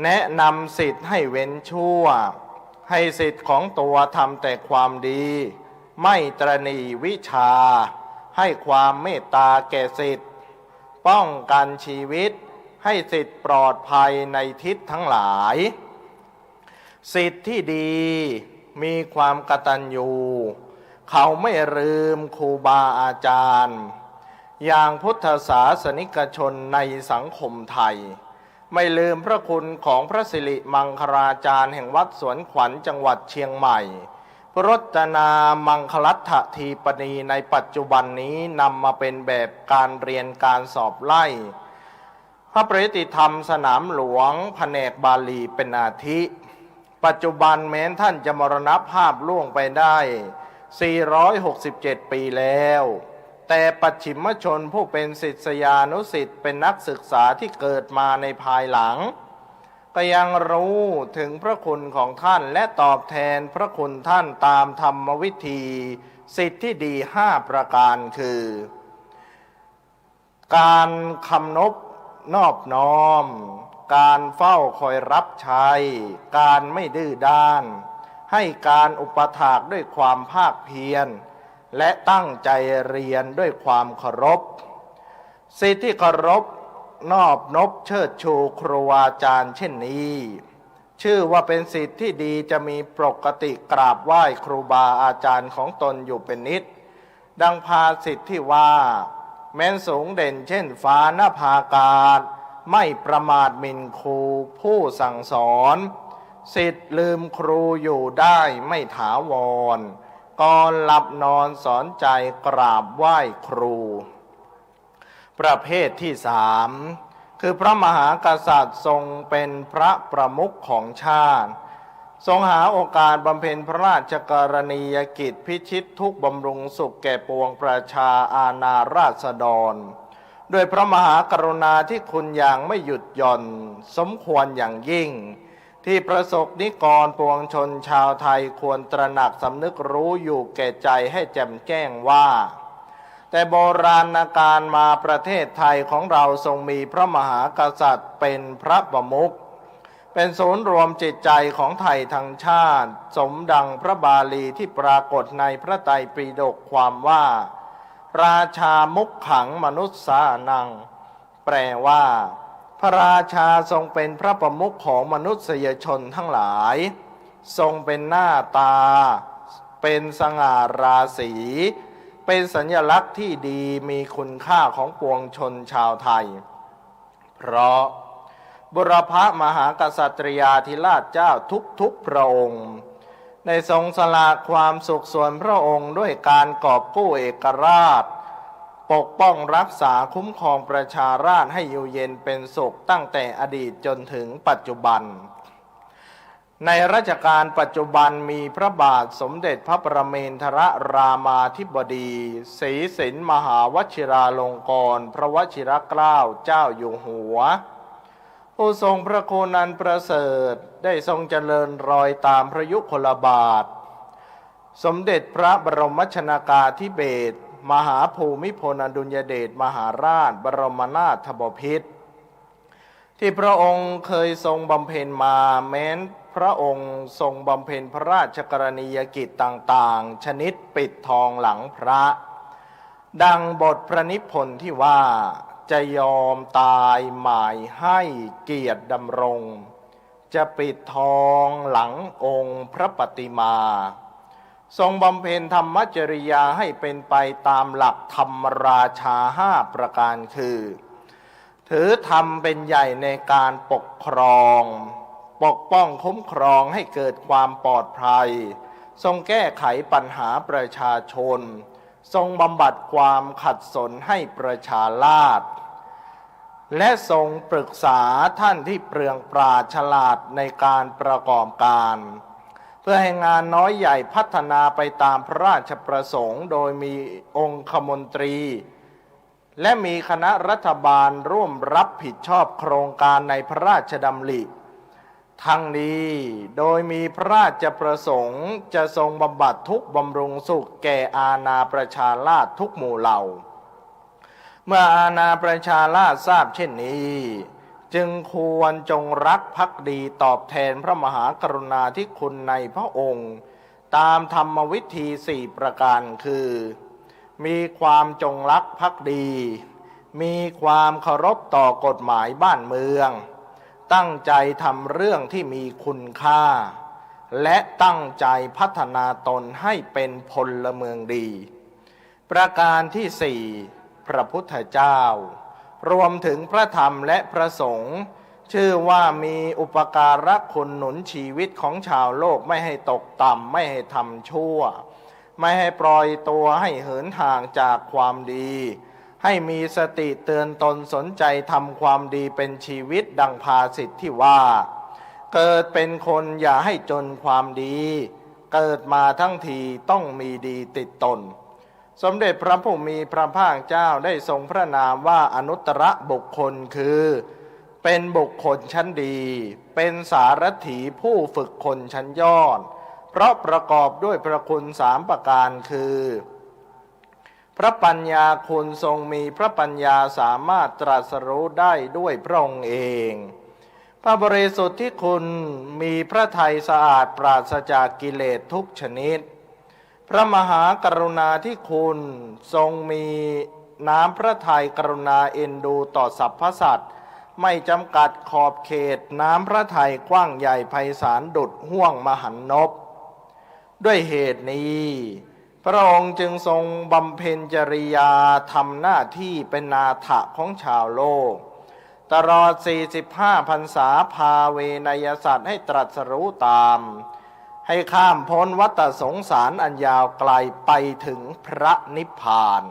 แนะนำศิษย์ให้เว้นชั่วให้ศิษย์ของตัวทำแต่ความดีไม่ตระหนี่วิชาให้ความเมตตาแก่ศิษย์ป้องกันชีวิตให้ศิษย์ปลอดภัยในทิศทั้งหลายศิษย์ที่ดีมีความกตัญญูเขาไม่ลืมครูบาอาจารย์อย่างพุทธศาสนิกชนในสังคมไทยไม่ลืมพระคุณของพระสิริมังคลาจารย์แห่งวัดสวนขวัญจังหวัดเชียงใหม่พระรจนามังคลัตถทีปณีในปัจจุบันนี้นำมาเป็นแบบการเรียนการสอบไล่พระปริติธรรมสนามหลวงแผนกบาลีเป็นอาทิปัจจุบันแม้ท่านจะมรณภาพล่วงไปได้467 ปีแล้วแต่ปัจฉิมชนผู้เป็นศิษยานุศิษย์เป็นนักศึกษาที่เกิดมาในภายหลังก็ยังรู้ถึงพระคุณของท่านและตอบแทนพระคุณท่านตามธรรมวิธีศิษย์ที่ดี5ประการคือการคำนบนอบน้อมการเฝ้าคอยรับใช้การไม่ดื้อด้านให้การอุปถากด้วยความภาคเพียรและตั้งใจเรียนด้วยความเคารพศิษย์ที่เคารพนอบนบเชิดชูครูอาจารย์เช่นนี้ชื่อว่าเป็นศิษย์ที่ดีจะมีปกติกราบไหว้ครูบาอาจารย์ของตนอยู่เป็นนิดดังภาษิตที่ว่าแม้นสูงเด่นเช่นฟ้านภาอากาศไม่ประมาทหมิ่นครูผู้สั่งสอนศิษย์ลืมครูอยู่ได้ไม่ถาวรก่อนหลับนอนสอนใจกราบไหว้ครูประเภทที่3คือพระมหากษัตริย์ทรงเป็นพระประมุขของชาติทรงหาโอกาสบำเพ็ญพระราชกรณียกิจพิชิตทุกข์บำรุงสุขแก่ปวงประชาอาณาราษฎรด้วยพระมหากรุณาที่คุณอย่างไม่หยุดหย่อนสมควรอย่างยิ่งที่ประสบนิกรปวงชนชาวไทยควรตระหนักสำนึกรู้อยู่แก่ใจให้แจ่มแจ้งว่าแต่โบราณกาลมาประเทศไทยของเราทรงมีพระมหากษัตริย์เป็นพระประมุขเป็นศูนย์รวมจิตใจของไทยทั้งชาติสมดังพระบาลีที่ปรากฏในพระไตรปิฎกความว่าราชามุขขังมนุษย์สานังแปลว่า พระราชาทรงเป็นพระประมุขของมนุษยชนทั้งหลายทรงเป็นหน้าตาเป็นสง่าราศีเป็นสัญลักษณ์ที่ดีมีคุณค่าของปวงชนชาวไทยเพราะบุรพมหากษัตริยาธิราชเจ้าทุกพระองค์ได้ทรงสละความสุขส่วนพระองค์ด้วยการกอบกู้เอกราชปกป้องรักษาคุ้มครองประชาราษฎร์ให้อยู่เย็นเป็นสุขตั้งแต่อดีตจนถึงปัจจุบันในรัชกาลปัจจุบันมีพระบาทสมเด็จพระประเมนทรรามาธิบดีศรีสินมหาวชิราลงกรณ์พระวชิรเกล้าเจ้าอยู่หัวผู้ทรงพระคุณอันประเสริฐได้ทรงเจริญรอยตามพระยุคลบาทสมเด็จพระบรมชนากาธิเบศรมหาภูมิพลอดุลยเดชมหาราชบรมนาถบพิตรที่พระองค์เคยทรงบำเพ็ญมาแม้นพระองค์ทรงบำเพ็ญพระราชกรณียกิจต่างๆชนิดปิดทองหลังพระดังบทพระนิพนธ์ที่ว่าจะยอมตายหมายให้เกียรติดำรงจะปิดทองหลังองค์พระปฏิมาทรงบำเพ็ญธรรมจริยาให้เป็นไปตามหลักธรรมราชา5ประการคือถือธรรมเป็นใหญ่ในการปกครองปกป้องคุ้มครองให้เกิดความปลอดภัยทรงแก้ไขปัญหาประชาชนทรงบำบัดความขัดสนให้ประชาราษฎร์และทรงปรึกษาท่านที่เปลืองปราชญ์ฉลาดในการประกอบการเพื่อให้งานน้อยใหญ่พัฒนาไปตามพระราชประสงค์โดยมีองคมนตรีและมีคณะรัฐบาลร่วมรับผิดชอบโครงการในพระราชดำริทั้งนี้โดยมีพระราชประสงค์จะทรงบำบัดทุกข์บำรุงสุขแก่อาณาประชาราษฎร์ทุกหมู่เหล่าเมื่ออาณาประชาราษฎร์ทราบเช่นนี้จึงควรจงรักภักดีตอบแทนพระมหากรุณาธิคุณในพระองค์ตามธรรมวิธี4ประการคือมีความจงรักภักดีมีความเคารพต่อกฎหมายบ้านเมืองตั้งใจทำเรื่องที่มีคุณค่าและตั้งใจพัฒนาตนให้เป็นพลเมืองดีประการที่4พระพุทธเจ้ารวมถึงพระธรรมและพระสงฆ์ชื่อว่ามีอุปการะคุณหนุนชีวิตของชาวโลกไม่ให้ตกต่ำไม่ให้ทำชั่วไม่ให้ปล่อยตัวให้เหินห่างจากความดีให้มีสติเตือนตนสนใจทำความดีเป็นชีวิตดังภาษิตที่ว่าเกิดเป็นคนอย่าให้จนความดีเกิดมาทั้งทีต้องมีดีติดตนสมเด็จพระผู้มีพระภาคเจ้าได้ทรงพระนามว่าอนุตตรบุคคลคือเป็นบุคคลชั้นดีเป็นสารถีผู้ฝึกคนชั้นยอดเพราะประกอบด้วยพระคุณ3ประการคือพระปัญญาคุณทรงมีพระปัญญาสามารถตรัสรู้ได้ด้วยพระองค์เองพระบริสุทธิ์ที่คุณมีพระทัยสะอาดปราศจากกิเลสทุกชนิดพระมหากรุณาธิคุณทรงมีน้ำพระทัยกรุณาเอ็นดูต่อสรรพสัตว์ไม่จำกัดขอบเขตน้ำพระทัยกว้างใหญ่ไพศาลดุจห้วงมหันนบด้วยเหตุนี้พระองค์จึงทรงบำเพ็ญจริยาทำหน้าที่เป็นนาถะของชาวโลกตลอด45พรรษาพาเวนยสัตว์ให้ตรัสรู้ตามให้ข้ามพ้นวัฏสงสารอันยาวไกลไปถึงพระนิพพาน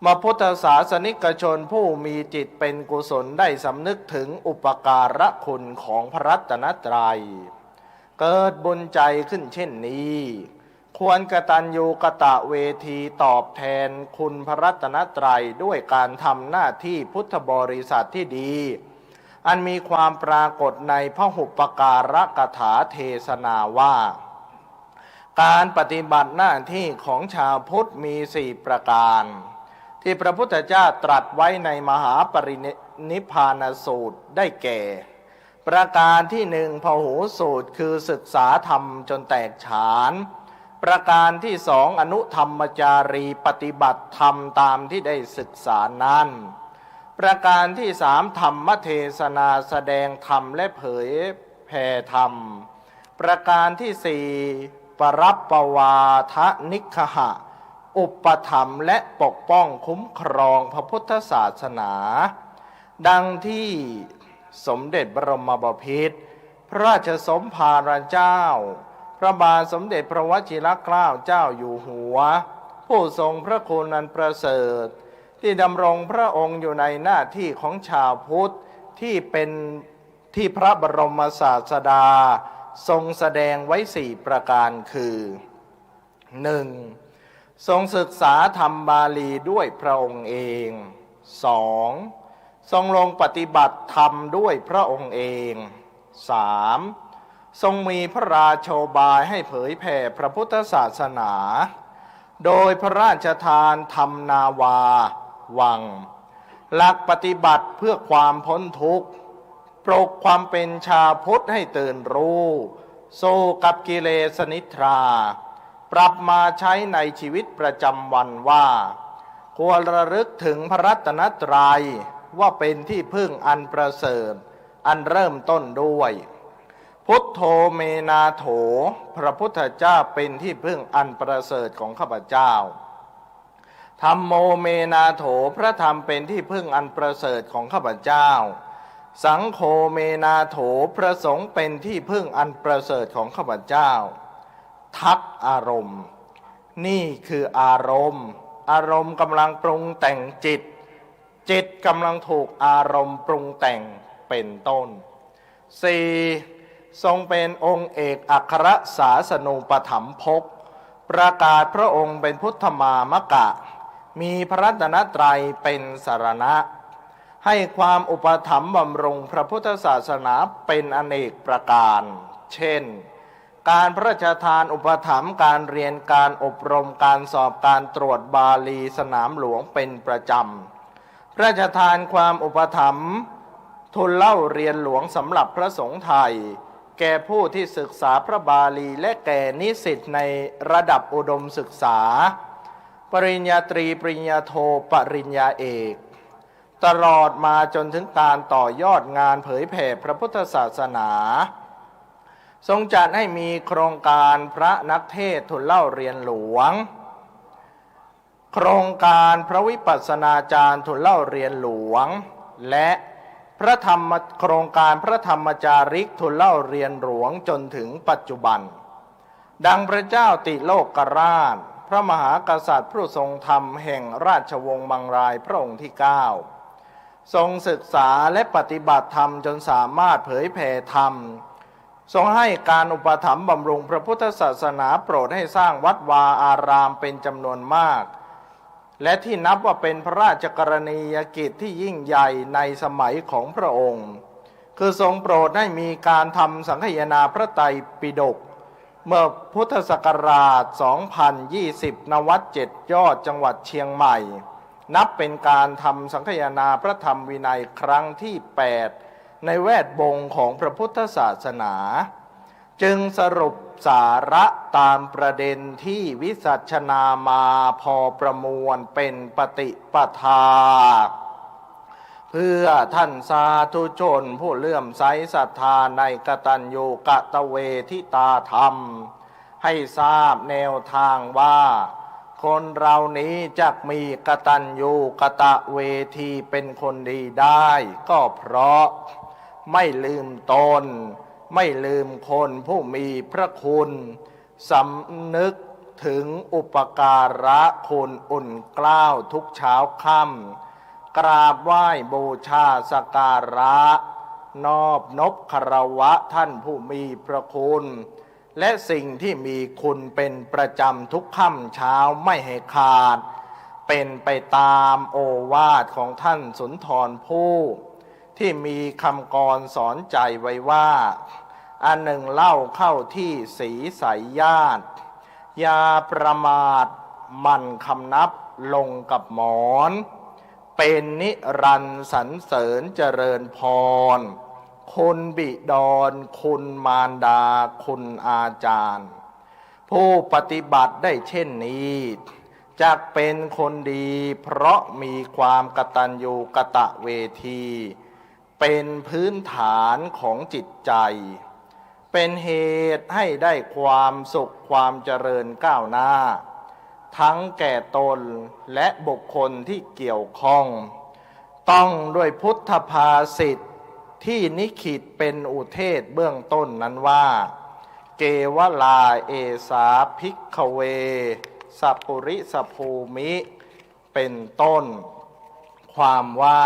มาพุทธศาสนิกชนผู้มีจิตเป็นกุศลได้สำนึกถึงอุปการะคุณของพระรัตนตรัยเกิดบุญใจขึ้นเช่นนี้ควรกตัญญูกตเวทีตอบแทนคุณพระรัตนตรัยด้วยการทำหน้าที่พุทธบริษัทที่ดีอันมีความปรากฏในพหุปการกถาเทศนาว่าการปฏิบัติหน้าที่ของชาวพุทธมี4ประการที่พระพุทธเจ้าตรัสไว้ในมหาปรินิพพานสูตรได้แก่ประการที่1พหูสูตรคือศึกษาธรรมจนแตกฉานประการที่2อนุธรรมจารีปฏิบัติธรรมตามที่ได้ศึกษานั้น ประการที่สามธรรมเทศนาแสดงธรรมและเผยแผ่ธรรมประการที่สี่ปรับปวาทนิคหะอุปถัมภ์และปกป้องคุ้มครองพระพุทธศาสนาดังที่สมเด็จบรมบพิตรพระราชสมภารเจ้าพระบาทสมเด็จพระวชิรเกล้าเจ้าอยู่หัวผู้ทรงพระคุณอันประเสริฐที่ดำรงพระองค์อยู่ในหน้าที่ของชาวพุทธที่พระบรมศาสดาทรงแสดงไว้4ประการคือ 1. ทรงศึกษาธรรมบาลีด้วยพระองค์เอง 2. ทรงลงปฏิบัติธรรมด้วยพระองค์เอง 3. ทรงมีพระราโชบายให้เผยแผ่พระพุทธศาสนาโดยพระราชทานธรรมนาวาวังหลักปฏิบัติเพื่อความพ้นทุกข์ปลุกความเป็นชาวพุทธให้ตื่นรู้สู้กับกิเลสนิทราปรับมาใช้ในชีวิตประจำวันว่าควรระลึกถึงพระรัตนตรัยว่าเป็นที่พึ่งอันประเสริฐอันเริ่มต้นด้วยพุทโธเมนาโถพระพุทธเจ้าเป็นที่พึ่งอันประเสริฐของข้าพเจ้าธัมโมเมนาโถพระธรรมเป็นที่พึ่งอันประเสริฐของข้าพเจ้าสังโฆเมนาโถพระสงฆ์เป็นที่พึ่งอันประเสริฐของข้าพเจ้าทักอารมณ์นี่คืออารมณ์กำลังปรุงแต่งจิตกำลังถูกอารมณ์ปรุงแต่งเป็นต้น 4. ทรงเป็นองค์เอกอัครศาสนูปถัมภกประกาศพระองค์เป็นพุทธมามกะมีพระรัตนตรัยเป็นสรณะให้ความอุปถัมภ์บำรุงพระพุทธศาสนาเป็นอเนกประการเช่นการพระราชทานอุปถัมภ์การเรียนการอบรมการสอบการตรวจบาลีสนามหลวงเป็นประจำพระราชทานความอุปถัมภ์ทุนเล่าเรียนหลวงสำหรับพระสงฆ์ไทยแก่ผู้ที่ศึกษาพระบาลีและแก่นิสิตในระดับอุดมศึกษาปริญญาตรีปริญญาโทปริญญาเอกตลอดมาจนถึงการต่อยอดงานเผยแผ่พระพุทธศาสนาทรงจัดให้มีโครงการพระนักเทศน์ทุนเล่าเรียนหลวงโครงการพระวิปัสสนาจารย์ทุนเล่าเรียนหลวงและโครงการพระธรรมจาริกทุนเล่าเรียนหลวงจนถึงปัจจุบันดังพระเจ้าติโลกราชพระมหากษัตริย์ผู้ทรงธรรมแห่งราชวงศ์มังรายพระองค์ที่ 9ทรงศึกษาและปฏิบัติธรรมจนสามารถเผยแผ่ธรรมทรงให้การอุปถัมภ์บำรุงพระพุทธศาสนาโปรดให้สร้างวัดวาอารามเป็นจำนวนมากและที่นับว่าเป็นพระราชกรณียกิจที่ยิ่งใหญ่ในสมัยของพระองค์คือทรงโปรดให้มีการทำสังฆยนาพระไตรปิฎกเมื่อพุทธศักราช 2020 ณ วัด7 ยอดจังหวัดเชียงใหม่นับเป็นการทำสังฆยนาพระธรรมวินัยครั้งที่ 8ในแวดวงของพระพุทธศาสนาจึงสรุปสาระตามประเด็นที่วิสัชนามาพอประมวลเป็นปฏิปทาเพื่อท่านสาธุชนผู้เลื่อมใสศรัทธาในกตัญญูกตเวทิตาธรรมให้ทราบแนวทางว่าคนเรานี้จะมีกตัญญูกตเวทีเป็นคนดีได้ก็เพราะไม่ลืมตนไม่ลืมคนผู้มีพระคุณสำนึกถึงอุปการะคุณอุ่นเกล้าทุกเช้าค่ำกราบไหว้บูชาสักการะนอบนบคารวะท่านผู้มีพระคุณและสิ่งที่มีคุณเป็นประจำทุกค่ำเช้าไม่ให้ขาดเป็นไปตามโอวาทของท่านสุนทรภู่ที่มีคำกรสอนใจไว้ว่าอันหนึ่งเล่าเข้าที่สีใสญาติอย่าประมาทมันคำนับลงกับหมอนเป็นนิรันดร์สรรเสริญเจริญพรคุณบิดรคุณมารดาคุณอาจารย์ผู้ปฏิบัติได้เช่นนี้ จะเป็นคนดีเพราะมีความกตัญญูกตเวทีเป็นพื้นฐานของจิตใจเป็นเหตุให้ได้ความสุขความเจริญก้าวหน้าทั้งแก่ตนและบุคคลที่เกี่ยวข้องต้องด้วยพุทธภาษิตที่นิขิตเป็นอุเทศเบื้องต้นนั้นว่าเกวลาเอสาภิกขเวสัพปุริสภูมิเป็นต้นความว่า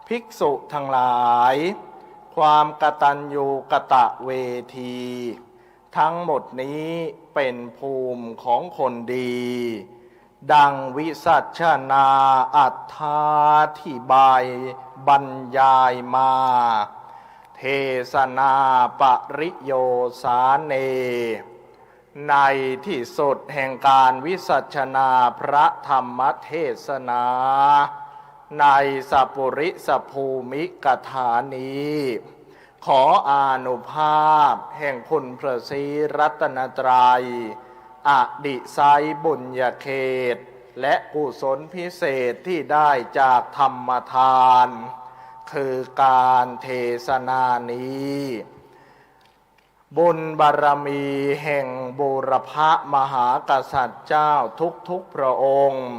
ภิกษุทั้งหลายความกตัญญูกตเวทีทั้งหมดนี้เป็นภูมิของคนดีดังวิสัชนาอัตถาธิบายบรรยายมาเทศนาปริโยสาเนในที่สุดแห่งการวิสัชนาพระธรรมเทศนาในสัพปุริสภูมิกถานี้ขออานุภาพแห่งคุณพระศรีรัตนตรัยอดิไซยบุญญาเขตและกุศลพิเศษที่ได้จากธรรมทานคือการเทศนานี้บุญบารมีแห่งบูรพมหากษัตริย์เจ้าทุกพระองค์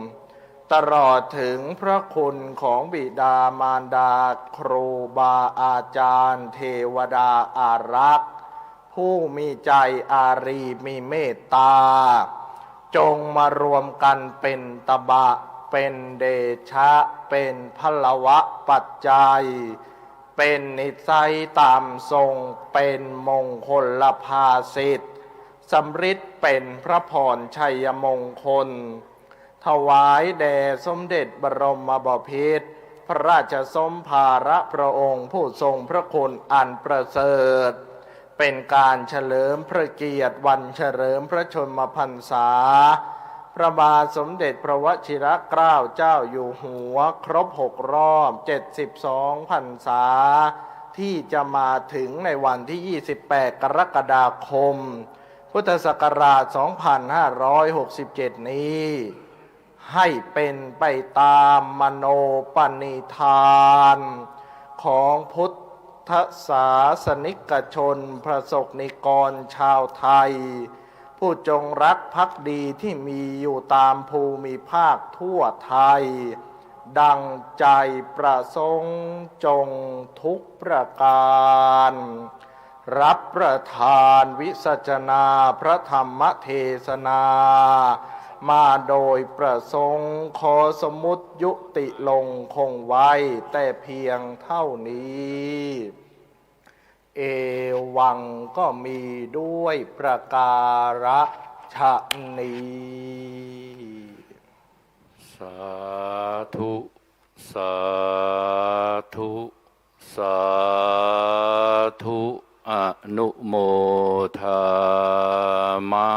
ตลอดถึงพระคุณของบิดามารดาครูบาอาจารย์เทวดาอารักษ์ผู้มีใจอารีมีเมตตาจงมารวมกันเป็นตบะเป็นเดชะเป็นพลวะปัจจัยเป็นนิสัยตามทรงเป็นมงคลภาสิทธิ์สำริดเป็นพระพรชัยมงคลถวายแด่สมเด็จบรมบพิตรพระราชสมภารพระองค์ผู้ทรงพระคุณอันประเสริฐเป็นการเฉลิมพระเกียรติวันเฉลิมพระชนมพรรษาพระบาทสมเด็จพระวชิรเกล้าเจ้าอยู่หัวครบ6 รอบ72 พรรษาที่จะมาถึงในวันที่28 กรกฎาคมพุทธศักราช 2567 นี้ให้เป็นไปตามมโนปณิธานของพุทธศาสนิกชนพระสงฆ์นิกรชาวไทยผู้จงรักภักดีที่มีอยู่ตามภูมิภาคทั่วไทยดังใจประสงค์จงทุกประการรับประทานวิสัชนาพระธรรมเทศนามาโดยประสงค์ขอสมมุติยุติลงคงไว้แต่เพียงเท่านี้เอวังก็มีด้วยประการฉะนี้สาธุสาธุสาธุอนุโมทามะ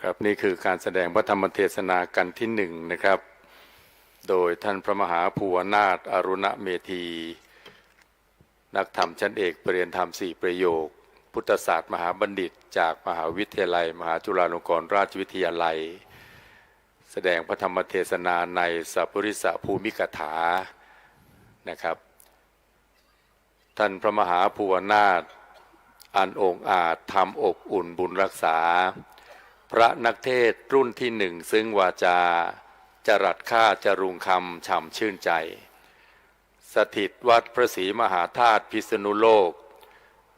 ครับนี่คือการแสดงพระธรรมเทศนากันที่1นะครับโดยท่านพระมหาภูวนาถอรุณเมธีนักธรรมชั้นเอกปริญญาธรรม4 ประโยคพุทธศาสตร์มหาบัณฑิตจากมหาวิทยาลัยมหาจุฬาลงกรณราชวิทยาลัยแสดงพระธรรมเทศนาในสัพพุริสภูมิกถานะครับท่านพระมหาภูวนาถอันองอาจทำอบอุ่นบุญรักษาพระนักเทศรุ่นที่1ซึ่งวาจาจรัสค่าจรุงคำฉ่ำชื่นใจสถิตวัดพระศรีมหาธาตุพิษณุโลก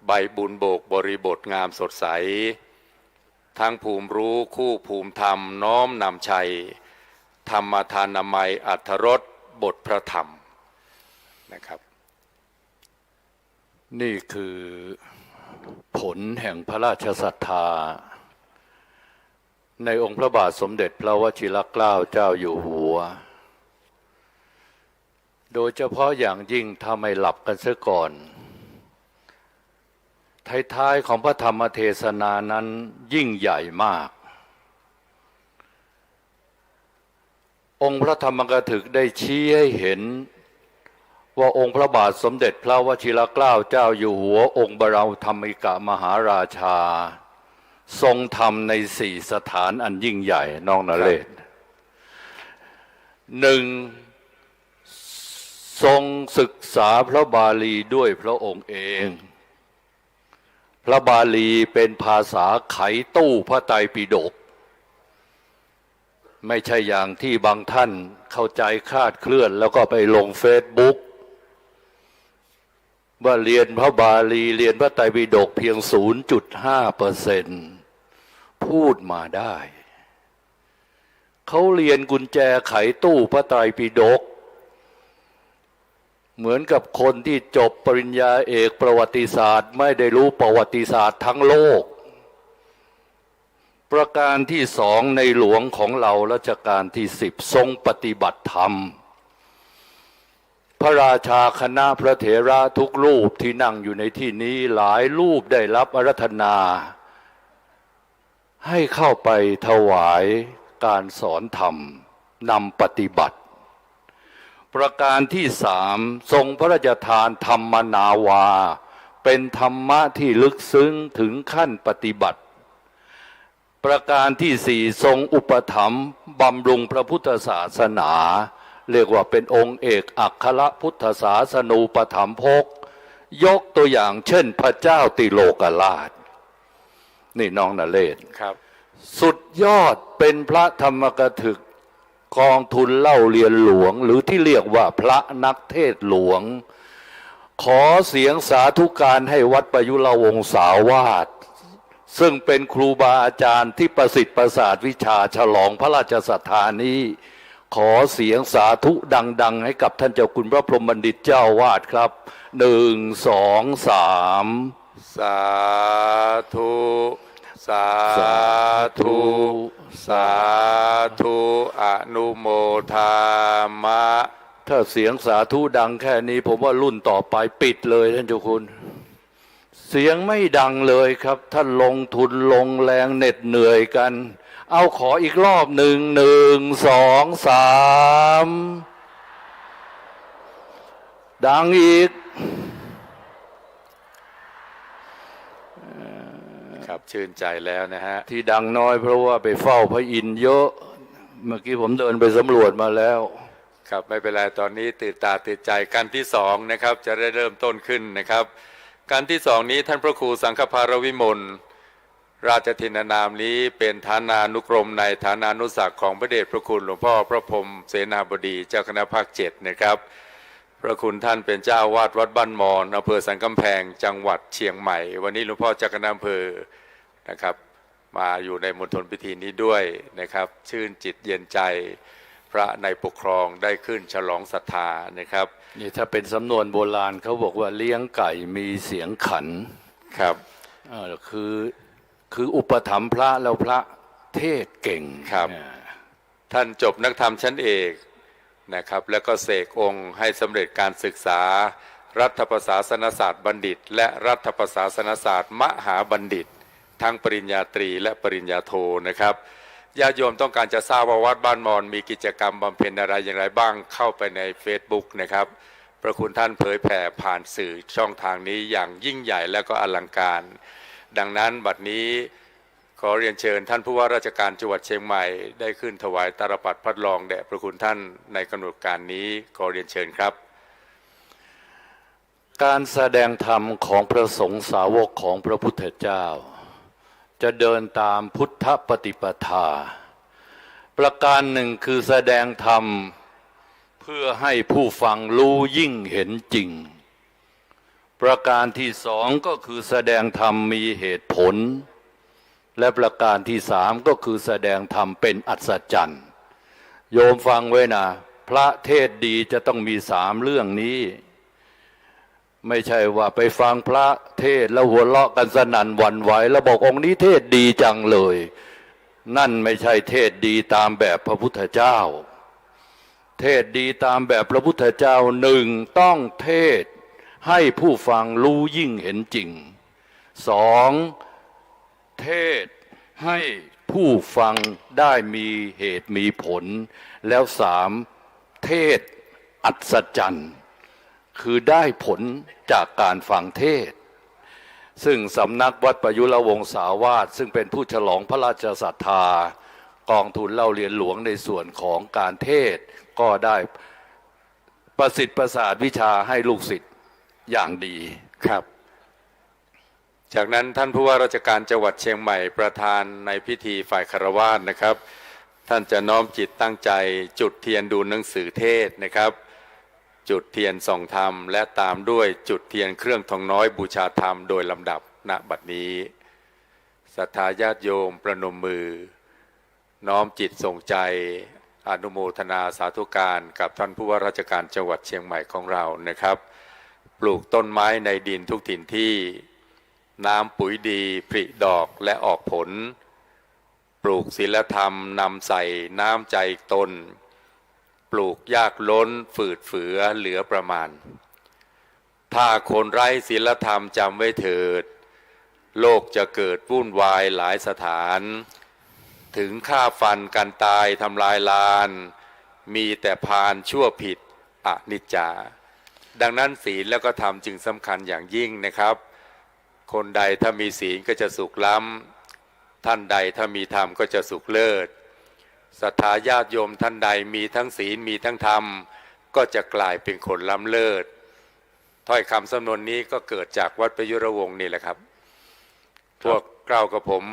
ใบบุญโบกบริบทงามสดใสทั้งภูมิรู้คู่ภูมิธรรมน้อมนำชัยธรรมทานามัยอรรถรสบทพระธรรมนะครับนี่คือผลแห่งพระราชศรัทธาในองค์พระบาทสมเด็จพระวชิรเกล้าเจ้าอยู่หัวโดยเฉพาะอย่างยิ่งถ้าไม่หลับกันเสียก่อนท้ายๆของพระธรรมเทศนานั้นยิ่งใหญ่มากองค์พระธรรมกถึกได้ชี้ให้เห็นว่าองค์พระบาทสมเด็จพระวชิรเกล้าเจ้าอยู่หัวองค์บรมธรรมิกมหาราชา ทรงทำในสี่สถานอันยิ่งใหญ่น้องนเรศหนึ่งทรงศึกษาพระบาลีด้วยพระองค์เองพระบาลีเป็นภาษาไขตู้พระไตรปิฎกไม่ใช่อย่างที่บางท่านเข้าใจคลาดเคลื่อนแล้วก็ไปลงเฟซบุ๊กว่าเรียนพระบาลีเรียนพระไตรปิฎกเพียง 0.5% พูดมาได้เขาเรียนกุญแจไขตู้พระไตรปิฎกเหมือนกับคนที่จบปริญญาเอกประวัติศาสตร์ไม่ได้รู้ประวัติศาสตร์ทั้งโลกประการที่สองในหลวงของเรารัชกาลที่10ทรงปฏิบัติธรรมพระราชาคณะพระเถระทุกรูปที่นั่งอยู่ในที่นี้หลายรูปได้รับอาราธนาให้เข้าไปถวายการสอนธรรมนำปฏิบัติประการที่สามทรงพระราชทานธรรมนาวาเป็นธรรมะที่ลึกซึ้งถึงขั้นปฏิบัติประการที่สี่ทรงอุปถัมภ์บำรุงพระพุทธศาสนาเรียกว่าเป็นองค์เอกอัครพุทธศาสนูปถัมภกยกตัวอย่างเช่นพระเจ้าติโลกราชนี่น้องนเรศครับสุดยอดเป็นพระธรรมกถึกกองทุนเล่าเรียนหลวงหรือที่เรียกว่าพระนักเทศหลวงขอเสียงสาธุการให้วัดประยุรวงศาวาสซึ่งเป็นครูบาอาจารย์ที่ประสิทธิ์ประสาทวิชาฉลองพระราชศรัทธานี้ขอเสียงสาธุดังๆให้กับท่านเจ้าคุณพระพรหมบัณฑิตเจ้าวาดครับ1 2 3สาธุสาธุสาธุอนุโมทามะถ้าเสียงสาธุดังแค่นี้ผมว่ารุ่นต่อไปปิดเลยท่านเจ้าคุณเสียงไม่ดังเลยครับท่านลงทุนลงแรงเหน็ดเหนื่อยกันเอาขออีกรอบ1 1 2 3ดังอีกครับชื่นใจแล้วนะฮะที่ดังน้อยเพราะว่าไปเฝ้าพระอินทร์เยอะเมื่อกี้ผมเดินไปสำรวจมาแล้วครับไม่เป็นไรตอนนี้ตื่นตาตื่นใจกันที่สองนะครับจะได้เริ่มต้นขึ้นนะครับการที่สองนี้ท่านพระครูสังฆภารวิมลราชทินานามนี้เป็นฐานานุกรมในฐานานุศักดิ์ของพระเดชพระคุณหลวงพ่อพระพรหมเสนาบดีเจ้าคณะภาค7นะครับพระคุณท่านเป็นเจ้าวาดวัดบ้านมอนอำเภอสันกำแพงจังหวัดเชียงใหม่วันนี้หลวงพ่อเจ้าคณะอำเภอนะครับมาอยู่ในมณฑลพิธีนี้ด้วยนะครับชื่นจิตเย็นใจพระในปกครองได้ขึ้นฉลองศรัทธานะครับนี่ถ้าเป็นสำนวนโบราณเขาบอกว่าเลี้ยงไก่มีเสียงขันครับคืออุปถัมภ์พระแล้วพระเทศเก่งครับท่านจบนักธรรมชั้นเอกนะครับแล้วก็เสกองค์ให้สำเร็จการศึกษารัฐประศาสนศาสตร์บัณฑิตและรัฐประศาสนศาสตร์มหาบัณฑิตทั้งปริญญาตรีและปริญญาโทนะครับญาติโยมต้องการจะทราบว่าวัดบ้านมอนมีกิจกรรมบำเพ็ญอะไรอย่างไรบ้างเข้าไปใน Facebook นะครับพระคุณท่านเผยแผ่ผ่านสื่อช่องทางนี้อย่างยิ่งใหญ่และก็อลังการดังนั้นบัดนี้ขอเรียนเชิญท่านผู้ว่าราชการจังหวัดเชียงใหม่ได้ขึ้นถวายตาลปัตรพัดลองแด่พระคุณท่านในกำหนดการนี้ขอเรียนเชิญครับการแสดงธรรมของพระสงฆ์สาวกของพระพุทธเจ้าจะเดินตามพุทธปฏิปทาประการหนึ่งคือแสดงธรรมเพื่อให้ผู้ฟังรู้ยิ่งเห็นจริงประการที่สองก็คือแสดงธรรมมีเหตุผลและประการที่สามก็คือแสดงธรรมเป็นอัศจรรย์โยมฟังไว้นะพระเทศดีจะต้องมี3เรื่องนี้ไม่ใช่ว่าไปฟังพระเทศแล้วหัวเราะกันสนั่นหวั่นไหวแล้วบอกองค์นี้เทศดีจังเลยนั่นไม่ใช่เทศดีตามแบบพระพุทธเจ้าเทศดีตามแบบพระพุทธเจ้าหนึ่งต้องเทศให้ผู้ฟังรู้ยิ่งเห็นจริงสองเทศให้ผู้ฟังได้มีเหตุมีผลแล้วสามเทศอัศจรรย์คือได้ผลจากการฟังเทศ ซึ่งสำนักวัดประยุรวงศาวาสซึ่งเป็นผู้ฉลองพระราชศรัทธากองทุนเล่าเรียนหลวงในส่วนของการเทศก็ได้ประสิทธิ์ประสาทวิชาให้ลูกศิษย์อย่างดีครับจากนั้นท่านผู้ว่าราชการจังหวัดเชียงใหม่ประธานในพิธีฝ่ายคฤหัสถ์นะครับท่านจะน้อมจิตตั้งใจจุดเทียนดูหนังสือเทศนะครับจุดเทียนส่องธรรมและตามด้วยจุดเทียนเครื่องทองน้อยบูชาธรรมโดยลำดับณบัดนี้ศรัทธาญาติโยมประนมมือน้อมจิตส่งใจอนุโมทนาสาธุการกับท่านผู้ว่าราชการจังหวัดเชียงใหม่ของเรานะครับปลูกต้นไม้ในดินทุกถิ่นที่น้ำปุ๋ยดีผลิดอกและออกผลปลูกศีลธรรมนำใส่น้ำใจตนปลูกยากล้นฝืดเฝือเหลือประมาณถ้าคนไร้ศีลธรรมจำไว้เถิดโลกจะเกิดวุ่นวายหลายสถานถึงฆ่าฟันกันตายทำลายลานมีแต่พาลชั่วผิดอนิจจาดังนั้นศีลแล้วก็ธรรมจึงสำคัญอย่างยิ่งนะครับคนใดถ้ามีศีลก็จะสุขล้ำท่านใดถ้ามีธรรมก็จะสุขเลิศศรัทธาญาติโยมท่านใดมีทั้งศีลมีทั้งธรรมก็จะกลายเป็นคนล้ำเลิศถ้อยคำสำนวนนี้ก็เกิดจากวัดประยุรวงศ์นี่แหละครับพวกเรากับผม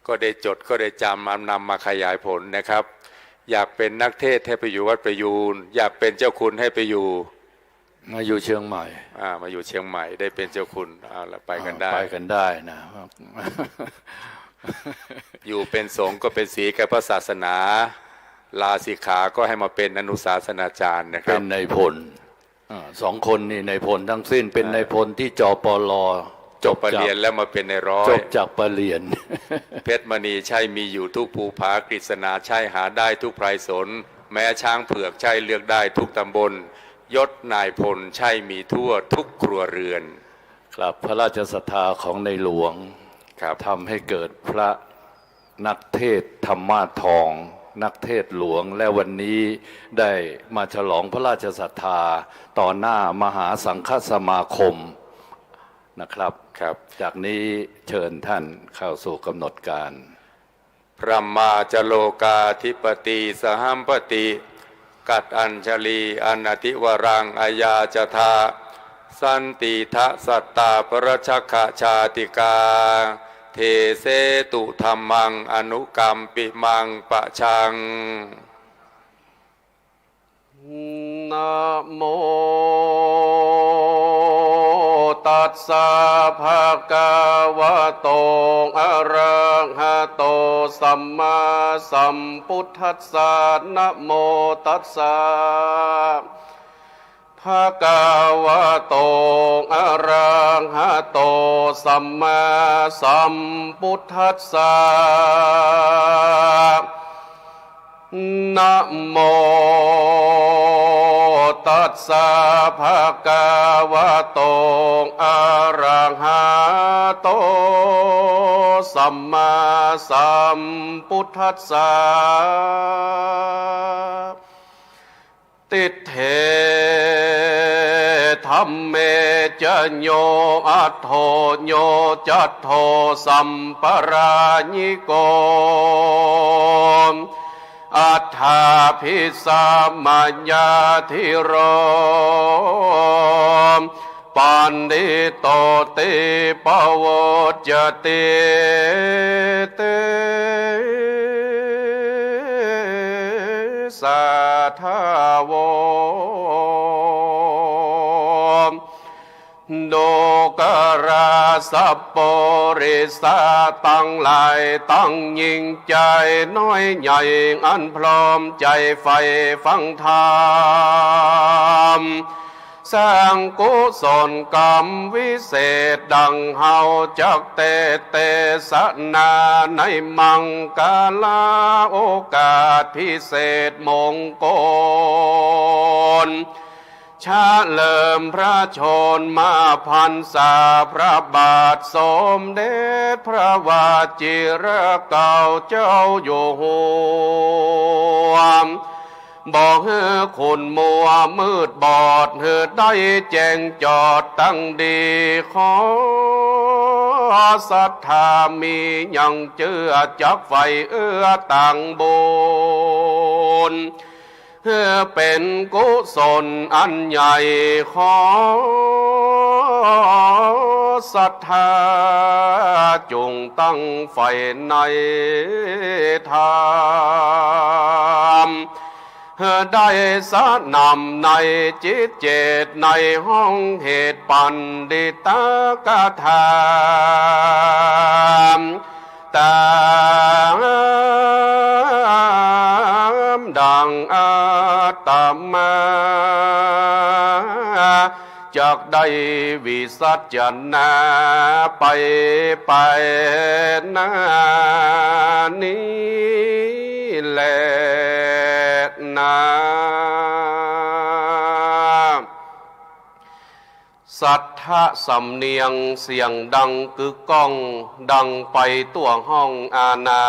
ก็ได้จดก็ได้จำนำมาขยายผลนะครับอยากเป็นนักเทศให้ไปอยู่วัดประยูรอยากเป็นเจ้าคุณให้ไปอยู่มาอยู่เชียงใหม่มาอยู่เชียงใหม่ได้เป็นเจ้าคุณแล้วไปกันได้นะอยู่เป็นสงฆ์ก็เป็นศีลแก่พระศาสนาลาสิกขาก็ให้มาเป็นอนุศาสนาจารย์นะครับเป็นนายพลสองคนนี่นายพลทั้งสิ้นเป็นนายพลที่จปลจบปรริญญาแล้วมาเป็นนายร้อยจบจากปรริญญาเพชรมณีใช่มีอยู่ทุกภูผากฤษณาใช่หาได้ทุกไพรสนแม้ช้างเผือกใช่เลือกได้ทุกตำบลยศนายพลใช่มีทั่วทุกครัวเรือนครับพระราชศรัทธาของในหลวงทำให้เกิดพระนักเทศธรรมาทองนักเทศหลวงและวันนี้ได้มาฉลองพระราชศรัทธาต่อหน้ามหาสังฆสมาคมนะครับจากนี้เชิญท่านเข้าสู่กำหนดการพระมาจโลกาธิปติสหัมปติกัตอัญชลีอนัติวรังอายาจทาสันติทะสัตตาปรชักขชาติกาเทเสตุธรรมังอนุกรรมปิมังปะชังนะโมตัสสะภะคะวะโตอะระหะโตสัมมาสัมพุทธัสสะนะโมตัสสะภะคะวะโตอะระหะโตสัมมาสัมพุทธัสสะนะโมตัสสะภะคะวะโตอะระหะโตสัมมาสัมพุทธัสสะติเถธัมเมจโยอัตโธโยจัตโธสัมปราญิโกอัฏฐาภิสัมมัญญาธิโรปันดิโตติปวัจจติเตสัทธาวโดกราสัพปริสาตั้งหลายตั้งยิ่งใจน้อยใหญ่อันพร้อมใจใฝ่ฟังธรรมสร้างกุศลกรรมวิเศษดังเฮาจักเตสนาในมังกาลาโอกาสพิเศษมงคลชาเลิมพระชนมาพรรษาพระบาทสมเด็จพระวชิรเกล้าเจ้าอยู่หัวบ่ให้คนมัวมืดบอดให้ได้แจ้งจอดตั้งดีขอ ศรัทธามียังเจือจักไฟเอื้อต่างบุญเป็นกุศลอันใหญ่ของศรัทธาจงตั้งไฟในธรรมได้สะนำในจิตเจตในห้องเหตุปันดิตกถามตามดังอาตมาจากได้วิสัชนาไปนานี้แหละนะสัทธะสำเนียงเสียงดังกึกก้องดังไปตัวห้องอาณา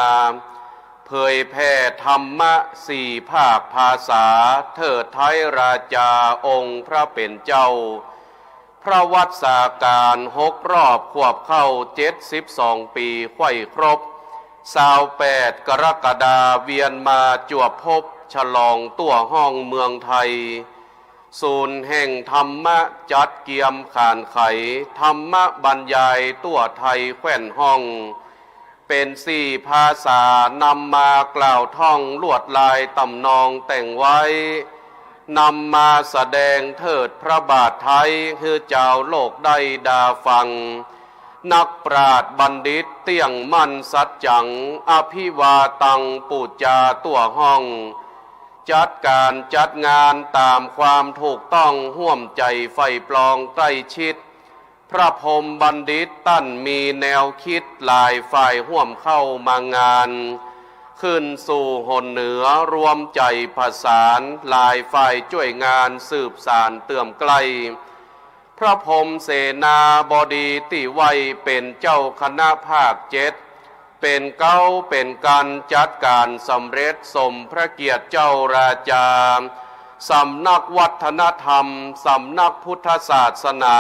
เผยแผ่ธรรมะสี่ภาคภาษาเทิดไทยราชาองค์พระเป็นเจ้าพระวัดสาการ6 รอบขวบเข้า72 ปีไขว้ครบ28 กรกฎาเวียนมาจวบพบฉลองตัวห้องเมืองไทยศูนย์แห่งธรรมะจัดเกียมขานไขธรรมะบรรยายตัวไทยแขวนห้องเป็น4 ภาษานำมากล่าวท่องลวดลายตำนองแต่งไว้นำมาแสดงเทิดพระบาทไทยให้เจ้าโลกได้ดาฟังนักปราชญ์บัณฑิตเตี้ยงมั่นสัจจังอภิวาตังปูจาตัวห้องจัดการจัดงานตามความถูกต้องห่วมใจไฟปลองใกล้ชิดพระพรหมบัณฑิตตั้นมีแนวคิดหลายฝ่ายห่วมเข้ามางานขึ้นสู่หนเหนือรวมใจผสานหลายฝ่ายช่วยงานสืบสานเตื่อมใกล้พระพรหมเสนาบดีติไว้เป็นเจ้าคณะภาค7เป็นเก้าเป็นการจัดการสำเร็จสมพระเกียรติเจ้าราชาสำนักวัฒนธรรมสำนักพุทธศาสนา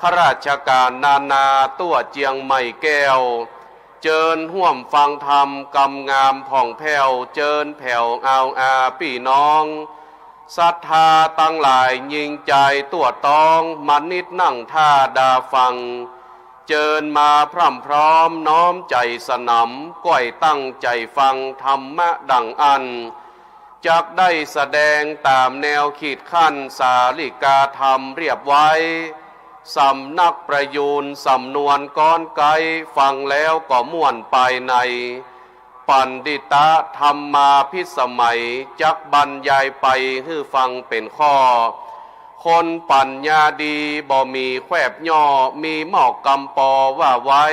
ข้าราชการนานาตัวเจียงใหม่แก้วเจิญห่วมฟังธรรมกำงามผ่องแผ้วเจิญแผ่วเอาอาพี่น้องศรัทธาตั้งหลายยิงใจตัวตองมนิดนั่งท่าดาฟังเจิญมาพร่ำพร้อมน้อมใจสนำก้อยตั้งใจฟังธรรมะดังอันจักได้แสดงตามแนวขีดขั้นสาลิกาธรรมเรียบไว้สำนักประยูนสำนวนก้อนไกฟังแล้วก็ม่วนภายในปันดิตะธรรมมาพิสมัยจักบรรยายไปให้ฟังเป็นข้อคนปัญญาดีบ่มีแควบย่อมีหมอกกำปอว่าไว้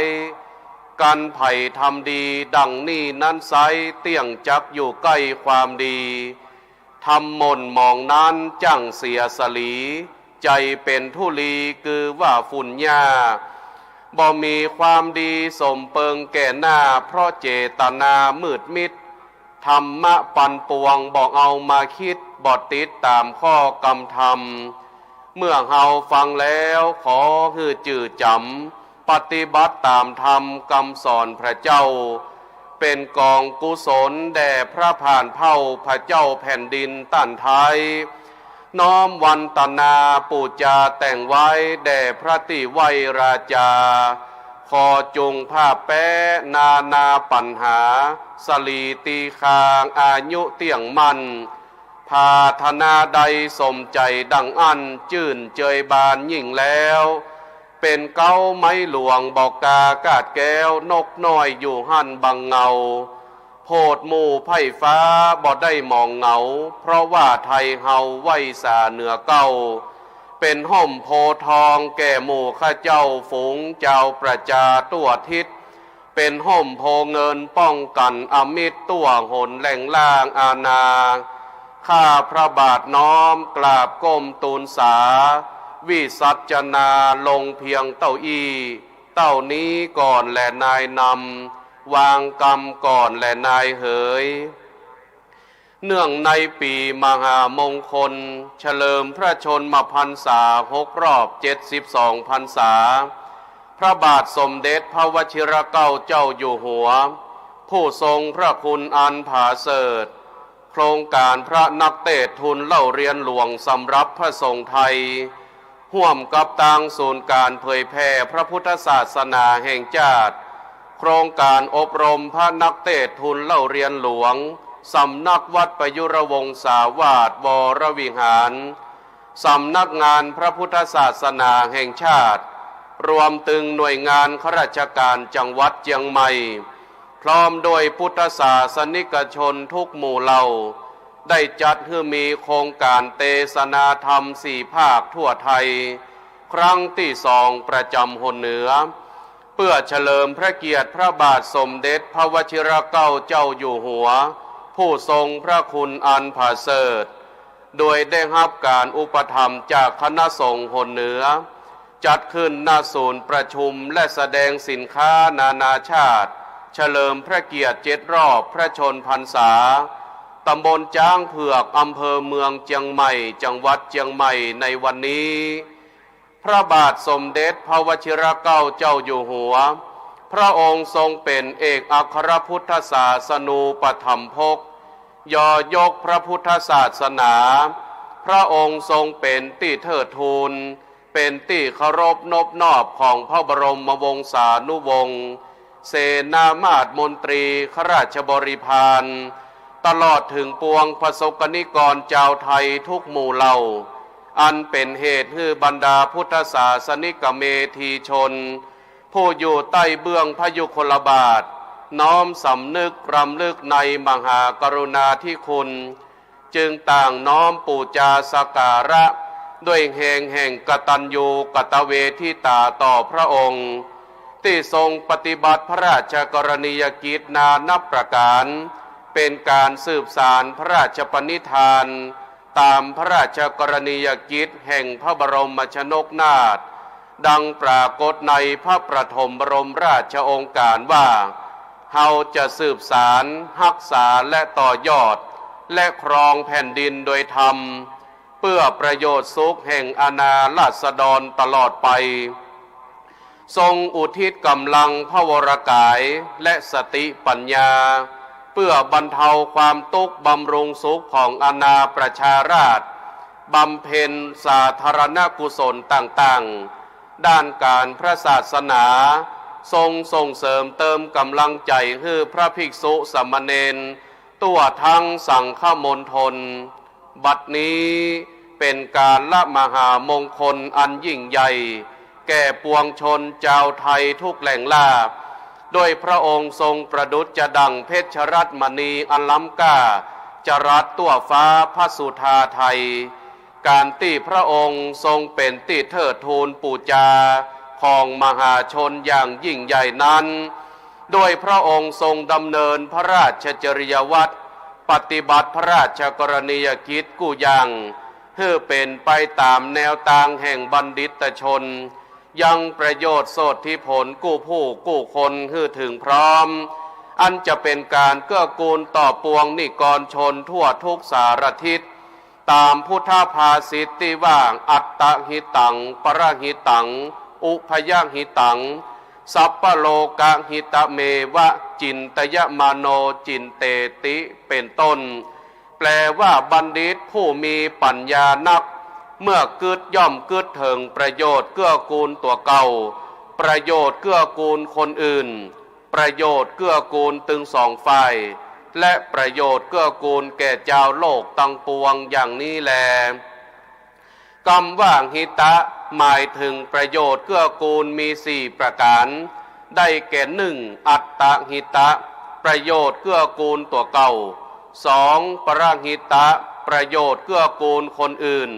กันไผ่ทำดีดังนี้นั้นไซเตี้ยงจักอยู่ใกล้ความดีทำมนมองนั้นจั่งเสียสลีใจเป็นทุลีคือว่าฝุ่นหญ้าบ่มีความดีสมเปิงแก่หน้าเพราะเจตนามืดมิดธรรมะปันปวงบอกเอามาคิดบอดติดตามข้อกรรมธรรมเมื่อเฮาฟังแล้วขอฮือจื่อจำปฏิบัติตามธรรมคำสอนพระเจ้าเป็นกองกุศลแด่พระผ่านเผ่าพระเจ้าแผ่นดินต้านไทยน้อมวันตนาปูจาแต่งไว้แด่พระติไวราชาขอจงภาพแป้นาปัญหาสลีตีคางอายุเตี่ยงมันพาธนาใดสมใจดังอันจื่นเจยบานยิ่งแล้วเป็นเก้าไม้หลวงบอกกากาดแก้วนกน้อยอยู่หั่นบังเงาโพดหมู่ไผ่ฟ้าบ่ได้มองเหงาเพราะว่าไทยเฮาไว้สาเหนือเก้าเป็นห่มโพทองแก่หมู่ข้าเจ้าฝูงเจ้าประจาตัวทิศเป็นห่มโพเงินป้องกันอมิตรตัวหนแหล่งล่างอาณาข้าพระบาทน้อมกราบก้มตูนสาวิสัชนาลงเพียงเต้าอี้เต้านี้ก่อนแลนายนำวางกรรมก่อนและนายเหยเนื่องในปีมหามงคลเฉลิมพระชนมพรรษา6 รอบ 72 พรรษา พระบาทสมเด็จพระวชิรเกล้าเจ้าอยู่หัวผู้ทรงพระคุณอันผาเสริฐโครงการพระนักเตะทุนเล่าเรียนหลวงสำรับพระสงฆ์ไทยร่วมกับทางศูนย์การเผยแผ่พระพุทธศาสนาแห่งชาติโครงการอบรมพระนักเตะทุนเล่าเรียนหลวงสำนักวัดประยุรวงศาวาสวรวิหารสำนักงานพระพุทธศาสนาแห่งชาติรวมถึงหน่วยงานข้าราชการจังหวัดเชียงใหม่พร้อมโดยพุทธศาสนิกชนทุกหมู่เหล่าได้จัดให้มีโครงการเทศนาธรรม4 ภาคทั่วไทยครั้งที่2ประจำหนเหนือเพื่อเฉลิมพระเกียรติพระบาทสมเด็จพระวชิรเกล้าเจ้าอยู่หัวผู้ทรงพระคุณอันผาเสริฐโดยได้รับการอุปถัมภ์จากคณะสงฆ์หนเหนือจัดขึ้นณศูนย์ประชุมและแสดงสินค้านานาชาติเฉลิมพระเกียรติ7 รอบพระชนพรรษาตำบลจ้างเผือกอำเภอเมืองเชียงใหม่จังหวัดเชียงใหม่ในวันนี้พระบาทสมเด็จพระวชิรเกล้าเจ้าอยู่หัวพระองค์ทรงเป็นเอกอัครพุทธศาสนูปถัมภกยอยกพระพุทธศาสนาพระองค์ทรงเป็นที่เทิดทูนเป็นที่เคารพนบนอบของพระบรมวงศานุวงศ์เสนามาตรมนตรีข้าราชบริพารตลอดถึงปวงประสบกนิกรชาวไทยทุกหมู่เหล่าอันเป็นเหตุให้บรรดาพุทธศาสนิกเมธีชนผู้อยู่ใต้เบื้องพระยุคลบาทน้อมสำนึกรำลึกในมหากรุณาธิคุณจึงต่างน้อมปูจาสักการะด้วยแห่งกตัญญูกตเวทิตาต่อพระองค์ที่ทรงปฏิบัติพระราชกรณียกิจนานับประการเป็นการสืบสานพระราชปณิธานตามพระราชกรณียกิจแห่งพระบรมชนกนาถดังปรากฏในพระประถมบรมราชโองการว่าเฮาจะสืบสานรักษาและต่อยอดและครองแผ่นดินโดยธรรมเพื่อประโยชน์สุขแห่งอาณาราษฎรตลอดไปทรงอุทิศกำลังพระวรกายและสติปัญญาเพื่อบรรเทาความทุกข์บำรุงสุขของอาณาประชาราษฎร์บำเพ็ญสาธารณกุศลต่างๆด้านการพระศาสนาทรงส่งเสริมเติมกำลังใจให้พระภิกษุสามเณรทั่วทั้งสังฆมณฑลบัดนี้เป็นการละมหามงคลอันยิ่งใหญ่แก่ปวงชนชาวไทยทุกแหล่งลาภโดยพระองค์ทรงประดุจจะดังเพชรรัตน์มณีอันล้ำค่าจรัสตัวฟ้าพระสุธาไทยการที่พระองค์ทรงเป็นที่เทิดทูนปูจาของมหาชนอย่างยิ่งใหญ่นั้นโดยพระองค์ทรงดำเนินพระราชจริยวัตรปฏิบัติพระราชกรณียกิจกู้ยังเพื่อเป็นไปตามแนวทางแห่งบัณฑิตชนยังประโยชน์โสธิผลกู้ผู้กู้คนให้ถึงพร้อมอันจะเป็นการเกื้อกูลต่อปวงนิกรชนทั่วทุกสารทิศตามพุทธภาษิตที่ว่าอัตตหิตังปรหิตังอุพยหิตังสัพพโลกหิตเมวะจินตยมโนจินเตติเป็นต้นแปลว่าบัณฑิตผู้มีปัญญานักเมื่อกึดย่อมกึดถึงประโยชน์เกื้อกูลตัวเก่าประโยชน์เกื้อกูลคนอื่นประโยชน์เกื้อกูลถึงสองฝ่ายและประโยชน์เกื้อกูลแก่เจ้าโลกตั้งปวงอย่างนี้แลคำว่าหิตะหมายถึงประโยชน์เกื้อกูลมี4 ประการได้แก่1อัตตหิตะประโยชน์เกื้อกูลตัวเก่า2ปรหิตะประโยชน์เกื้อกูลคนอื่น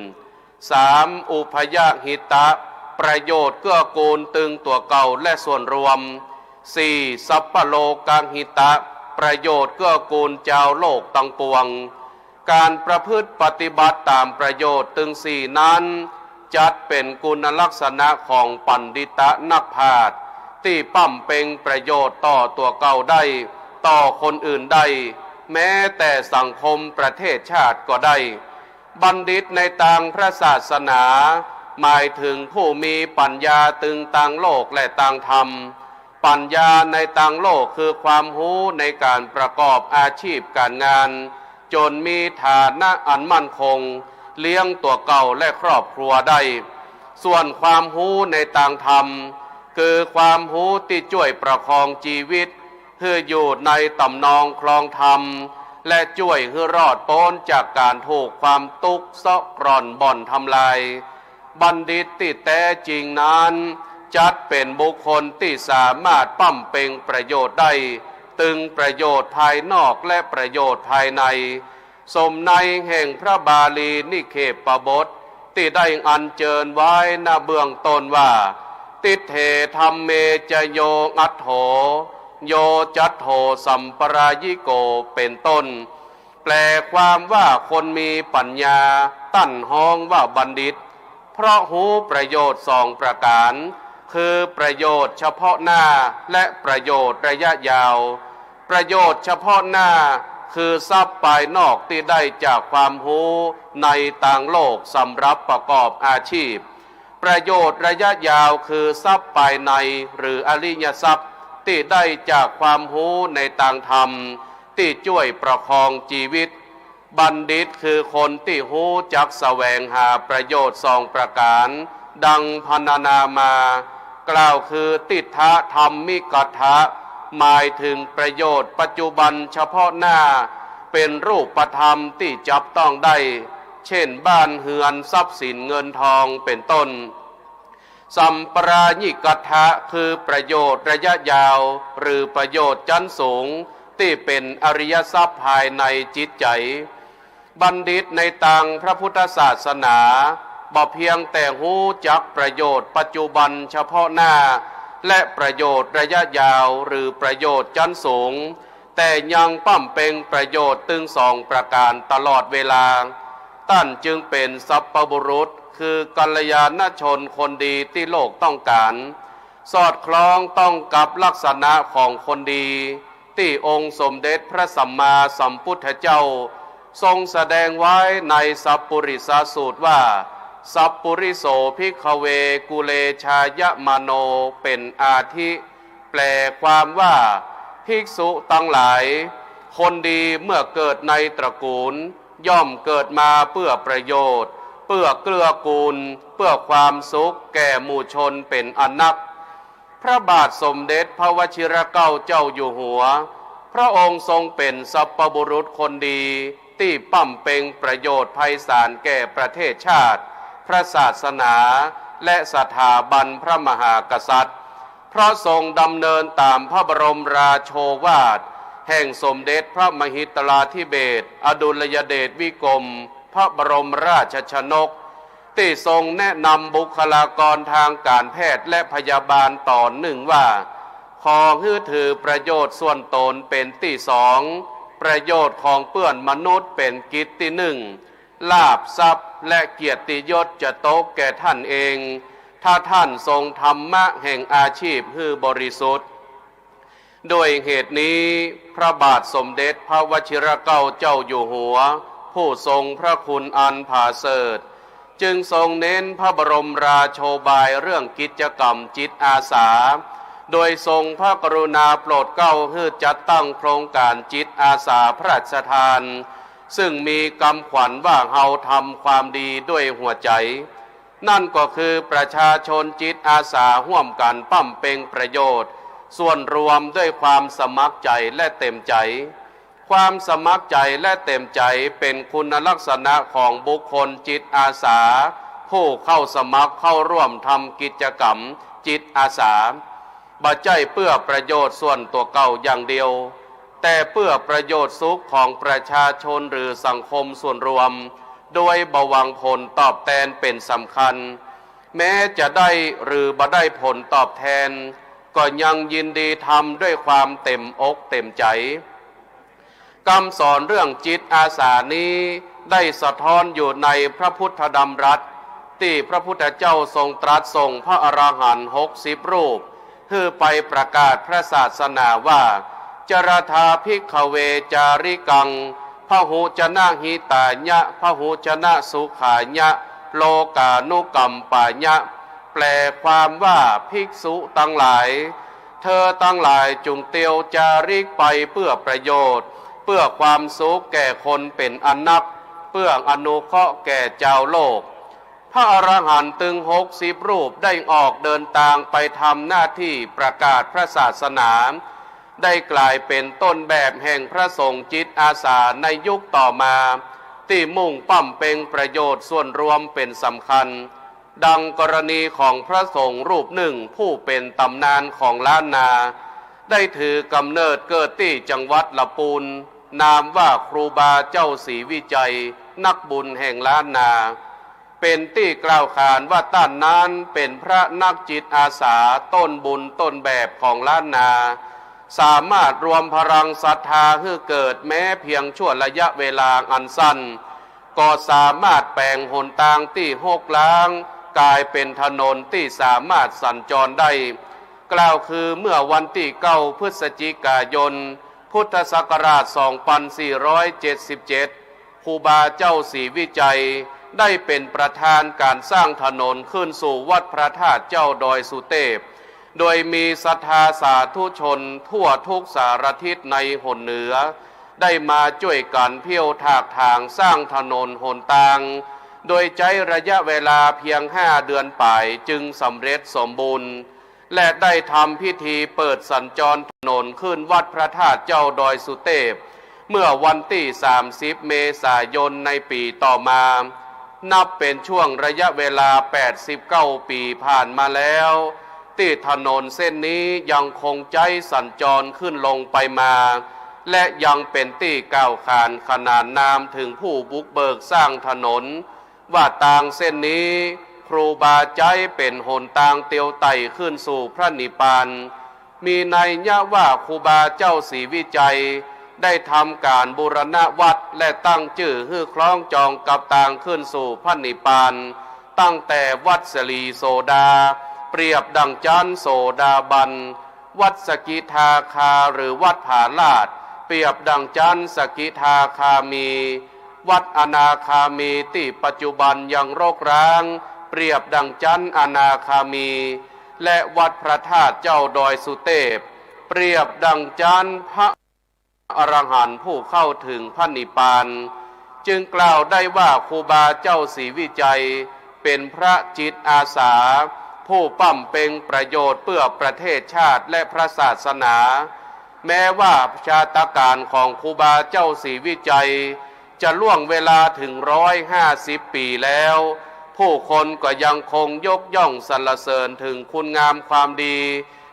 3อุพยหิตะประโยชน์เกื้อกูลตึงตัวเก่าและส่วนรวม4สัพพโลกหิตะประโยชน์เกื้อกูลเจ้าโลกตั้งปวงการประพฤติปฏิบัติตามประโยชน์ตึง4นั้นจัดเป็นคุณลักษณะของปัณฑิตนักปราชญ์ที่ปั้มเป็นประโยชน์ต่อตัวเก่าได้ต่อคนอื่นได้แม้แต่สังคมประเทศชาติก็ได้บัณฑิตในทางพระศาสนา หมายถึงผู้มีปัญญาตึงต่างโลกและต่างธรรมปัญญาในต่างโลกคือความรู้ในการประกอบอาชีพการงานจนมีฐานะอันมั่นคงเลี้ยงตัวเก่าและครอบครัวได้ส่วนความรู้ในต่างธรรมคือความรู้ที่ช่วยประคองชีวิตเพื่ออยู่ในตำนองคลองธรรมและช่วยให้รอดพ้นจากการถูกความทุกข์เซาะกร่อนบ่อนทำลายบัณฑิตที่แท้จริงนั้นจัดเป็นบุคคลที่สามารถปั้มเป่งประโยชน์ได้ตึงประโยชน์ภายนอกและประโยชน์ภายในสมในแห่งพระบาลีนิเคปบทที่ได้อัญเชิญไว้ณเบื้องต้นว่าติเถธัมเมจโยอัตโถโยจัตโถสัมปรายิโกเป็นต้นแปลความว่าคนมีปัญญาตั้นห้องว่าบัณฑิตเพราะหูประโยชน์สองประการคือประโยชน์เฉพาะหน้าและประโยชน์ระยะยาวประโยชน์เฉพาะหน้าคือทรัพย์ภายนอกที่ได้จากความรู้ในต่างโลกสำหรับประกอบอาชีพประโยชน์ระยะยาวคือทรัพย์ภายในหรืออริยทรัพย์ที่ได้จากความรู้ในต่างธรรมที่ช่วยประคองชีวิตบัณฑิตคือคนที่รู้จักแสวงหาประโยชน์สองประการดังพรรณนามากล่าวคือติถะธรรมิกถะหมายถึงประโยชน์ปัจจุบันเฉพาะหน้าเป็นรูปธรรมที่จับต้องได้เช่นบ้านเฮือนทรัพย์สินเงินทองเป็นต้นสัมปรายิกถะคือประโยชน์ระยะยาวหรือประโยชน์ชั้นสูงที่เป็นอริยทรัพย์ภายในจิตใจบัณฑิตในทางพระพุทธศาสนาบ่เพียงแต่รู้จักประโยชน์ปัจจุบันเฉพาะหน้าและประโยชน์ระยะยาวหรือประโยชน์ชั้นสูงแต่ยังปั้มเป่งประโยชน์ตึงสองประการตลอดเวลาท่านจึงเป็นสัพพบุรุษคือกัลยาณชนคนดีที่โลกต้องการสอดคล้องต้องกับลักษณะของคนดีที่องค์สมเด็จพระสัมมาสัมพุทธเจ้าทรงแสดงไว้ในสัพปุริสสูตรว่าสัพปุริโสภิกขเวกุเลชายมโนเป็นอาทิแปลความว่าภิกษุทั้งหลายคนดีเมื่อเกิดในตระกูลย่อมเกิดมาเพื่อประโยชน์เพื่อเกื้อกูลเพื่อความสุขแก่หมู่ชนเป็นอันนักพระบาทสมเด็จพระวชิรเกล้าเจ้าอยู่หัวพระองค์ทรงเป็นสัพพบุรุษคนดีที่ปั้มเป่งประโยชน์ไพศาลแก่ประเทศชาติพระศาสนาและสถาบันพระมหากษัตริย์เพราะทรงดำเนินตามพระบรมราโชวาทแห่งสมเด็จพระมหิดลาธิเบศรอดุลยเดชวิกรมพระบรมราชชนกที่ทรงแนะนำบุคลากรทางการแพทย์และพยาบาลต่อหนึ่งว่าขอให้ถือประโยชน์ส่วนตนเป็นที่สองประโยชน์ของเพื่อนมนุษย์เป็นกิจที่หนึ่งลาภทรัพย์และเกียรติยศจะตกแก่ท่านเองถ้าท่านทรงธรรมะแห่งอาชีพให้บริสุทธิ์โดยเหตุนี้พระบาทสมเด็จพระวชิรเกล้าเจ้าอยู่หัวผู้ทรงพระคุณอันผาเสริฐจึงทรงเน้นพระบรมราโชบายเรื่องกิจกรรมจิตอาสาโดยทรงพระกรุณาโปรดเกล้าให้จัดตั้งโครงการจิตอาสาพระราชทานซึ่งมีคำขวัญว่าเฮาทำความดีด้วยหัวใจนั่นก็คือประชาชนจิตอาสาร่วมกันปั้มเป่งประโยชน์ส่วนรวมด้วยความสมัครใจและเต็มใจความสมัครใจและเต็มใจเป็นคุณลักษณะของบุคคลจิตอาสาผู้เข้าสมัครเข้าร่วมทำกิจกรรมจิตอาสาบ่ใช่เพื่อประโยชน์ส่วนตัวเก่าอย่างเดียวแต่เพื่อประโยชน์สุขของประชาชนหรือสังคมส่วนรวมโดยบ่หวังผลตอบแทนเป็นสำคัญแม้จะได้หรือบ่ได้ผลตอบแทนก็ยังยินดีทำด้วยความเต็มอกเต็มใจคำสอนเรื่องจิตอาสานี้ได้สะท้อนอยู่ในพระพุทธดำรัสที่พระพุทธเจ้าทรงตรัสส่งพระอรหันต์60 รูปเพื่อไปประกาศพระศาสนาว่าจรทาภิกขเวจาริกังพหุชนะหิตายะพหุชนะสุขายะ โลกานุกรรมปายะแปลความว่าภิกษุทั้งหลายเธอทั้งหลายจงเตียวจาริกไปเพื่อประโยชน์เพื่อความสุขแก่คนเป็นอันนับเพื่ออนุเคราะห์แก่เจ้าโลกพระอรหันต์ถึง60 รูปได้ออกเดินทางไปทำหน้าที่ประกาศพระศาสนาได้กลายเป็นต้นแบบแห่งพระสงฆ์จิตอาสาในยุคต่อมาที่มุ่งปั้มเป็นประโยชน์ส่วนรวมเป็นสำคัญดังกรณีของพระสงฆ์รูปหนึ่งผู้เป็นตำนานของล้านนาได้ถือกำเนิดเกิดที่จังหวัดละปูนนามว่าครูบาเจ้าศรีวิจัยนักบุญแห่งล้านนาเป็นที่กล่าวขานว่าท่านนั้นเป็นพระนักจิตอาสาต้นบุญต้นแบบของล้านนาสามารถรวมพลังศรัทธาให้เกิดแม้เพียงชั่วระยะเวลาอันสั้นก็สามารถแปลงหนทางที่6 ล้างกลายเป็นถนนที่สามารถสัญจรได้กล่าวคือเมื่อวันที่9 พฤศจิกายนพุทธศักราช 2477 ครูบาเจ้าศรีวิจัยได้เป็นประธานการสร้างถนนขึ้นสู่วัดพระธาตุเจ้าดอยสุเทพโดยมีศรัทธาสาธุชนทั่วทุกสารทิศในหนเหนือได้มาช่วยกันเพี้ยวถากทางสร้างถนนหนทางโดยใช้ระยะเวลาเพียง5 เดือนป่ายจึงสำเร็จสมบูรณ์และได้ทำพิธีเปิดสัญจรถนนขึ้นวัดพระธาตุเจ้าดอยสุเทพเมื่อวันที่30 เมษายนในปีต่อมานับเป็นช่วงระยะเวลา89 ปีผ่านมาแล้วที่ถนนเส้นนี้ยังคงใช้สัญจรขึ้นลงไปมาและยังเป็นที่กล่าวขานขนานนามถึงผู้บุกเบิกสร้างถนนว่าทางเส้นนี้ครูบาใจเป็นหนทางเตียวไต่ขึ้นสู่พระนิพพานมีนัยยะว่าครูบาเจ้าศรีวิจัยได้ทำการบูรณะวัดและตั้งชื่อให้คล้องจองกับทางขึ้นสู่พระนิพพานตั้งแต่วัดสลีโสดาเปรียบดังจันโสดาบันวัดสกิทาคาหรือวัดผาลาดเปรียบดังจันสกิทาคามีวัดอนาคามีที่ปัจจุบันยังรกร้างเปรียบดังจันอนาคามีและวัดพระธาตุเจ้าดอยสุเทพเปรียบดังจันพระอรหันต์ผู้เข้าถึงพระนิพพานจึงกล่าวได้ว่าครูบาเจ้าศรีวิจัยเป็นพระจิตอาสาผู้ปั้มเป็นประโยชน์เพื่อประเทศชาติและพระศาสนาแม้ว่าชาตการของครูบาเจ้าศรีวิจัยจะล่วงเวลาถึง150 ปีแล้วผู้คนก็ยังคงยกย่องสรรเสริญถึงคุณงามความดี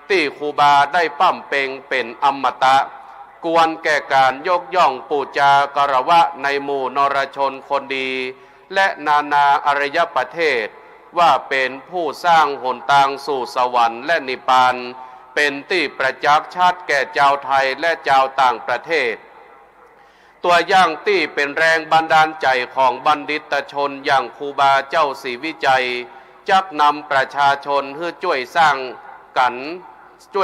ที่ครูบาได้ปั้มเป็นอมตะกวนแก่การยกย่องปูจากรวะในหมู่นรชนคนดีและนานาอารยประเทศว่าเป็นผู้สร้างหนทางสู่สวรรค์และนิพพานเป็นที่ประจักษ์ชัดแก่ชาวไทยและชาวต่างประเทศตัวอย่างที่เป็นแรงบันดาลใจของบัณฑิตชนอย่างครูบาเจ้าศรีวิจัยจักนำประชาชนให้ช่ว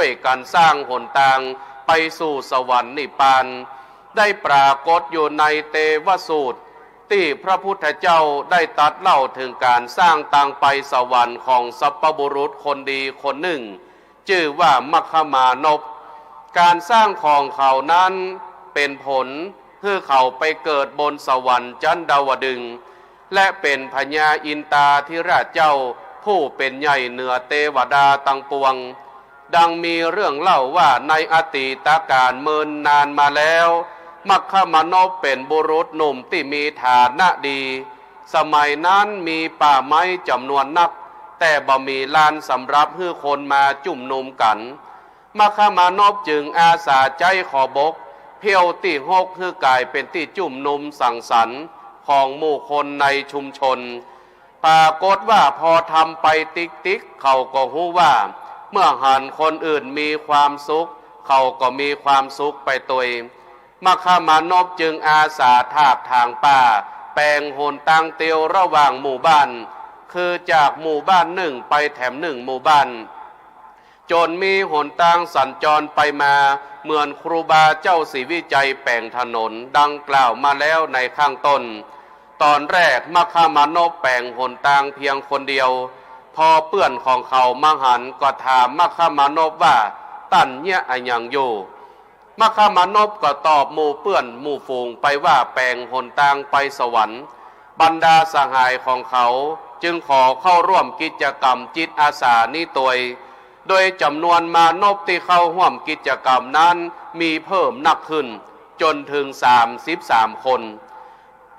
ยกันสร้างหนทางไปสู่สวรรค์นิพพานได้ปรากฏอยู่ในเทวสูตรที่พระพุทธเจ้าได้ตรัสเล่าถึงการสร้างทางไปสวรรค์ของสัพพบุรุษคนดีคนหนึ่งชื่อว่ามัคคมานพการสร้างของเขานั้นเป็นผลเพื่อเขาไปเกิดบนสวรรค์ชั้นดาวดึงส์และเป็นพญาอินทราธิราชเจ้าผู้เป็นใหญ่เหนือเทวดาทั้งปวงดังมีเรื่องเล่าว่าในอดีตการเมินนานมาแล้วมัคคมานพเป็นบุรุษหนุ่มที่มีฐานะดีสมัยนั้นมีป่าไม้จำนวนนักแต่บ่มีลานสำหรับให้คนมาจุ่มนุมกันมัคคมานพจึงอาสาใจขอบกเพียวที่6คือกลายเป็นที่จุ่มนุมสังสรรค์ของหมู่คนในชุมชนปรากฏว่าพอทำไปติ๊กเขาก็รู้ว่าเมื่อหันคนอื่นมีความสุขเขาก็มีความสุขไปตัวมัคคมานพจึงอาสาถากทางป่าแปลงหนทางเตียวระหว่างหมู่บ้านคือจากหมู่บ้านหนึ่งไปแถมหนึ่งหมู่บ้านจนมีหนทางสัญจรไปมาเหมือนครูบาเจ้าศรีวิจัยแปลงถนนดังกล่าวมาแล้วในข้างต้น ตอนแรกมัคคามานพแปลงหนทางเพียงคนเดียวพอเปื้อนของเขามาหันก็ถามมัคคามานพว่าตั้นเนี่ยอะยังอยู่มัคคามานพก็ตอบหมู่เปื้อนหมู่ฝูงไปว่าแปลงหนทางไปสวรรค์บรรดาสหายของเขาจึงขอเข้าร่วมกิจกรรมจิตอาสานี้โดยจำนวนมานพที่เข้าร่วมกิจกรรมนั้นมีเพิ่มนักขึ้นจนถึง33 คน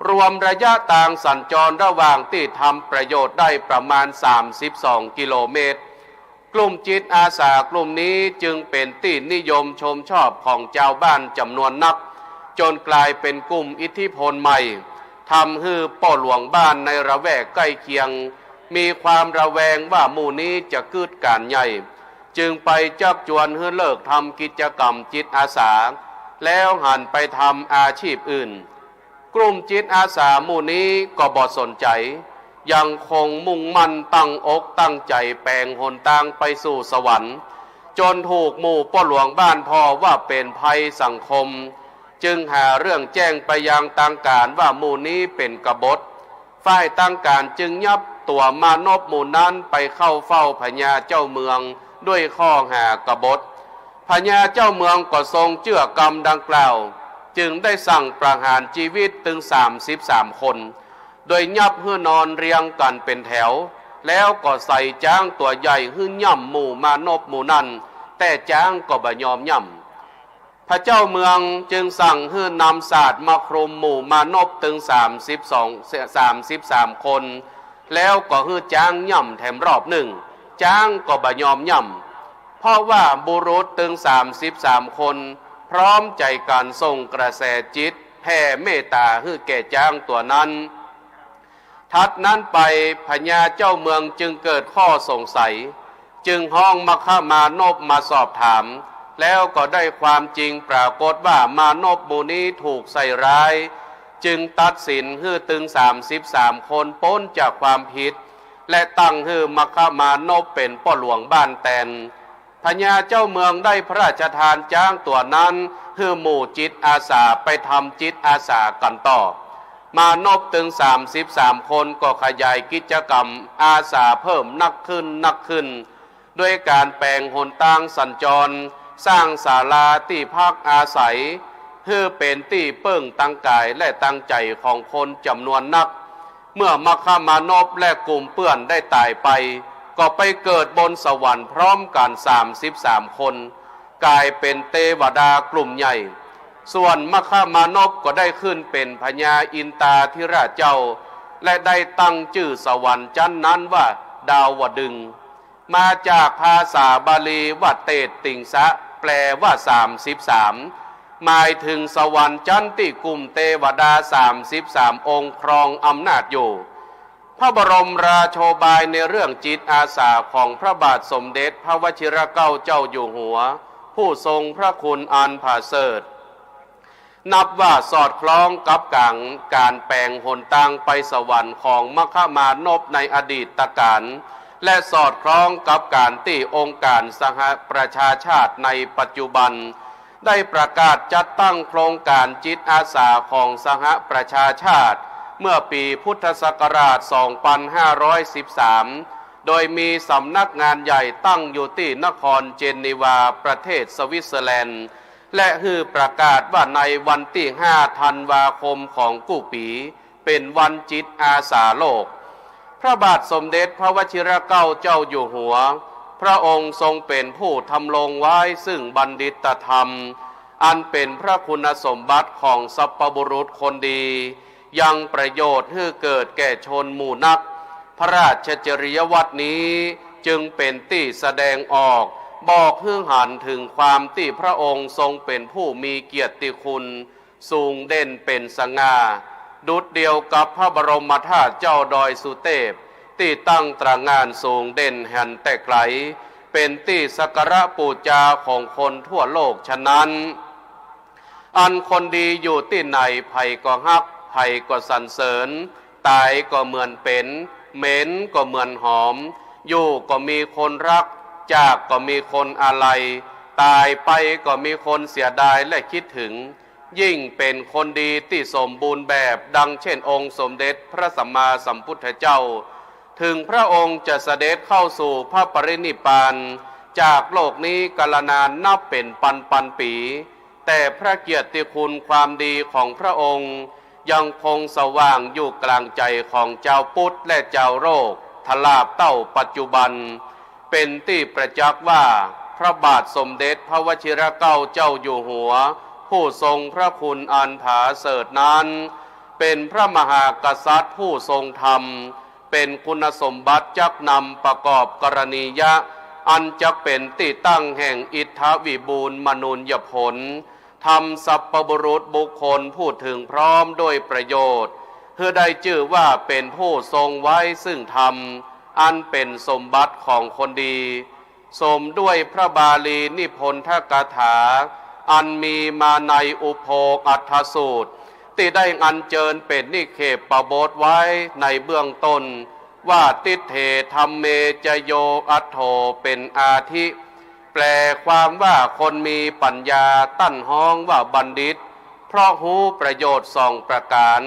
รวมระยะทางสัญจรระหว่างที่ทำประโยชน์ได้ประมาณ32 กิโลเมตรกลุ่มจิตอาสากลุ่มนี้จึงเป็นที่นิยมชมชอบของชาวบ้านจำนวนนักจนกลายเป็นกลุ่มอิทธิพลใหม่ทำให้ป่อหลวงบ้านในระแวกใกล้เคียงมีความระแวงว่าหมู่นี้จะเกิดการใหญ่จึงไปจักจวนให้เลิกทำกิจกรรมจิตอาสาแล้วหันไปทำอาชีพอื่นกลุ่มจิตอาสาหมู่นี้ก็บ่สนใจยังคงมุ่งมั่นตั้งอกตั้งใจแปลงหนทางไปสู่สวรรค์จนถูกหมู่ป่อหลวงบ้านพอว่าเป็นภัยสังคมจึงหาเรื่องแจ้งไปยังทางการว่าหมู่นี้เป็นกบฏฝ่ายทางการจึงยับตัวมานพหมู่นั้นไปเข้าเฝ้าพญาเจ้าเมืองด้วยข้อหากบฏพญาเจ้าเมืองก็ทรงเชื่อกรรมดังกล่าวจึงได้สั่งประหารชีวิตถึง33 คนโดยยับให้นอนเรียงกันเป็นแถวแล้วก็ใส่จ้างตัวใหญ่ให้ย่ำหมู่มานพหมู่นั้นแต่จ้างก็บ่ยอมย่ำพระเจ้าเมืองจึงสั่งให้นำศาสตร์มาคลุมหมู่มานพถึง33 คนแล้วก็ให้จ้างย่ำแถมรอบหนึ่งจ้างก็บ่ยอมย่ำเพราะว่าบุรุษถึง33 คนพร้อมใจกันส่งกระแสจิตแผ่เมตตาให้แก่จ้างตัวนั้นทัดนั้นไปพญาเจ้าเมืองจึงเกิดข้อสงสัยจึงห้องมัคคามานพมาสอบถามแล้วก็ได้ความจริงปรากฏว่ามานพหมู่นี้ถูกใส่ร้ายจึงตัดสินให้ถึง33 คนพ้นจากความผิดและตั้งให้มัคคามานพเป็นป่อหลวงบ้านแตนพญาเจ้าเมืองได้พระราชทานจ้างตัวนั้นให้หมู่จิตอาสาไปทำจิตอาสากันต่อมานพถึง33 คนก็ขยายกิจกรรมอาสาเพิ่มนักขึ้นด้วยการแปลงหนทางสัญจรสร้างศาลาที่พักอาศัยเพื่อเป็นที่เปิ้งตั้งกายและตั้งใจของคนจำนวนนักเมื่อมัคคามานพและกลุ่มเพื่อนได้ตายไปก็ไปเกิดบนสวรรค์พร้อมกัน33 คนกลายเป็นเทวดากลุ่มใหญ่ส่วนมัคคามานพก็ได้ขึ้นเป็นพญาอินตาธิราชเจ้าและได้ตั้งชื่อสวรรค์ชั้นนั้นว่าดาวดึงมาจากภาษาบาลีว่าเตติงสะแปลว่า33หมายถึงสวรรค์ชั้นที่กลุ่มเทวดา33 องค์ครองอำนาจอยู่พระบรมราโชบายในเรื่องจิตอาสาของพระบาทสมเด็จพระวชิรเกล้าเจ้าอยู่หัวผู้ทรงพระคุณอันผาเสริฐนับว่าสอดคล้องกับการแปลงหนทางไปสวรรค์ของมัคคามานพในอดีตการและสอดคล้องกับการที่องค์การสหประชาชาติในปัจจุบันได้ประกาศจัดตั้งโครงการจิตอาสาของสหประชาชาติเมื่อปีพุทธศักราช 2513 โดยมีสำนักงานใหญ่ตั้งอยู่ที่นครเจนีวาประเทศสวิตเซอร์แลนด์และฮือประกาศว่าในวันที่ 5 ธันวาคมของกู้ปีเป็นวันจิตอาสาโลกพระบาทสมเด็จพระวชิรเกล้าเจ้าอยู่หัวพระองค์ทรงเป็นผู้ทำลงไว้ซึ่งบัณฑิตธรรมอันเป็นพระคุณสมบัติของสัพบุรุษคนดียังประโยชน์ให้เกิดแก่ชนหมู่นักพระราชจริยวัตรนี้จึงเป็นที่แสดงออกบอกให้หันถึงความที่พระองค์ทรงเป็นผู้มีเกียรติคุณสูงเด่นเป็นสง่าดุจเดียวกับพระบรมธาตุเจ้าดอยสุเทพที่ตั้งตระหง่านสูงเด่นแห่งแต่ไกลเป็นที่สักการะบูชาของคนทั่วโลกฉะนั้นอันคนดีอยู่ที่ไหนภัยก็ฮักภัยก็สรรเสริญตายก็เหมือนเป็นเหม็นก็เหมือนหอมอยู่ก็มีคนรักจากก็มีคนอาลัยตายไปก็มีคนเสียดายและคิดถึง ยิ่งเป็นคนดีที่สมบูรณ์แบบดังเช่นองค์สมเด็จพระสัมมาสัมพุทธเจ้าถึงพระองค์จะเสด็จเข้าสู่พระปรินิพพานจากโลกนี้กาลนานนับเป็นพันปีแต่พระเกียรติคุณความดีของพระองค์ยังคงสว่างอยู่กลางใจของเจ้าพุทธและเจ้าโลกทลาบเต้าปัจจุบันเป็นที่ประจักษ์ว่าพระบาทสมเด็จพระวชิรเกล้าเจ้าอยู่หัวผู้ทรงพระคุณอันผาเสริฐนั้นเป็นพระมหากษัตริย์ผู้ทรงธรรมเป็นคุณสมบัติจักนำประกอบกรณียะอันจะเป็นที่ตั้งแห่งอิทธวิบูลย์มนุญญผลทำสัพพบุรุษบุคคลพูดถึงพร้อมด้วยประโยชน์เพื่อได้ชื่อว่าเป็นผู้ทรงไว้ซึ่งธรรมอันเป็นสมบัติของคนดีสมด้วยพระบาลีนิพนธกถาอันมีมาในอุโภอัฏฐสูตรที่ได้อัญเชิญเป็นนิเขปประบทไว้ในเบื้องต้นว่าติเถธัมเมจโยอัตโธเป็นอาทิแปลความว่าคนมีปัญญาตั้นห้องว่าบัณฑิตเพราะหูประโยชน์สองประการ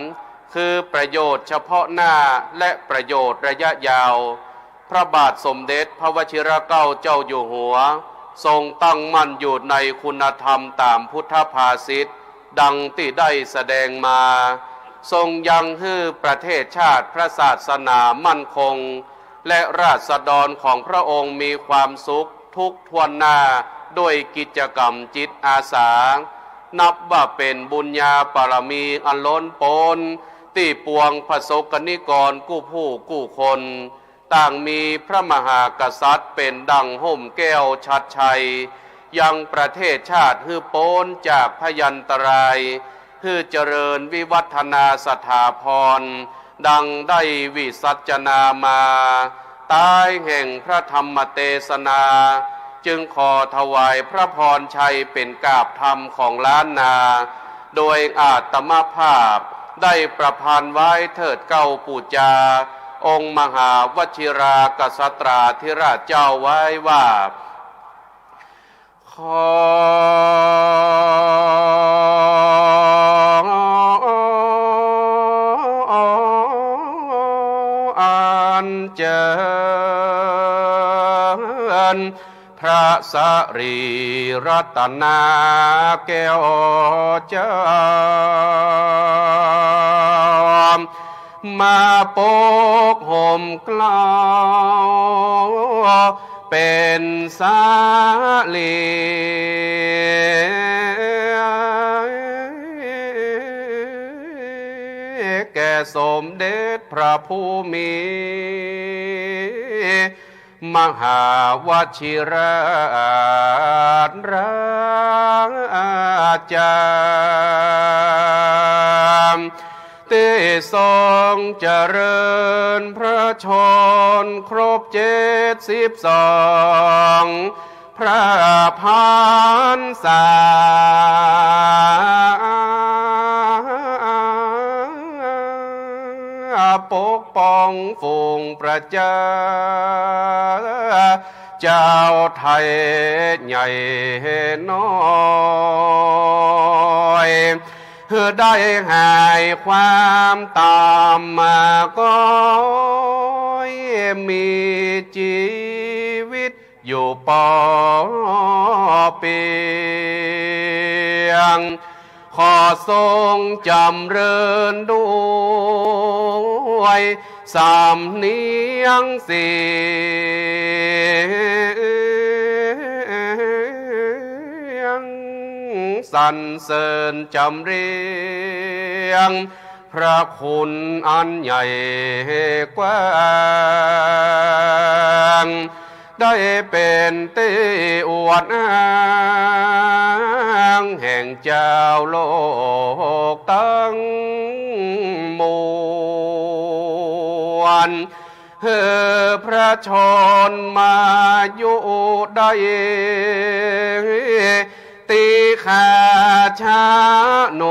คือประโยชน์เฉพาะหน้าและประโยชน์ระยะยาวพระบาทสมเด็จพระวชิรเกล้าเจ้าอยู่หัวทรงตั้งมั่นอยู่ในคุณธรรมตามพุทธภาษิตดังที่ได้แสดงมาทรงยังให้ประเทศชาติพระศาสนามั่นคงและราษฎรของพระองค์มีความสุขทุกทวนหน้าด้วยกิจกรรมจิตอาสานับว่าเป็นบุญญาบารมีอันล้นพ้นที่ปวงพระสกนิกรกู้ผู้กู้คนต่างมีพระมหากษัตริย์เป็นดังห่มแก้วชัดชัยยังประเทศชาติฮือพ้นจากพยันตรายฮือเจริญวิวัฒนาสถาพรดังได้วิสัชนามาใต้แห่งพระธรรมเทศนาจึงขอถวายพระพรชัยเป็นกาบธรรมของล้านนาโดยอาตมภาพได้ประพันธ์ไว้เถิดเก้าปูจาองค์มหาวชิรากษัตราธิราชเจ้าไว้ว่าขออัญเชิญพระสรีรัตนาแก้วเจ้ามาปกห่มกล้าวเป็นสาลีแก่สมเด็จพระผู้มีมหาวชิราชาที่ทรงเจริญพระชนครบ72พระพรรษาปกป้องฝูงประชาเจ้าไทยใหญ่น้อยได้หายความตามมาก็มีชีวิตอยู่ปอเปียงขอทรงจำเริญด้วยสำเนียงเสียงสรรเสริญจำเรียงพระคุณอันใหญ่กว้างได้เป็นที่อวดอ้างแห่งเจ้าโลกตั้งมวลพระชนมาอยู่ได้ตีขาชาโน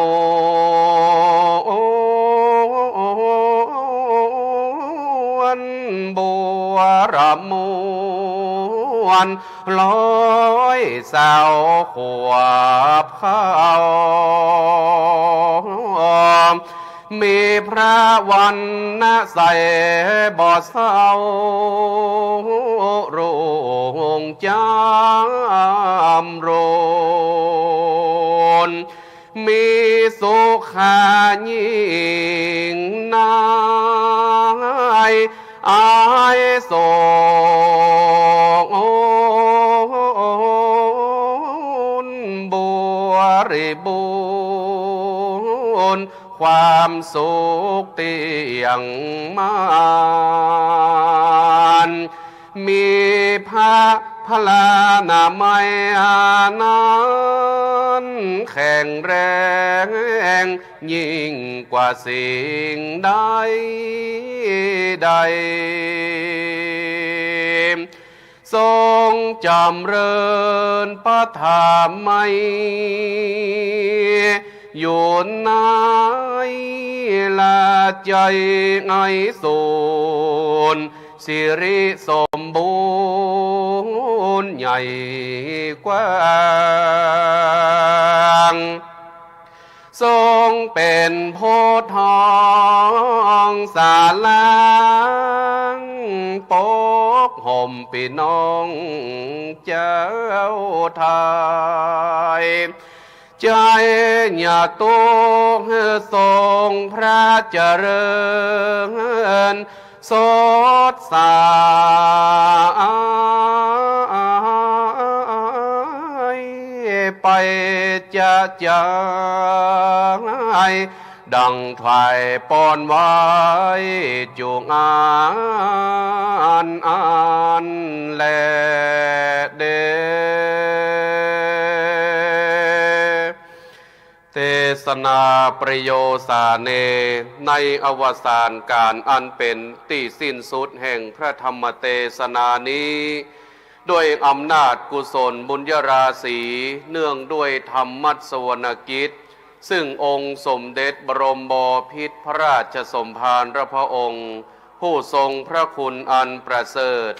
บัวรำมวนร้อยสาวขวบเข้า มีพระวันนะใส่บ่อเศร้าโรงจำโรนมีสุขายิ่งนายอายโศกบัวริบูรณ์ความสุขเตียงมานมีพระพลานามัยนั้นแข็งแรงยิ่งกว่าสิ่งใดทรงจำเริญพระธรรมไมอยู่ในละใจไอสูนสิริสมบูรณ์ใหญ่กว้างทรงเป็นโพธิ์ทองสาลังปกห่มพี่น้องเจ้าไทยใจอย่าตุกทรงพระเจริญสดใสไปจะใจดังถวายป้อนไว้จุงอันแลเดเทศนาประโยชน์เนในอวสานการอันเป็นที่สิ้นสุดแห่งพระธรรมเทศนานี้ด้วยอำนาจกุศลบุญญาราศีเนื่องด้วยธรรมัสวรรณกิจซึ่งองค์สมเด็จบรมบพิตรพระราชสมภารพระองค์ผู้ทรงพระคุณอันประเสริฐ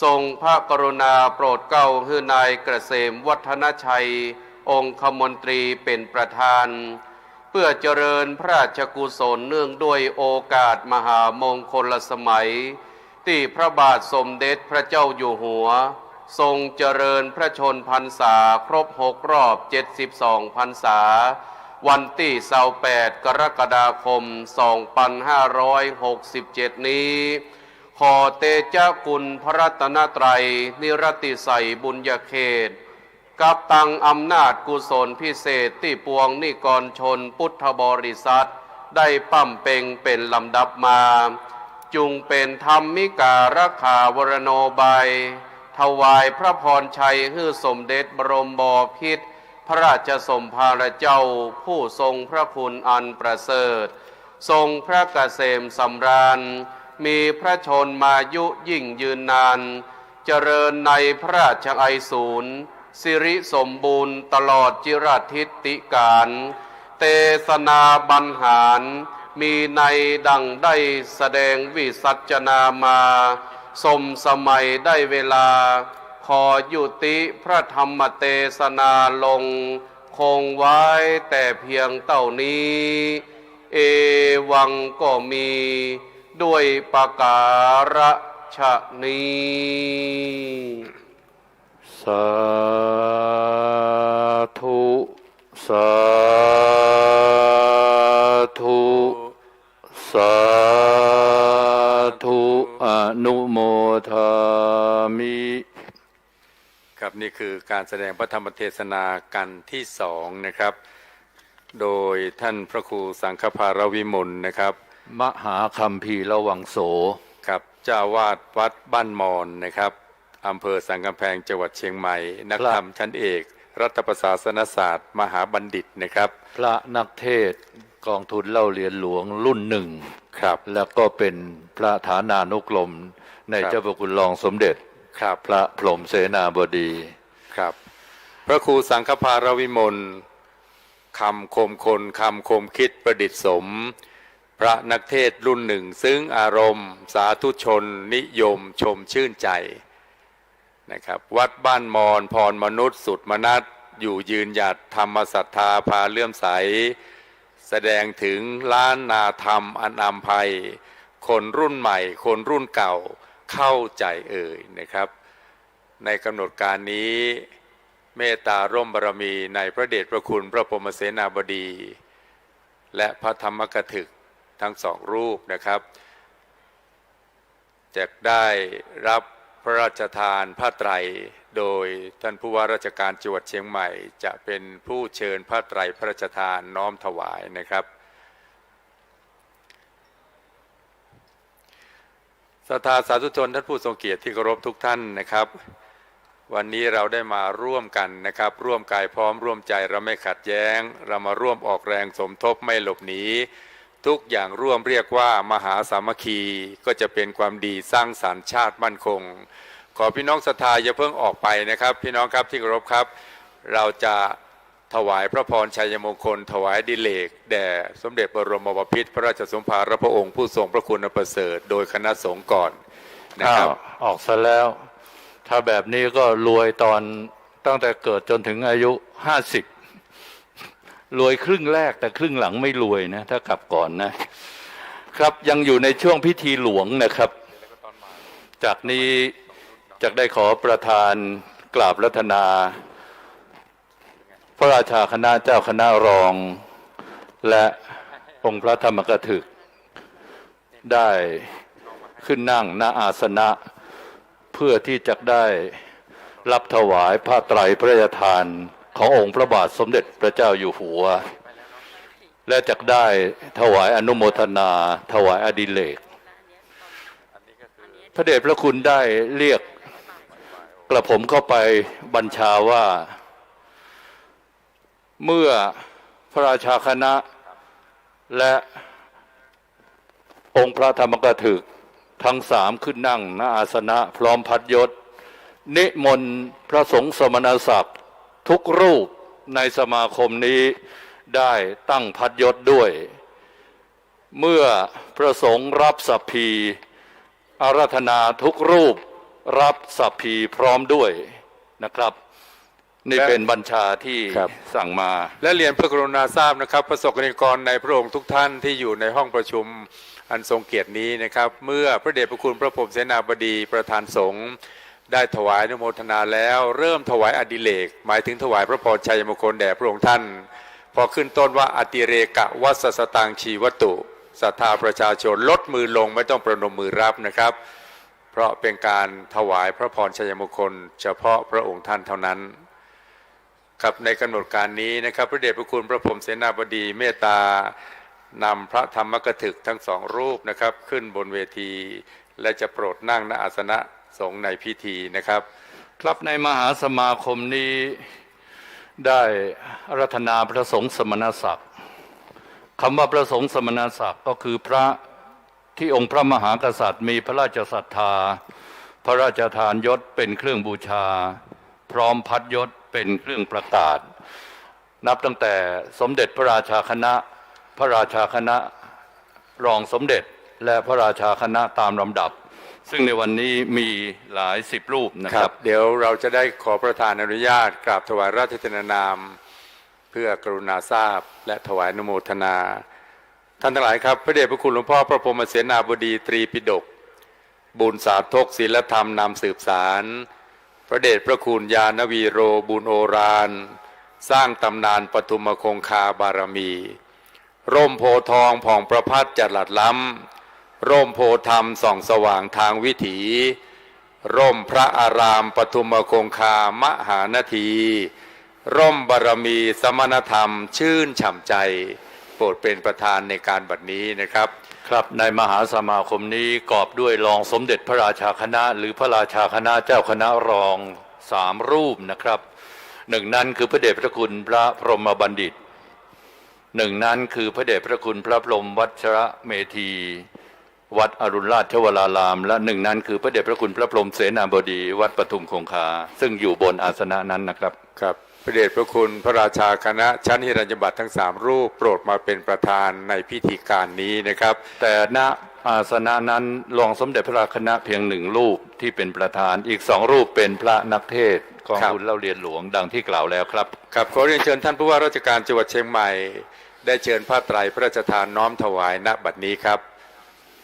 ทรงพระกรุณาโปรดเกล้าให้นายเกษมวัฒนชัยองคมนตรีเป็นประธานเพื่อเจริญพระราชกุศลเนื่องด้วยโอกาสมหามงคลสมัยที่พระบาทสมเด็จพระเจ้าอยู่หัวทรงเจริญพระชนพรรษาครบ6 รอบ72 พรรษาวันที่28 กรกฎาคม 2567 นี้ขอเตจกุลพระรัตนตรัยนิรติไสยบุญญาเขตกับตังอำนาจกุศลพิเศษที่ปวงนิกรชนพุทธบริษัทได้ปั้มเป่งเป็นลำดับมาจุงเป็นธรรมิการขาวรโนบายถวายพระพรชัยให้สมเด็จบรมบพิตรพระราชสมภารเจ้าผู้ทรงพระคุณอันประเสริฐทรงพระเกษมสำราญมีพระชนมายุยิ่งยืนนานเจริญในพระราชไอสูรสิริสมบูรณ์ตลอดจิรทิติการเทศนาบรรหารมีในดังได้แสดงวิสัชนามาสมสมัยได้เวลาขอยุติพระธรรมเทศนาลงคงไว้แต่เพียงเท่านี้เอวังก็มีด้วยประการฉะนี้สาธุสาธุสาธุอนุโมทามิครับนี่คือการแสดงพระธรรมเทศนากันที่2นะครับโดยท่านพระครูสังฆภารวิมลนะครับมหาคัมภีร์ระวังโสครับเจ้าวาดวัดบ้านมอนนะครับอำเภอสันกำแพงจังหวัดเชียงใหม่นักธรรมชั้นเอกรัฐประศาสนศาสตร์มหาบัณฑิตนะครับพระนักเทศกองทุนเล่าเรียนหลวงรุ่น1ครับแล้วก็เป็นพระฐานานุกรมในเจ้าพระคุณรองสมเด็จครับพระพรหมเสนาบดีครับพระครูสังฆภารวิมลคำคมคนคำคมคิดประดิษฐ์สมพระนักเทศรุ่น1ซึ่งอารมณ์สาธุชนนิยมชมชื่นใจนะครับวัดบ้านมอนพรมนุษย์สุดมนัสอยู่ยืนหยัดธรรมศรัทธาพาเลื่อมใส แสดงถึงล้านนาธรรมอันอำไพคนรุ่นใหม่คนรุ่นเก่าเข้าใจนะครับในกำหนดการนี้เมตตาร่มบารมีในพระเดชพระคุณพระพรหมเสนาบดีและพระธรรมกถึกทั้งสองรูปนะครับจะได้รับพระราชทานผ้าไตรโดยท่านผู้ว่าราชการจังหวัดเชียงใหม่จะเป็นผู้เชิญผ้าไตรพระราชทานน้อมถวายนะครับศรัทธาสาธุชนท่านผู้ทรงเกียรติที่เคารพทุกท่านนะครับวันนี้เราได้มาร่วมกันนะครับร่วมกายพร้อมร่วมใจเราไม่ขัดแย้งเรามาร่วมออกแรงสมทบไม่หลบหนีทุกอย่างร่วมเรียกว่ามหาสามัคคีก็จะเป็นความดีสร้างสรรค์ชาติมั่นคงขอพี่น้องศรัทธาอย่าเพิ่งออกไปนะครับพี่น้องครับที่เคารพครับเราจะถวายพระพรชัยมงคลถวายดิเลกแด่สมเด็จบรมบพิตรพระราชสมภารพระองค์ผู้ทรงพระคุณประเสริฐโดยคณะสงฆ์ก่อนนะครับออกซะแล้วถ้าแบบนี้ก็รวยตอนตั้งแต่เกิดจนถึงอายุ50รวยครึ่งแรกแต่ครึ่งหลังไม่รวยนะถ้ากลับก่อนนะครับยังอยู่ในช่วงพิธีหลวงนะครับจากนี้จะได้ขอประธานกราบรัตนาพระราชาคณะเจ้าคณะรองและองค์พระธรรมกถึกได้ขึ้นนั่งณอาสนะเพื่อที่จะได้รับถวายผ้าไตรพระราชทานขององค์พระบาทสมเด็จพระเจ้าอยู่หัวและจะได้ถวายอนุโมทนาถวายอดิเรกพระเดชพระคุณได้เรียกกระผมเข้าไปบัญชาว่าเมื่อพระราชาคณะและองค์พระธรรมกถึกทั้งสามขึ้นนั่งณอาสนะพร้อมพัดยศนิมนต์พระสงฆ์สมณศักดิ์ทุกรูปในสมาคมนี้ได้ตั้งพัดยศด้วยเมื่อพระสงฆ์รับสัพพีอาราธนาทุกรูปรับสัพพีพร้อมด้วยนะครับนี่เป็นบัญชาที่สั่งมาและเรียนพระกรุณาทราบนะครับประสบกรณิกรในพระองค์ทุกท่านที่อยู่ในห้องประชุมอันทรงเกียรตินี้นะครับเมื่อพระเดชพระคุณพระพรหมเสนาบดีประธานสงฆ์ได้ถวายอนุโมทนาแล้วเริ่มถวายอดิเรกหมายถึงถวายพระพรชัยมงคลแด่พระองค์ท่านพอขึ้นต้นว่าอติเรกะวัสสตังชีวตุศรัทธาประชาชนลดมือลงไม่ต้องประนมมือรับนะครับเพราะเป็นการถวายพระพรชัยมงคลเฉพาะพระองค์ท่านเท่านั้นครับในกำหนดการนี้นะครับพระเดชพระคุณพระพรหมเสนาบดีเมตตานำพระธรรมกถึกทั้งสองรูปนะครับขึ้นบนเวทีและจะโปรดนั่งณอาสนะสงฆ์ในพิธีนะครับครับในมหาสมาคมนี้ได้อาราธนาพระสงฆ์สมณศักดิ์คำว่าพระสงฆ์สมณศักดิ์ก็คือพระที่องค์พระมหากษัตริย์มีพระราชศรัทธาพระราชทานยศเป็นเครื่องบูชาพร้อมพัดยศเป็นเครื่องประกาศนับตั้งแต่สมเด็จพระราชาคณะพระราชาคณะรองสมเด็จและพระราชาคณะตามลำดับซึ่งในวันนี้มีหลาย10รูปนะครับเดี๋ยวเราจะได้ขอประธานอนุญาตกราบถวายราชทานนามเพื่อกรุณาทราบและถวายอนุโมทนาท่านทั้งหลายครับพระเดชพระคุณหลวงพ่อพระพรหมเสนาบดีตรีปิฎกบุญสาธกศีลธรรมนำสืบสารพระเดชพระคุณญาณวีโรบุญโอรานสร้างตำนานปฐุมคงคาบารมีร่มโพทองผ่องประพัดจัดหลัดล้ำร่มโพธรรมส่องสว่างทางวิถีร่มพระอารามปฐุมคงคามหานาทีร่มบารมีสมณธรรมชื่นฉ่ำใจโปรดเป็นประธานในการบัดนี้นะครับครับในมหาสมาคมนี้กอบด้วยรองสมเด็จพระราชาคณะหรือพระราชาคณะเจ้าคณะรอง3รูปนะครับหนึ่งนั้นคือพระเดชพระคุณพระพรหมบัณฑิตหนึ่งนั้นคือพระเดชพระคุณพระพรหมวัชระเมธีวัดอรุณราชวรารามและหนึ่งนั้นคือพระเดชพระคุณพระพรหมเสนาบดีวัดปทุมคงคาซึ่งอยู่บนอาสนะนั้นนะครับครับพระเดชพระคุณพระราชาคณะชั้นหิรัญญบัตรทั้ง3รูปโปรดมาเป็นประธานในพิธีการนี้นะครับแต่ณอาสนะนั้นรองสมเด็จพระราชาคณะเพียง1รูปที่เป็นประธานอีก2รูปเป็นพระนักเทศน์กองทุนเล่าเรียนหลวงดังที่กล่าวแล้วครับครับขอเรียนเชิญท่านผู้ว่าราชการจังหวัดเชียงใหม่ ได้เชิญผ้าไตรพระราชทานน้อมถวายณบัดนี้ครับ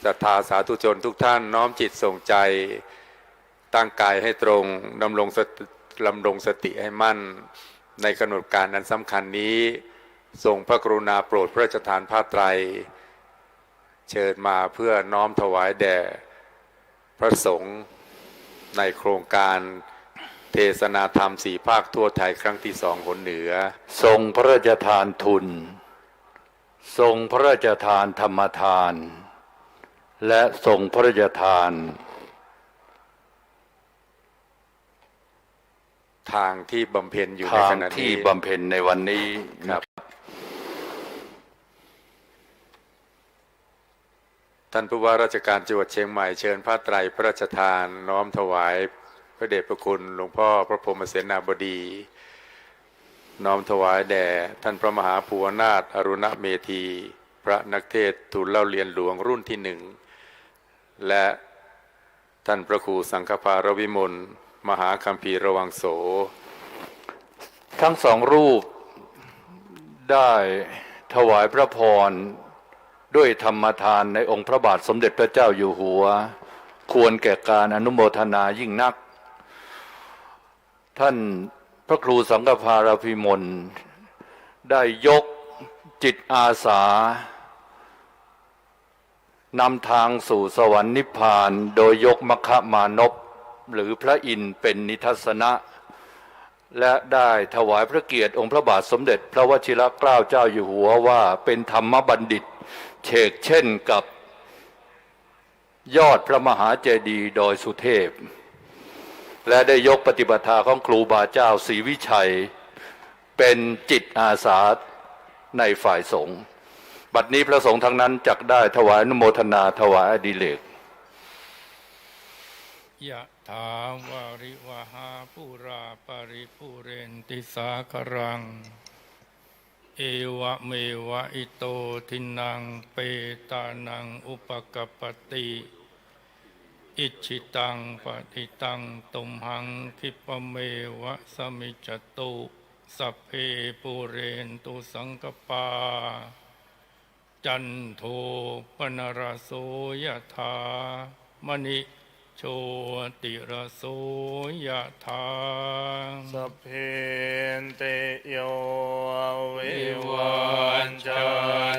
ศรัทธาสาธุชนทุกท่านน้อมจิตส่งใจตั้งกายให้ตรงดำรงสติให้มั่นในกำหนดการอันสำคัญนี้ทรงพระกรุณาโปรดพระราชทานผ้าไตรเชิญมาเพื่อน้อมถวายแด่พระสงฆ์ในโครงการเทศนาธรรม4 ภาคทั่วไทยครั้งที่ 2 หนเหนือทรงพระราชทานทุนทรงพระราชทานธรรมทานและทรงพระราชทานทางที่บำเพ็ญอยู่ในขณะนี้ที่บำเพ็ญในวันนี้ครับท่านผู้ว่าราชการจังหวัดเชียงใหม่เชิญผ้าไตรพระราชทานน้อมถวายพระเดชพระคุณหลวงพ่อพระพรหมเสนาบดีน้อมถวายแด่ท่านพระมหาภูวนาถอรุณเมธีพระนักเทศน์ทูลเล่าเรียนหลวงรุ่นที่1และท่านพระครูสังฆภารวิมลมหาคัมภีร์ระวังโสทั้งสองรูปได้ถวายพระพรด้วยธรรมทานในองค์พระบาทสมเด็จพระเจ้าอยู่หัวควรแก่การอนุโมทนายิ่งนักท่านพระครูสังฆภารวิมลได้ยกจิตอาสานำทางสู่สวรรค์นิพพานโดยยกมคมานพหรือพระอินทร์เป็นนิทัศนะและได้ถวายพระเกียรติองค์พระบาทสมเด็จพระวชิรเกล้าเจ้าอยู่หัวว่าเป็นธรรมบัณฑิตเชกเช่นกับยอดพระมหาเจดีย์ดอยสุเทพและได้ยกปฏิปทาของครูบาเจ้าศรีวิชัยเป็นจิตอาสาในฝ่ายสงฆ์บัดนี้พระสงฆ์ทั้งนั้นจักได้ถวายอนุโมทนาถวายอดิเรกยะถาวาริวหาปุราปริปุเรนติสาครังเอวะเมวะอิโตทินังเปตานังอุปกปติอิชิตังปฏิตังตุมหังคิปเมวะสมิจจตุสัพเพปุเรนตุสังกปาจันโทปนรโสยถามณิโชติระโสยถาสัพเพเตโยวิวันจั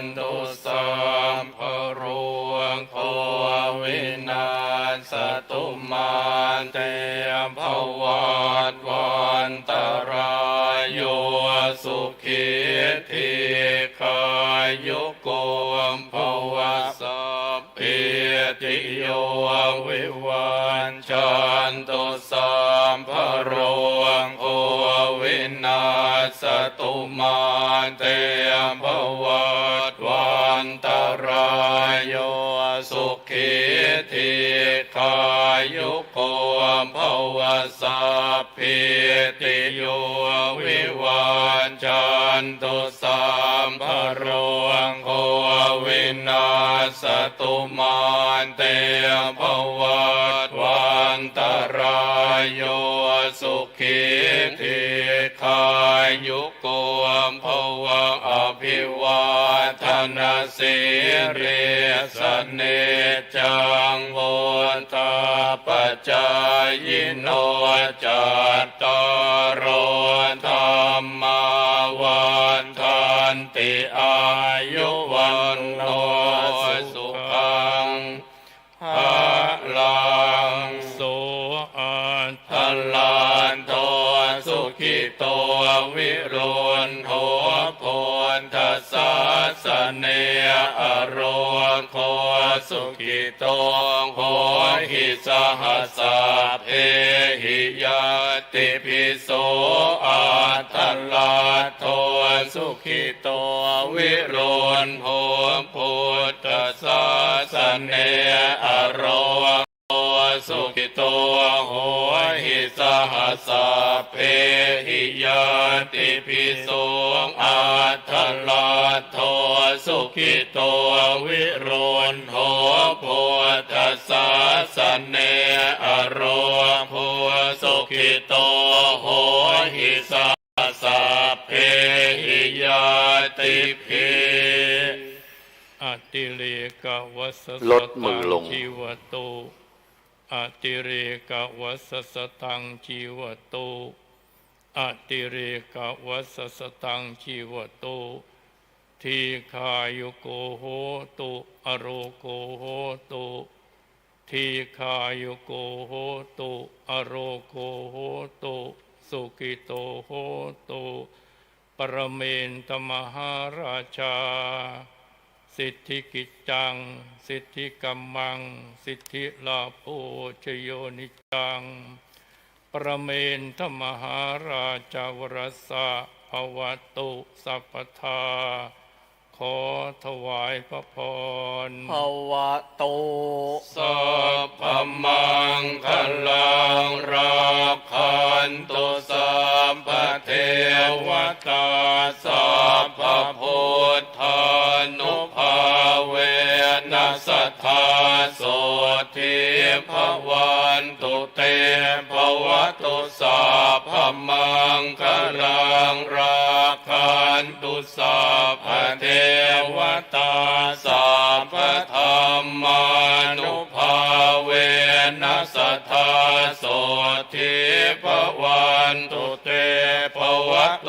นตุสัมภโรโควินาศตุมาเตภวัตวันตรายโยสุขิธิคายุโกภวสัพเพติโยวิวันจันตุสัมภโรโควินาศตุมาเตภวัตวันตรายโยสุขิธิคายุโกภวสัพเพติโยวิวันจันตุสัมภโรโควินาศตุมาเตภวัตวันตรายโยสุขิธิคายุโกภวะอภิวาทนาสิริสเนจังโวตาปจายโนจัตตารโอธรรมาวันทันติอายุวันโนสุขังภะลังโสอัตถ ลันโตสุขิโตวิรุณโหโพนทัสสะสเนอโรโคสุขิโตโหหิสหัสสะเพหิยติภิโสอัตถลันโตสุขิโตวิรุณโหโพนทัสสะสเนอโรสุขิโตโหหิสหัสสะเพหิยติภิโสอัตถลันโตสุขิโตวิรุณโหโพธัสสะสเนอโรโพสุขิโตโหหิสหัสสะเพหิยติภิ ติเรกวัสส ลดมือลง ชีวโตอติเรกวัสสตังชีวโตอติเรกวัสสตังชีวโตทีคายุโกโหตุอโรโกโหตุทีคายุโกโหตุอโรโกโหตุสุกิโตโหตุปรเมนตมหาราชาสิทธิกิจจังสิทธิกัมมังสิทธิลาโภชโยนิจังปรเมนทมหาราชาวรสะภวตุสัพพทาขอถวายพระพรภวตุสัพพมังคลังรักขันตุสัพพเทวตาสัพพพุทธานุภาเวนัสสัทธาโสทิภวันตุเตภวตุสัพพมังคลังรักขันตุสัพพเทวตาสัพพธรรมานุภาเวนัสสัทธาโสทิภวันตุเตภ